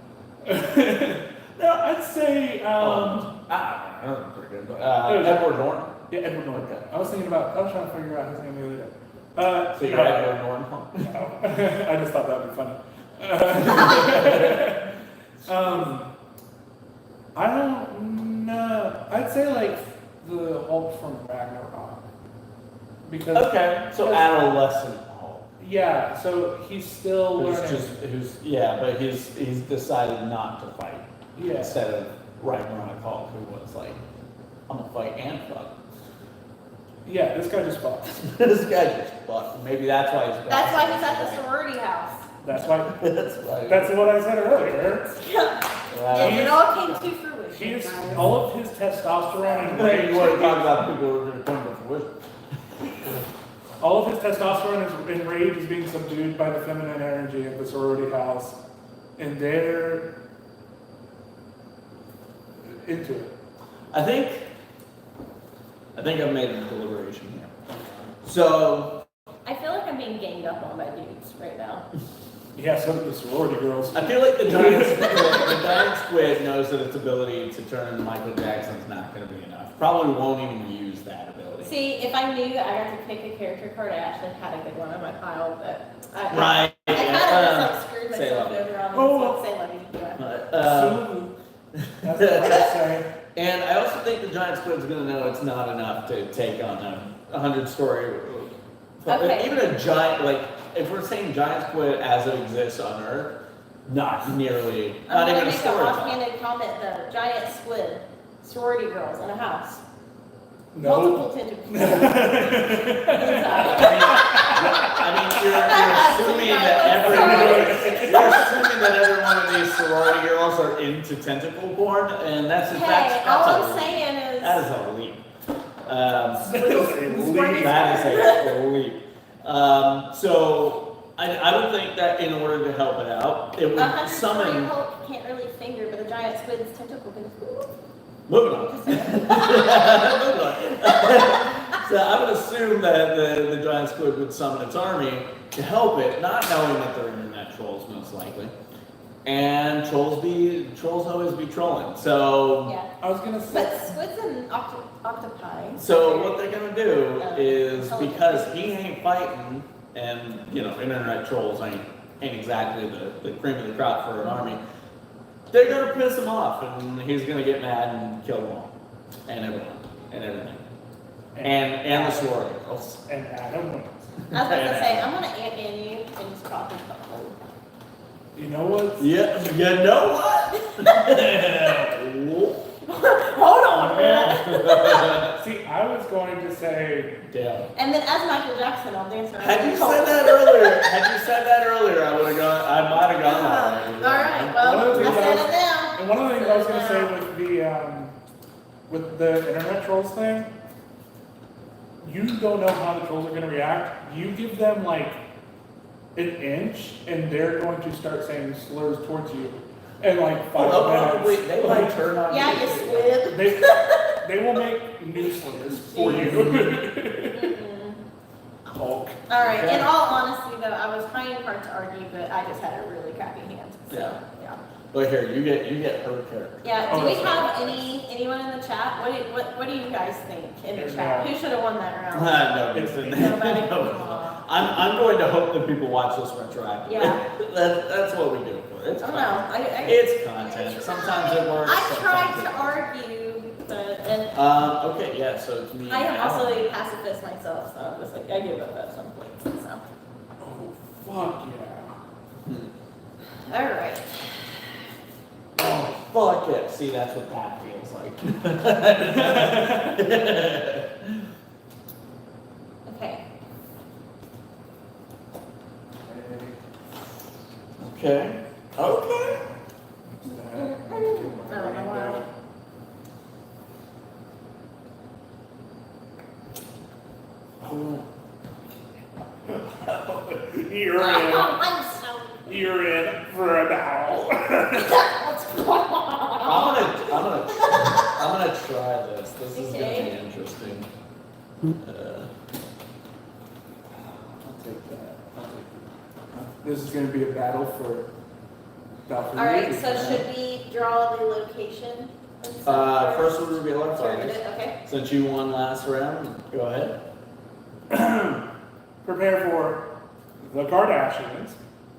No, I'd say, I don't know, pretty good. Edward Norton. yeah, Edward Norton. Okay. I was trying to figure out his name the other day. So you're Edward Norton Hulk. No. I just thought that would be funny. I don't know. I'd say like the Hulk from Ragnarok. Because Okay. So adolescent Hulk. yeah, so he's still learning. But he's decided not to fight. Yeah. Instead of Ragnarok Hulk, who was like, I'm gonna fight and fuck. Yeah, this guy just fucks. This guy just fucked. Maybe that's why he's. That's why he's at the sorority house. That's why. That's why. That's what I said earlier. And it all came to fruition. He's guys. all of his testosterone and Hey, rage. you want to talk about people who are going to come to fruition? All of his testosterone and rage is being subdued by the feminine energy of the sorority house, and they're into it. I think I've made a deliberation here. So I feel like I'm being ganged up on by dudes right now. Yeah, so do the sorority girls. I feel like the giant squid knows that its ability to turn Michael Jackson's not going to be enough. Probably won't even use that ability. See, if I knew that I got to pick a character card, I actually had a good one on my pile, but I Right. I kind of just like screwed Say myself love. over on Oh. this. Say love you. Yeah. Soon. That's what I say. And I also think the giant squid's going to know it's not enough to take on a 100-story. Okay. Even a giant, like, if we're saying giant squid as it exists on Earth, not nearly, I'm not gonna even a make an story. offhanded comment though. Giant squid, sorority girls in a house. No. Multiple tentacles. I mean, you're assuming that every one of these sorority girls are into tentacle porn, and that's Hey, all a I'm saying is. that is a leap. That is a leap. That is a leap. So I would think that in order to help it out, it would 100 summon. Hulk can't really finger, but a giant squid's tentacle can. Moving on. Moving on. So I would assume that the giant squid would summon its army to help it, not knowing that they're internet trolls most likely. And trolls always be trolling. So Yeah. I was gonna say. But squids and octopi. so what they're gonna do is intelligent because he creatures. ain't fighting, and internet trolls ain't exactly the cream of the crop for an army. They're gonna piss him off, and he's gonna get mad and kill them all, and everyone, and everything, and the sorority girls. And Adam wins. I was going to say, I'm going to Ant-Man you and just crop his butthole. You know what? Yeah, you know what? Hold on, man. See, I was going to say. Damn. And then as Michael Jackson, I'll dance around. Had you the said pole. that earlier, I would have gone. I might have gone that way. All right, One well, of the I things said I it now. And one of the things I was going to say with the internet trolls thing, you don't know how the trolls are going to react. You give them like an inch, and they're going to start saying slurs towards you. And like 5 minutes. They might turn on Yeah, you squid. They will make new slurs for you. Mm-mm. Hulk. All right. In all honesty, though, I was trying hard to argue, but I just had a really crappy hand. So, Yeah. Yeah. But here, you get her character. Yeah. Oh, Do we that's have right. anyone in the chat? What do you guys think in the There's chat? no- Who should have won that round? No, it's Nobody. no. I'm going to hope that people watch this retroactively. Yeah. That's what we do it for. It's I don't content. know. It's content. Sometimes it works. I tried sometimes to it- argue, and Okay, yeah. So it's me. I am now. also a pacifist myself, so I was like, I give up at some point. So, Oh, fuck yeah. all right. Oh, fuck it. See, that's what that feels like. Okay. Okay. Okay. I don't know why. You're I'm so. You're in for a battle. What's going on? I'm gonna try this. This is gonna Okay. be interesting. I'll take that. This is going to be a battle for Valkyrie. All right. So should we draw the location? and stuff First we'll reveal our Sure, targets. okay. Since you won last round, go ahead. Prepare for the Kardashians,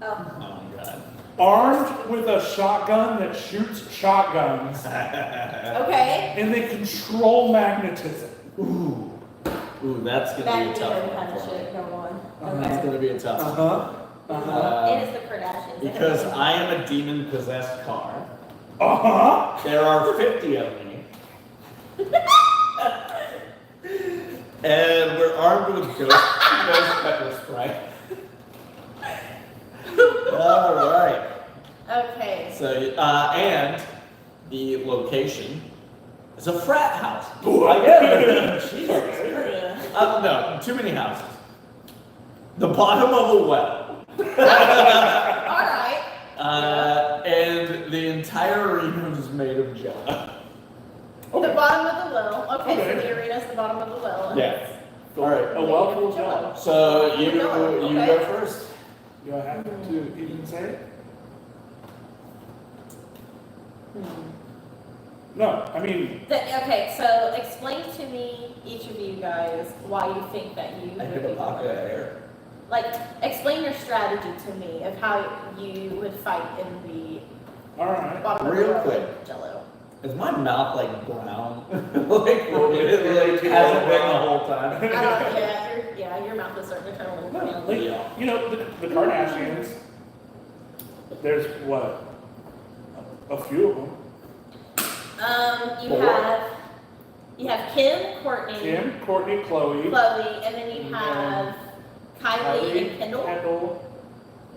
Oh. Oh my god. armed with a shotgun that shoots shotguns, Okay. and they control magnetism. Ooh, that's gonna That be a tough demon one. kind of for me. shit going on. That's Okay. gonna be a tough one. Uh-huh. Uh-huh. It is the Kardashians. Because I am a demon-possessed car. Uh-huh. There are 50 of me. And we're armed with ghost pepper spray. All right. Okay. So, and the location is a frat house. Jesus. No, too many houses. The bottom of a well. All right. And the entire arena is made of jello. The bottom of the well. Okay, Okay. so the arena's the bottom of the well. Yeah. All right. A well full of jello. So you Okay. go first. Do I have to even say it? No, I mean, Okay, so explain to me, each of you guys, why you think that you I would hit be a pocket of air. Like, explain your strategy to me of how you would fight in the all right. bottom of Real the well quick. with Jello. Is my mouth like brown? Like it hasn't been the whole time. Your mouth is starting to turn a little No, brown. like, Yeah. you know, the Kardashians, there's what? A few of them. You have Kim, Courtney, Kim, Courtney, Chloe, and then you And have Kylie and Kendall. Kendall,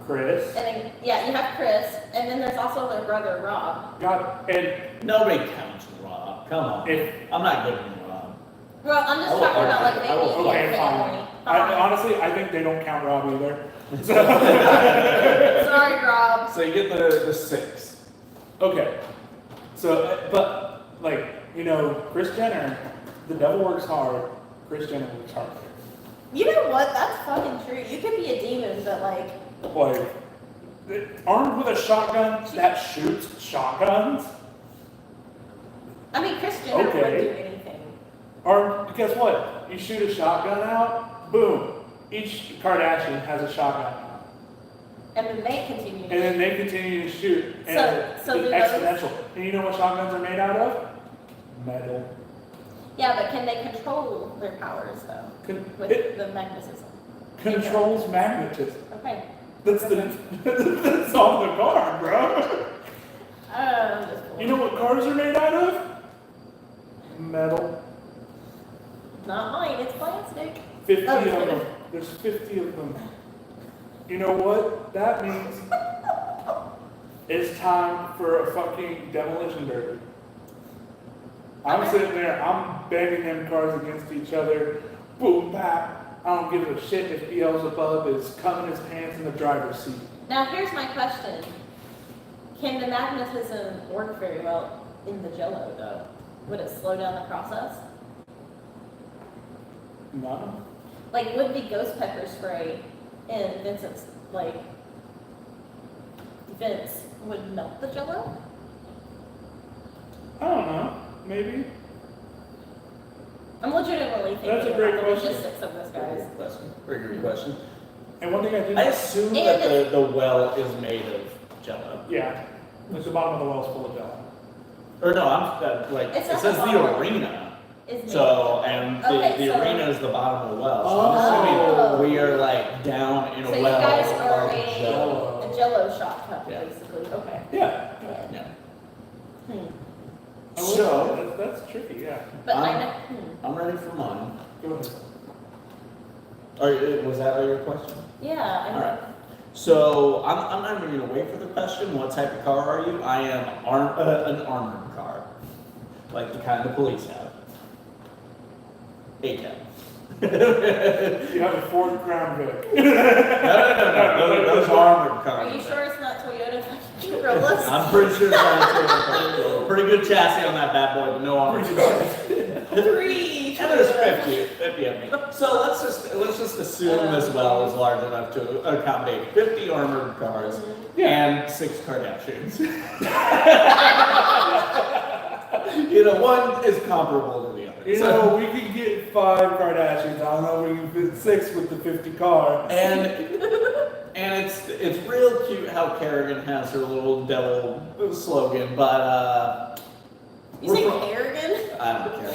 Chris. And then, yeah, you have Chris, and then there's also their brother Rob. God, and Nobody counts Rob. Come on. if, I'm not giving you Rob. Well, I'm just I will talking about like argue. I will maybe argue. family. Honestly, I think they don't count Rob either. Sorry, Rob. So you get the 6. Okay. So, but, like, you know, Kris Jenner, the devil works hard, Kris Jenner works hard. You know what? That's fucking true. You could be a demon, but like. Armed with a shotgun that shoots shotguns? I mean, Kris Jenner Okay. wouldn't do anything. Or, guess what? You shoot a shotgun out, boom. Each Kardashian has a shotgun out. And then they continue. And then they continue to shoot. And So it's do exponential. And you know what shotguns are made out of? Metal. Yeah, but can they control their powers though? With the magnetism. Controls magnetism. Okay. That's that's on the car, bro. Just You know what cars are made out of? Metal. Not mine, it's plastic. 50 Oh, of okay. them. There's 50 of them. You know what that means? It's time for a fucking demolition derby. I'm sitting there, I'm banging them cars against each other. Boom, bap. I don't give a shit if Beelzebub is coming his pants in the driver's seat. Now here's my question. Can the magnetism work very well in the Jello though? Would it slow down the process? No. Like would the ghost pepper spray in Vincent's Vince would melt the Jello? I don't know. Maybe. I'm legitimately thinking That's a great about the question. logistics of this, guys. Question. Very good question. And one thing I did. I assume that the well is made of Jello. Yeah. Like the bottom of the well's full of Jello. Or no, I'm like It's it at says the the bottom. arena. Is So and Okay, the so- arena is the bottom of the well. So Oh. I'm assuming we are like down in a So you well guys are of Jello. a Jello shot cup, Yeah. basically. Okay. Yeah. Yeah. Hmm. I would So- say that's tricky, yeah. But I Um, know. I'm ready for mine. Go ahead. Was that your question? Yeah. I know. All right. So I'm not even gonna wait for the question. What type of car are you? I am an armored car, like the kind the police have. A-cab. You have a Ford Crown Vic. No. Those armored cars. Are you sure it's not Toyota Corollas? I'm pretty sure it's pretty good chassis on that bad boy, but no armor. 3. And there's 50 of me. So let's just assume this well is large enough to accommodate 50 armored cars and 6 Kardashians. You know, one is comparable to the other. You know, we could get 5 Kardashians. I don't know if we can fit 6 with the 50 car. And it's real cute how Kerrigan has her little devil slogan, but You say Kerrigan? I don't care.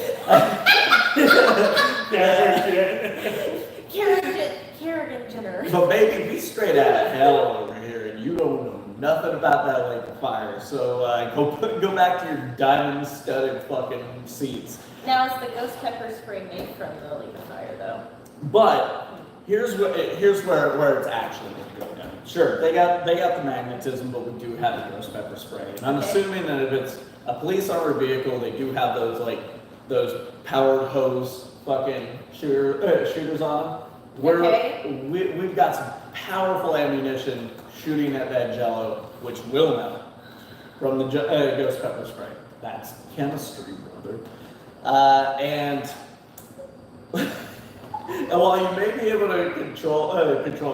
Kerrigan Jenner. But baby, we straight out of hell over here, and you don't know nothing about that lake of fire. So go back to your diamond-studded fucking seats. Now is the ghost pepper spray made from the Lake of Fire though? But here's where it's actually going to go down. Sure, they got the magnetism, but we do have the ghost pepper spray. And I'm assuming that if it's a police armored vehicle, they do have those powered hose fucking shooters on them. We've got some powerful ammunition shooting at that Jello, which will melt from the ghost pepper spray. That's chemistry, brother. And while you may be able to control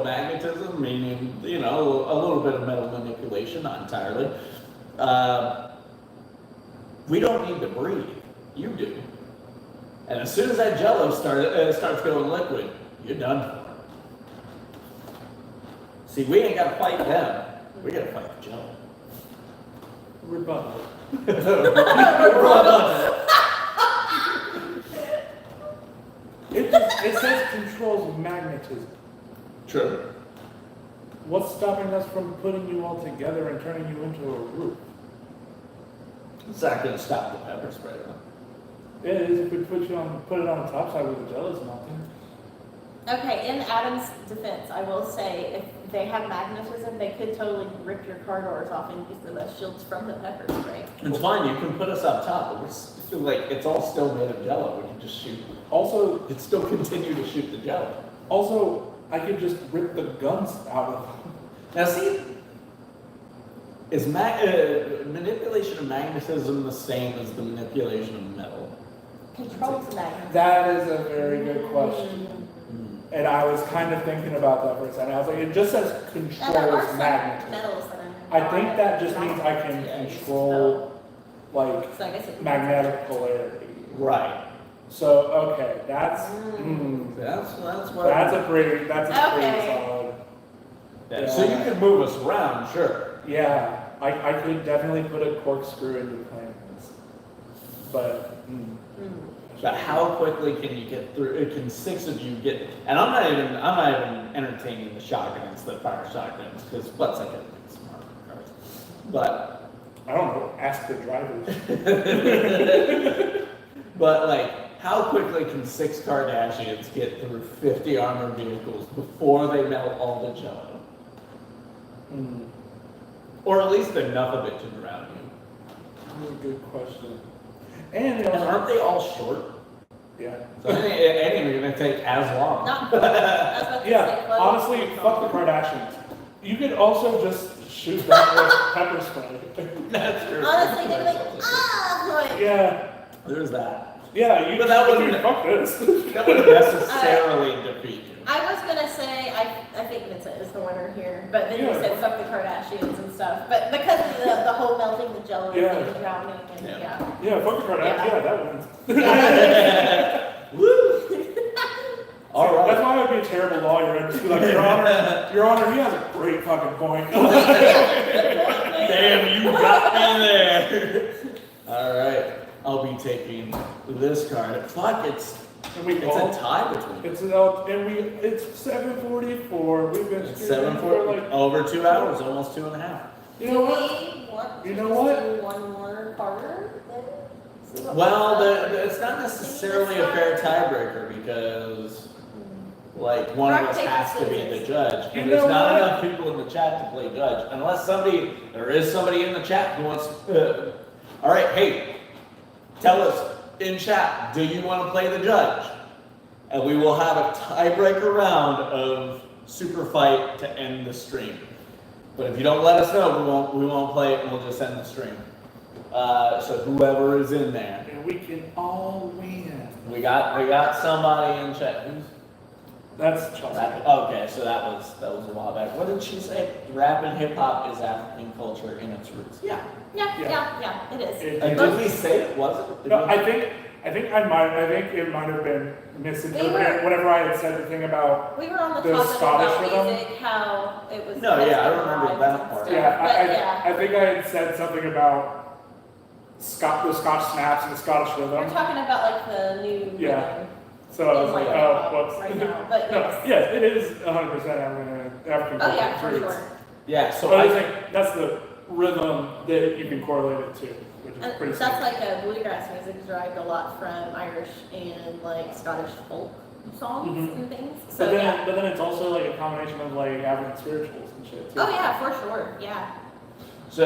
magnetism, meaning a little bit of metal manipulation, not entirely, we don't need to breathe. You do. And as soon as that Jello starts going liquid, you're done for. See, we ain't got to fight them. We got to fight the Jello. Rebuttal. It says controls magnetism. True. What's stopping us from putting you all together and turning you into a roof? It's not going to stop the pepper spray, though. It is if we put it on the top side where the Jello's melting. Okay, in Adam's defense, I will say if they have magnetism, they could totally rip your car doors off and use them as shields from the pepper spray. It's fine. You can put us up top, but it's all still made of Jello. We can just shoot. Also, It still continue to shoot the Jello. Also, I could just rip the guns out of them. Now see, is manipulation of magnetism the same as the manipulation of metal? Controls magnetism. That is a very good question. And I was kind of thinking about that for a second. I was like, it just says controls magnetism. Metals that I think that just means I can control, like, So I guess it magnetic polarity. Right. So, okay, that's That's a pretty Okay. solid. Yeah. So you can move us around, sure. Yeah, I could definitely put a corkscrew into plans, but But how quickly can you get through? Can 6 of you get? And I'm not even entertaining the shotguns that fire shotguns because what's I get smart cars. But I don't know. Ask the drivers. but like, how quickly can 6 Kardashians get through 50 armored vehicles before they melt all the jello? Or at least enough of it to drown you. That's a good question. And And aren't they all short? yeah. So it ain't even gonna take as long. Not that's what they Yeah, say, close. honestly, fuck the Kardashians. You could also just shoot them with pepper spray. That's true. Honestly, they're like, like, Yeah, There's that. yeah, But that you wouldn't- fuck this. That wouldn't necessarily defeat you. I was gonna say, I think Vincent is the winner here, but then you Yeah. said fuck the Kardashians and stuff. But because of the whole melting the jello Yeah. and drowning and Yeah. Yeah, fuck the Kardashians. Yeah, that wins. Woo! All That's right. why I would be a terrible lawyer. I'd just be like, Your Honor, he has a great fucking point. Damn, you got me there. All right. I'll be taking this card. Fuck, it's And we a all, tie between. it's 7:44. We've been It's screwing 7 for for like, over 2 hours, almost 2.5. you know what? we want You to know just what? do one more card? Then? See what Well, we got? it's not necessarily a fair tiebreaker because, like, one of us has to be the judge. You And there's know not what? enough people in the chat to play judge. Unless there is somebody in the chat who wants, all right, hey, tell us in chat, do you want to play the judge? And we will have a tiebreaker round of super fight to end the stream. But if you don't let us know, we won't play it and we'll just end the stream. So whoever is in there. And we can all win. We got somebody in chat. That's Chelsea. Okay, so that was a while back. What did she say? Rap and hip hop is African culture in its roots. Yeah. Yeah, it is. And did we say it wasn't? Did No, we- I think it might have been misinterpreted whenever I had said the thing about. We were on the The topic Scottish about rhythm? music, how it was. No, yeah, I customized remember that and part. stuff. Yeah, But yeah, I think I had said something about the Scotch snaps and the Scottish we're rhythm. talking about like the new. Yeah. rhythm So I was in, like, hip oh, hop whoops. right now, but No, yes. yes, it is 100% African Oh culture yeah, for roots. sure. Yeah, so So I I think that's the rhythm that you can correlate it to, which is And pretty that's sick. like a bluegrass music derived a lot from Irish and like Scottish folk songs Mhm. and things. So But then, yeah. but then it's also like a combination of like African spirituals and shit too. Oh yeah, for sure. Yeah. So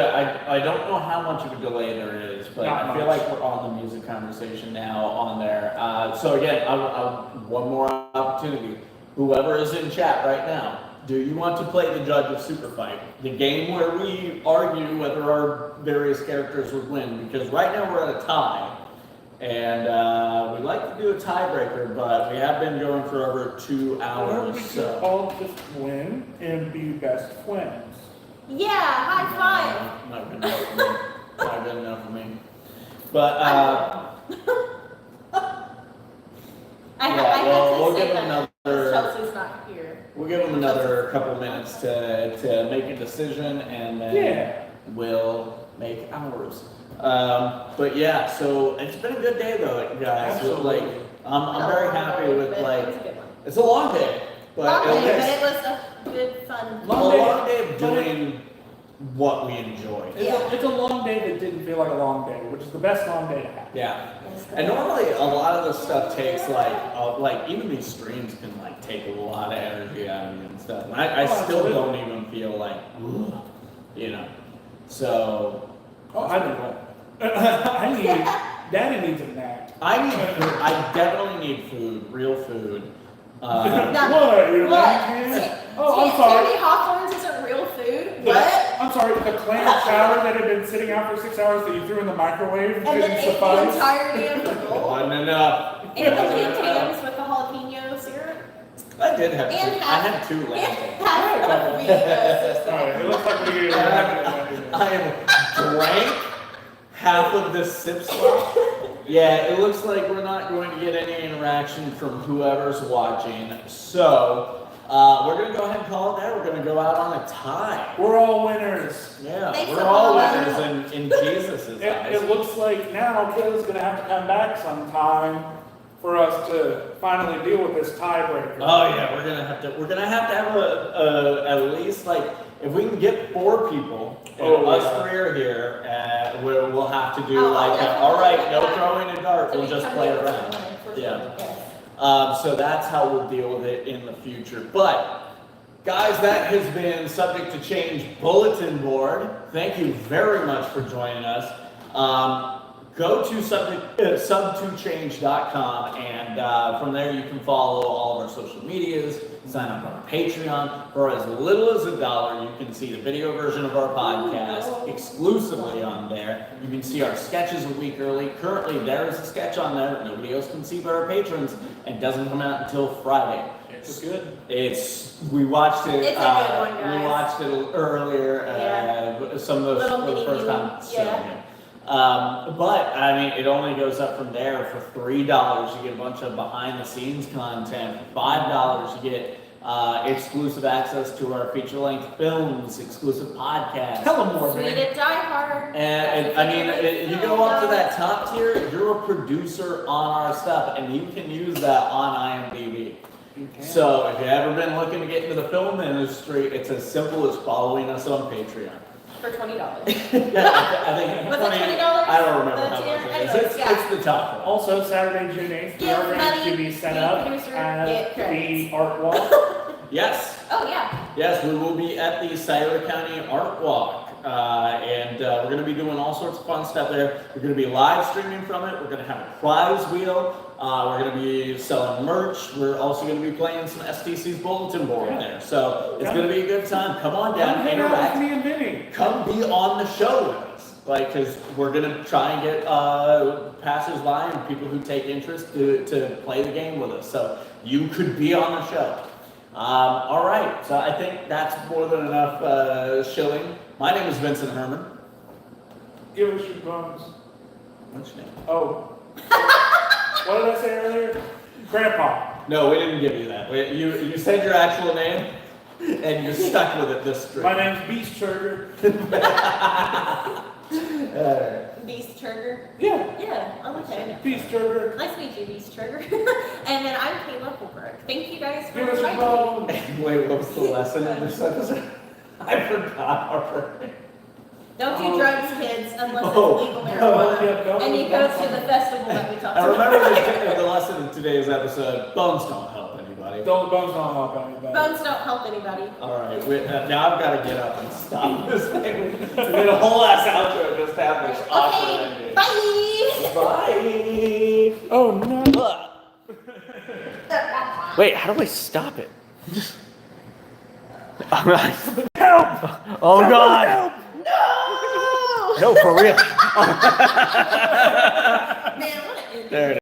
I don't know how much of a delay there is, but Not I feel much. like we're on the music conversation now on there. So again, one more opportunity. Whoever is in chat right now, do you want to play the Judge of Super Fight? The game where we argue whether our various characters would win, because right now we're at a tie. And we'd like to do a tiebreaker, but we have been going for over 2 Or hours. we could So. all just win and be best friends. Yeah, high five. Not good enough for me. Not good enough for me. But I yeah, had we'll to say give them that another. Chelsea's not here. We'll give them another couple minutes to make a decision, and then Yeah. we'll make ours. But yeah, so it's been a good day though, guys. Absolutely. Like, I'm very happy with But like. it was a good one. It's a long day, but Long day, it but was it was a good fun. a Long day. long day of doing what we enjoy. It's a long day that didn't feel like a long day, which is the best long day to have. Yeah. And normally a lot of this stuff takes like even these streams can like take a lot of energy out of you and stuff. And I Oh, still absolutely. don't even feel like, ugh, you know. So Oh, I do. I need. Daddy needs a nap. I need food. I definitely need food, real food. What? You're lying? Oh, I'm sorry. Tammy Hawthorne's isn't real food. Yeah, What? I'm sorry, the clam chowder that had been sitting out for 6 hours that you threw in the microwave And then didn't ate the suffice? entirety of the bowl. Wasn't enough. And the plantains with the jalapeno syrup. I did have And two. I half- had 2 And lanterns. half of the ecosystem. Alright, it looks like we're getting I have drank half of this sip slot. Yeah, it looks like we're not going to get any interaction from whoever's watching. So, we're going to go ahead and call it there. We're going to go out on a tie. We're all winners. Yeah, Thanks we're a all lot. winners in Jesus' eyes. It looks like now Kayla's gonna have to come back sometime for us to finally deal with this tiebreaker. Oh yeah, we're gonna have to have a at least like if we can get 4 people and us 3 are here, we'll have to do all right, no throwing a dart, we'll just play around. Yeah. So that's how we'll deal with it in the future. But guys, that has been Subject to Change Bulletin Board. Thank you very much for joining us. Go to subjecttochangeent.com and from there you can follow all of our social medias, sign up on our Patreon. For as little as $1, you can see the video version of our podcast exclusively on there. You can see our sketches a week early. Currently, there is a sketch on there that nobody else can see but our patrons and doesn't come out until Friday. It's good. We watched it. It's a good one, guys. We watched it earlier. Some of those Little for the mini first mini, time. So, yeah. but I mean, it only goes up from there. For $3, you get a bunch of behind-the-scenes content. For $5, you get exclusive access to our feature-length films, exclusive podcasts. Tell them more, man. Sweded Die Hard. And I mean, you go up to that top tier, you're a producer on our stuff, and you can use that on IMDb. So if you've ever been looking to get into the film industry, it's as simple as following us on Patreon. For $20. Yeah, I think Was it $20? I don't remember how much That's it it? is. Yeah. It's the top one. Also, Saturday, June 8th, we Give are going money, to be set be up producer, at get the credits. Art Walk. Yes. Oh, yeah. Yes, we will be at the Scioto County Art Walk. And we're going to be doing all sorts of fun stuff there. We're going to be live streaming from it. We're going to have a prize wheel. We're going to be selling merch. We're also going to be playing some STC's bulletin board there. So it's going to be a good time. Come on down, Hang out with interact. me and Vinny. Come be on the show with us. Like, because we're going to try and get passers-by and people who take interest to play the game with us. So you could be on the show. All right, so I think that's more than enough shilling. My name is Vincent Herman. Give us your bones. What's your name? Oh. What did I say earlier? Grandpa. No, we didn't give you that. You said your actual name, and you stuck with it this stream. My name's Beast Trigger. Beast Trigger. Yeah. Yeah, I'm okay. Beast Trigger. Nice to meet you, Beast Trigger. And then I'm Kayla Holbrook. Thank you guys for Give us your inviting me. bones. Wait, what was the lesson in this episode? I forgot already. Don't do drugs, kids, unless Oh, it's legal yeah, marijuana. don't And you do go that. to the festival that we talked I about. remember the lesson in today's episode, bones don't help anybody. Don't bones don't help anybody. Bones don't help anybody. All right, now I've got to get up and stop this thing. We did a whole ass outro just to have this awkward Okay, ending. bye! Bye. Oh no. Wait, how do I stop it? Help! Oh God! No! No, for real. Man, what an ending. There it is.